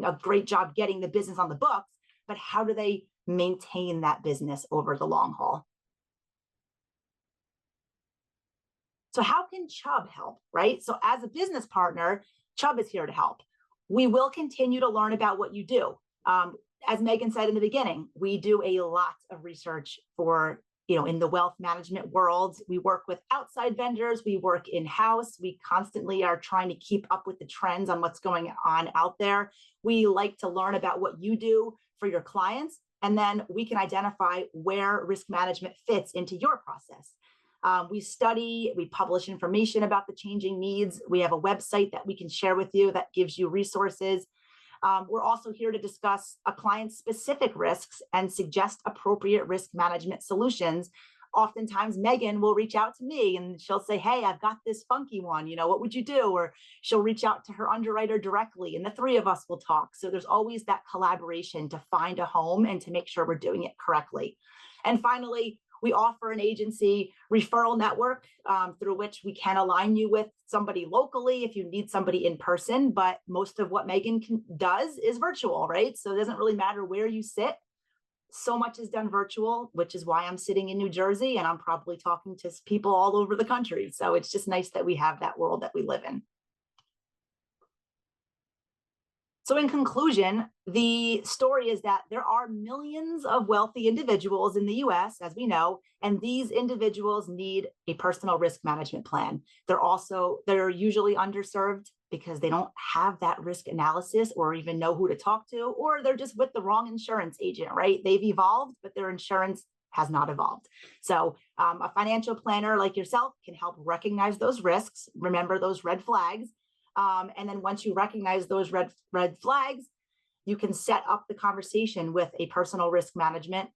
a great job getting the business on the books, but how do they maintain that business over the long haul? So how can Chubb help, right? So as a business partner, Chubb is here to help. We will continue to learn about what you do. As Meaghan said in the beginning, we do a lot of research for, in the wealth management world. We work with outside vendors, we work in-house. We constantly are trying to keep up with the trends on what's going on out there. We like to learn about what you do for your clients, and then we can identify where risk management fits into your process. We study, we publish information about the changing needs. We have a website that we can share with you that gives you resources. We're also here to discuss a client's specific risks and suggest appropriate risk management solutions. Oftentimes, Meaghan will reach out to me and she'll say, hey, I've got this funky one, what would you do? Or she'll reach out to her underwriter directly and the three of us will talk. So there's always that collaboration to find a home and to make sure we're doing it correctly. And finally, we offer an agency referral network through which we can align you with somebody locally if you need somebody in person, but most of what Meaghan does is virtual, right? So it doesn't really matter where you sit. So much is done virtual, which is why I'm sitting in New Jersey and I'm probably talking to people all over the country. So it's just nice that we have that world that we live in. So in conclusion, the story is that there are millions of wealthy individuals in the US, as we know, and these individuals need a personal risk management plan. They're usually underserved because they don't have that risk analysis or even know who to talk to, or they're just with the wrong insurance agent, right? They've evolved, but their insurance has not evolved. So a financial planner like yourself can help recognize those risks, remember those red flags, and then once you recognize those red flags, you can set up the conversation with a personal risk management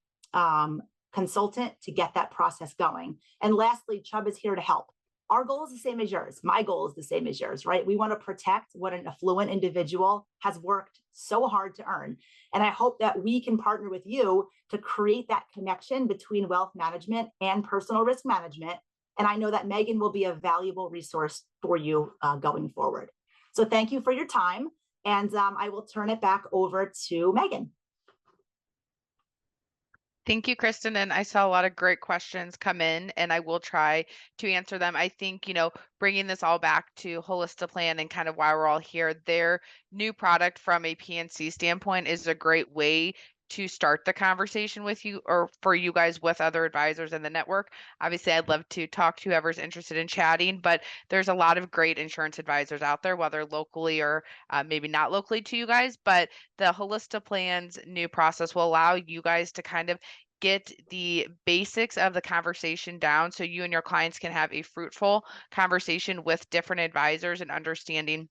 consultant to get that process going. And lastly, Chubb is here to help. Our goal is the same as yours. My goal is the same as yours, right? We want to protect what an affluent individual has worked so hard to earn. And I hope that we can partner with you to create that connection between wealth management and personal risk management. And I know that Meaghan will be a valuable resource for you going forward. So thank you for your time. And I will turn it back over to Meaghan. Thank you, Kristen. And I saw a lot of great questions come in, and I will try to answer them. I think, bringing this all back to Holistaplan and kind of why we're all here, their new product from a PNC standpoint is a great way to start the conversation with you or for you guys with other advisors in the network. Obviously, I'd love to talk to whoever's interested in chatting, but there's a lot of great insurance advisors out there, whether locally or maybe not locally to you guys. But the Holistaplan's new process will allow you guys to kind of get the basics of the conversation down so you and your clients can have a fruitful conversation with different advisors and understanding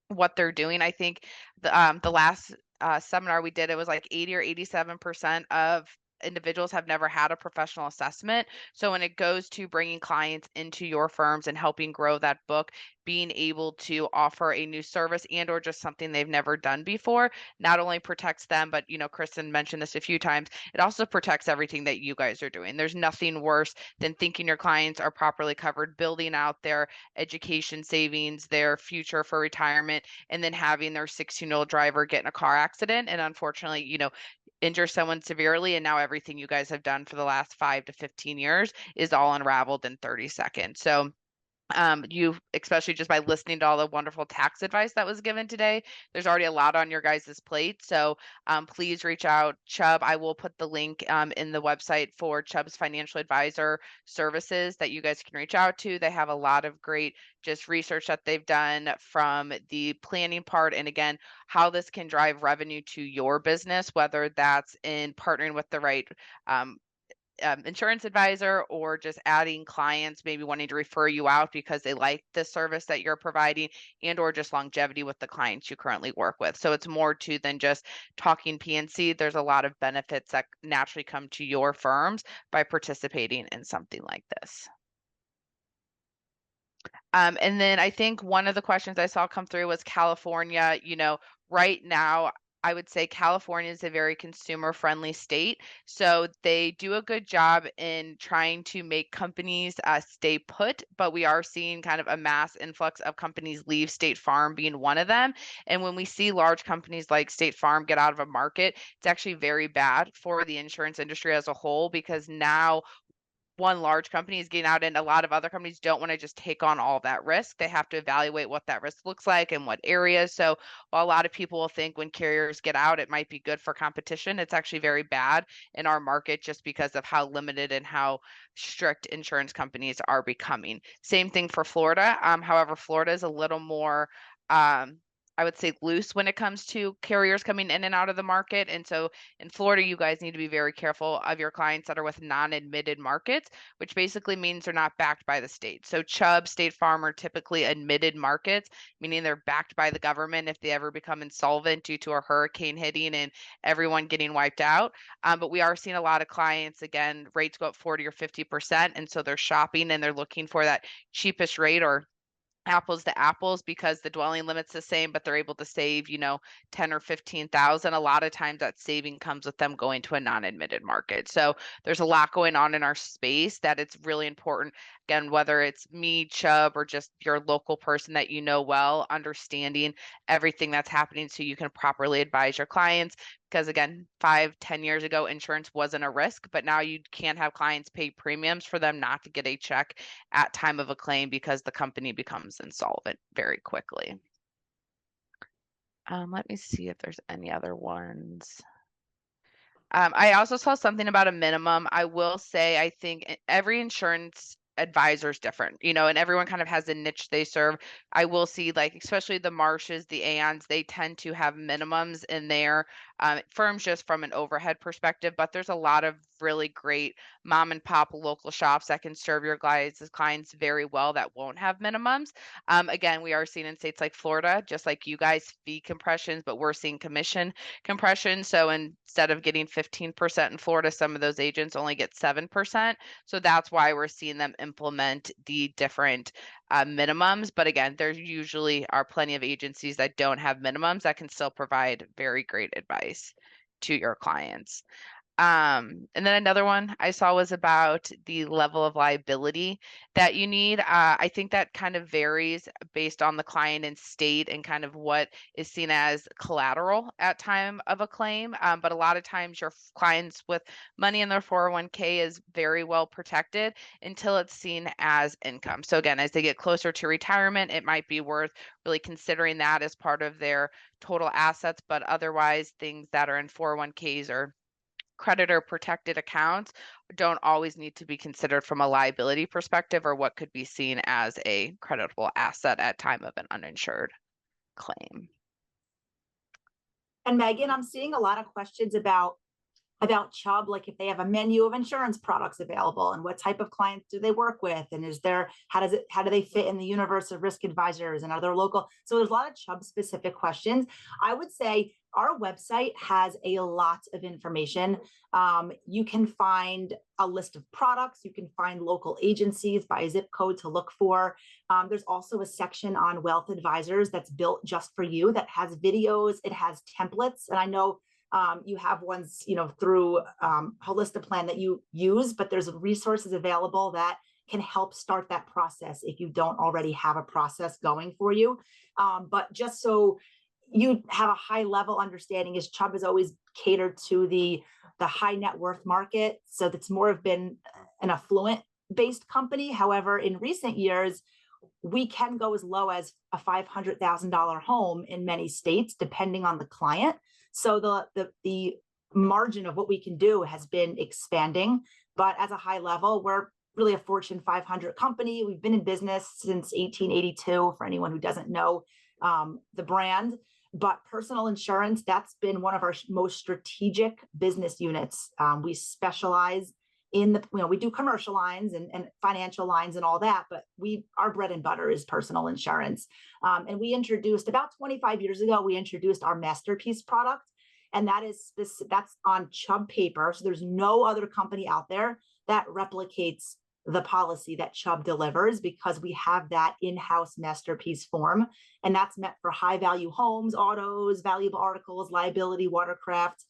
what they're doing. I think the last seminar we did, it was like 80 or 87% of individuals have never had a professional assessment. So when it goes to bringing clients into your firms and helping grow that book, being able to offer a new service and or just something they've never done before, not only protects them, but Kristen mentioned this a few times, it also protects everything that you guys are doing. There's nothing worse than thinking your clients are properly covered, building out their education savings, their future for retirement, and then having their 16-year-old driver get in a car accident and unfortunately, injure someone severely, and now everything you guys have done for the last 5 to 15 years is all unraveled in 30 seconds. So you, especially just by listening to all the wonderful tax advice that was given today, there's already a lot on your guys' plate. So please reach out, Chubb. I will put the link in the website for Chubb's financial advisor services that you guys can reach out to. They have a lot of great just research that they've done from the planning part. And again, how this can drive revenue to your business, whether that's in partnering with the right insurance advisor, or just adding clients, maybe wanting to refer you out because they like the service that you're providing, and or just longevity with the clients you currently work with. So it's more to than just talking P&C. There's a lot of benefits that naturally come to your firms by participating in something like this. And then I think one of the questions I saw come through was California. Right now, I would say California is a very consumer-friendly state. So they do a good job in trying to make companies stay put, but we are seeing kind of a mass influx of companies leave, State Farm being one of them. And when we see large companies like State Farm get out of a market, it's actually very bad for the insurance industry as a whole, because now one large company is getting out and a lot of other companies don't want to just take on all that risk. They have to evaluate what that risk looks like and what areas. So while a lot of people will think when carriers get out, it might be good for competition, it's actually very bad in our market just because of how limited and how strict insurance companies are becoming. Same thing for Florida. However, Florida is a little more I would say loose when it comes to carriers coming in and out of the market. And so in Florida, you guys need to be very careful of your clients that are with non-admitted markets, which basically means they're not backed by the state. So Chubb, State Farm are typically admitted markets, meaning they're backed by the government if they ever become insolvent due to a hurricane hitting and everyone getting wiped out. But we are seeing a lot of clients, again, rates go up 40 or 50%. And so they're shopping and they're looking for that cheapest rate or apples to apples, because the dwelling limit's the same, but they're able to save, 10 or 15,000. A lot of times that saving comes with them going to a non-admitted market. So there's a lot going on in our space that it's really important. Again, whether it's me, Chubb, or just your local person that you know well, understanding everything that's happening so you can properly advise your clients. Because again, 5-10 years ago, insurance wasn't a risk, but now you can't have clients pay premiums for them not to get a check at time of a claim because the company becomes insolvent very quickly. Let me see if there's any other ones. I also saw something about a minimum. I will say, I think every insurance advisor is different, and everyone kind of has a niche they serve. I will see, like, especially the Marshes, the Aons, they tend to have minimums in their firms just from an overhead perspective, but there's a lot of really great mom and pop local shops that can serve your guys' clients very well that won't have minimums. Again, we are seeing in states like Florida, just like you guys, fee compressions, but we're seeing commission compression. So instead of getting 15% in Florida, some of those agents only get 7%. So that's why we're seeing them implement the different minimums. But again, there usually are plenty of agencies that don't have minimums that can still provide very great advice to your clients. And then another one I saw was about the level of liability that you need. I think that kind of varies based on the client and state and kind of what is seen as collateral at time of a claim. But a lot of times your clients with money in their 401k is very well protected until it's seen as income. So again, as they get closer to retirement, it might be worth really considering that as part of their total assets. But otherwise, things that are in 401ks or creditor protected accounts don't always need to be considered from a liability perspective or what could be seen as a creditable asset at time of an uninsured claim. And Meaghan, I'm seeing a lot of questions about Chubb, like if they have a menu of insurance products available and what type of clients do they work with, and how do they fit in the universe of risk advisors and other local. So there's a lot of Chubb specific questions. I would say our website has a lot of information. You can find a list of products. You can find local agencies by zip code to look for. There's also a section on wealth advisors that's built just for you that has videos. It has templates. And I know you have ones, through Holistaplan that you use, but there's resources available that can help start that process if you don't already have a process going for you. But just so you have a high level understanding, is Chubb has always catered to the high net worth market. So that's more of been an affluent based company. However, in recent years, we can go as low as a $500,000 home in many states, depending on the client. So the margin of what we can do has been expanding, but as a high level, we're really a Fortune 500 company. We've been in business since 1882, for anyone who doesn't know the brand. But personal insurance, that's been one of our most strategic business units. We specialize in the, we do commercial lines and financial lines and all that, but our bread and butter is personal insurance. And we introduced about 25 years ago, we introduced our Masterpiece product. And that's on Chubb paper. So there's no other company out there that replicates the policy that Chubb delivers, because we have that in-house Masterpiece form. And that's meant for high value homes, autos, valuable articles, liability, watercraft.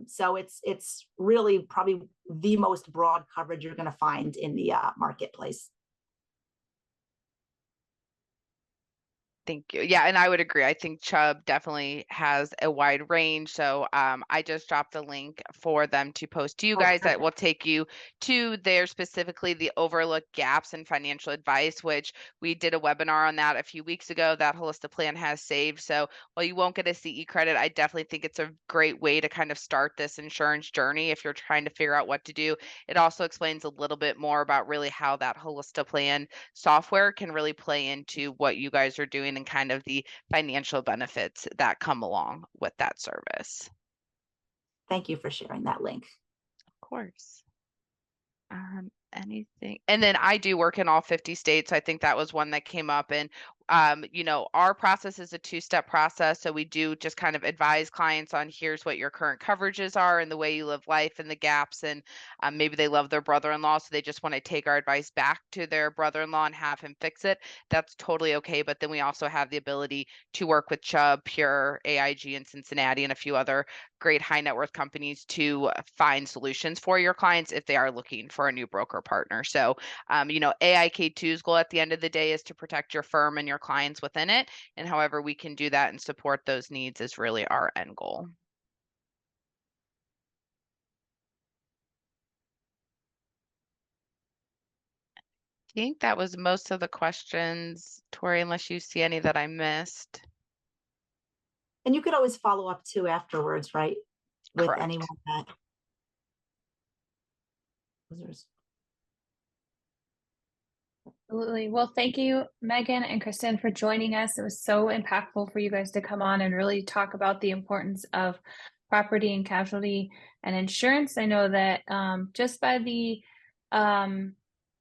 So it's really probably the most broad coverage you're going to find in the marketplace. Thank you. Yeah, and I would agree. I think Chubb definitely has a wide range. So I just dropped the link for them to post to you guys that will take you to their specifically the overlooked gaps in financial advice, which we did a webinar on that a few weeks ago that Holistaplan has saved. So while you won't get a CE credit, I definitely think it's a great way to kind of start this insurance journey if you're trying to figure out what to do. It also explains a little bit more about really how that Holistaplan software can really play into what you guys are doing and kind of the financial benefits that come along with that service. Thank you for sharing that link. Of course. Anything, and then I do work in all 50 states. I think that was one that came up, and our process is a two-step process. So we do just kind of advise clients on here's what your current coverages are and the way you live life and the gaps. And maybe they love their brother-in-law, so they just want to take our advice back to their brother-in-law and have him fix it. That's totally okay. But then we also have the ability to work with Chubb, Pure, AIG in Cincinnati, and a few other great high net worth companies to find solutions for your clients if they are looking for a new broker partner. So, AIK2's goal at the end of the day is to protect your firm and your clients within it. And however we can do that and support those needs is really our end goal. I think that was most of the questions, Tori, unless you see any that I missed. And you could always follow up too afterwards, right? With Correct. anyone that. Absolutely. Well, thank you, Meaghan and Kristen, for joining us. It was so impactful for you guys to come on and really talk about the importance of property and casualty and insurance. I know that just by the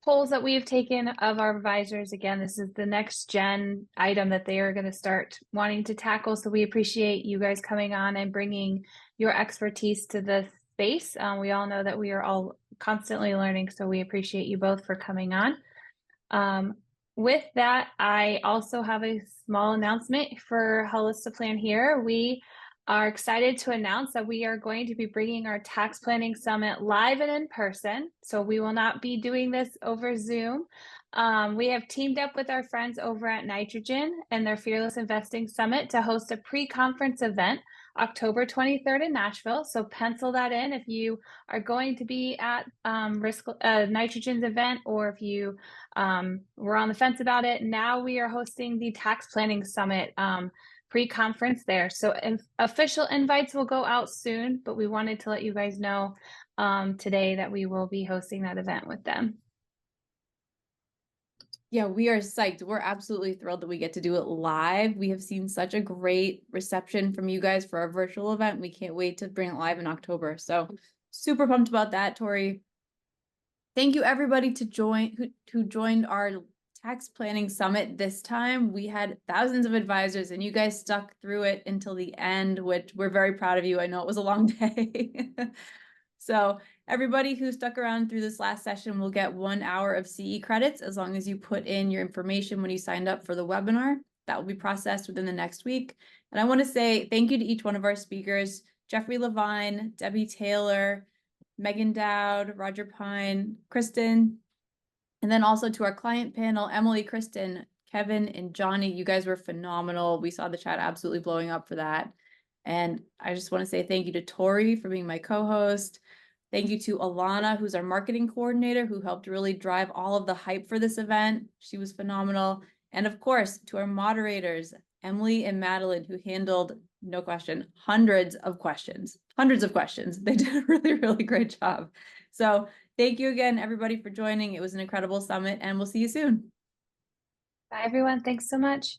polls that we have taken of our advisors, again, this is the next gen item that they are going to start wanting to tackle. So we appreciate you guys coming on and bringing your expertise to the space. We all know that we are all constantly learning, so we appreciate you both for coming on. With that, I also have a small announcement for Holistaplan here. We are excited to announce that we are going to be bringing our tax planning summit live and in person. So we will not be doing this over Zoom. We have teamed up with our friends over at Nitrogen and their Fearless Investing Summit to host a pre-conference event October 23rd in Nashville. So pencil that in if you are going to be at Nitrogen's event, or if you were on the fence about it. Now we are hosting the Tax Planning Summit pre-conference there. So official invites will go out soon, but we wanted to let you guys know today that we will be hosting that event with them. Yeah, we are psyched. We're absolutely thrilled that we get to do it live. We have seen such a great reception from you guys for our virtual event. We can't wait to bring it live in October. So super pumped about that, Tori. Thank you everybody who joined our tax planning summit this time. We had thousands of advisors and you guys stuck through it until the end, which we're very proud of you. I know it was a long day. So everybody who stuck around through this last session will get 1 hour of CE credits as long as you put in your information when you signed up for the webinar. That will be processed within the next week. And I want to say thank you to each one of our speakers, Jeffrey Levine, Debbie Taylor, Meaghan Dowd, Roger Pine, Kristen, and then also to our client panel, Emily, Kristen, Kevin, and Johnny. You guys were phenomenal. We saw the chat absolutely blowing up for that. And I just want to say thank you to Tori for being my co-host. Thank you to Alana, who's our marketing coordinator, who helped really drive all of the hype for this event. She was phenomenal. And of course, to our moderators, Emily and Madeline, who handled, no question, hundreds of questions. They did a really, really great job. So thank you again, everybody, for joining. It was an incredible summit, and we'll see you soon. Bye, everyone. Thanks so much.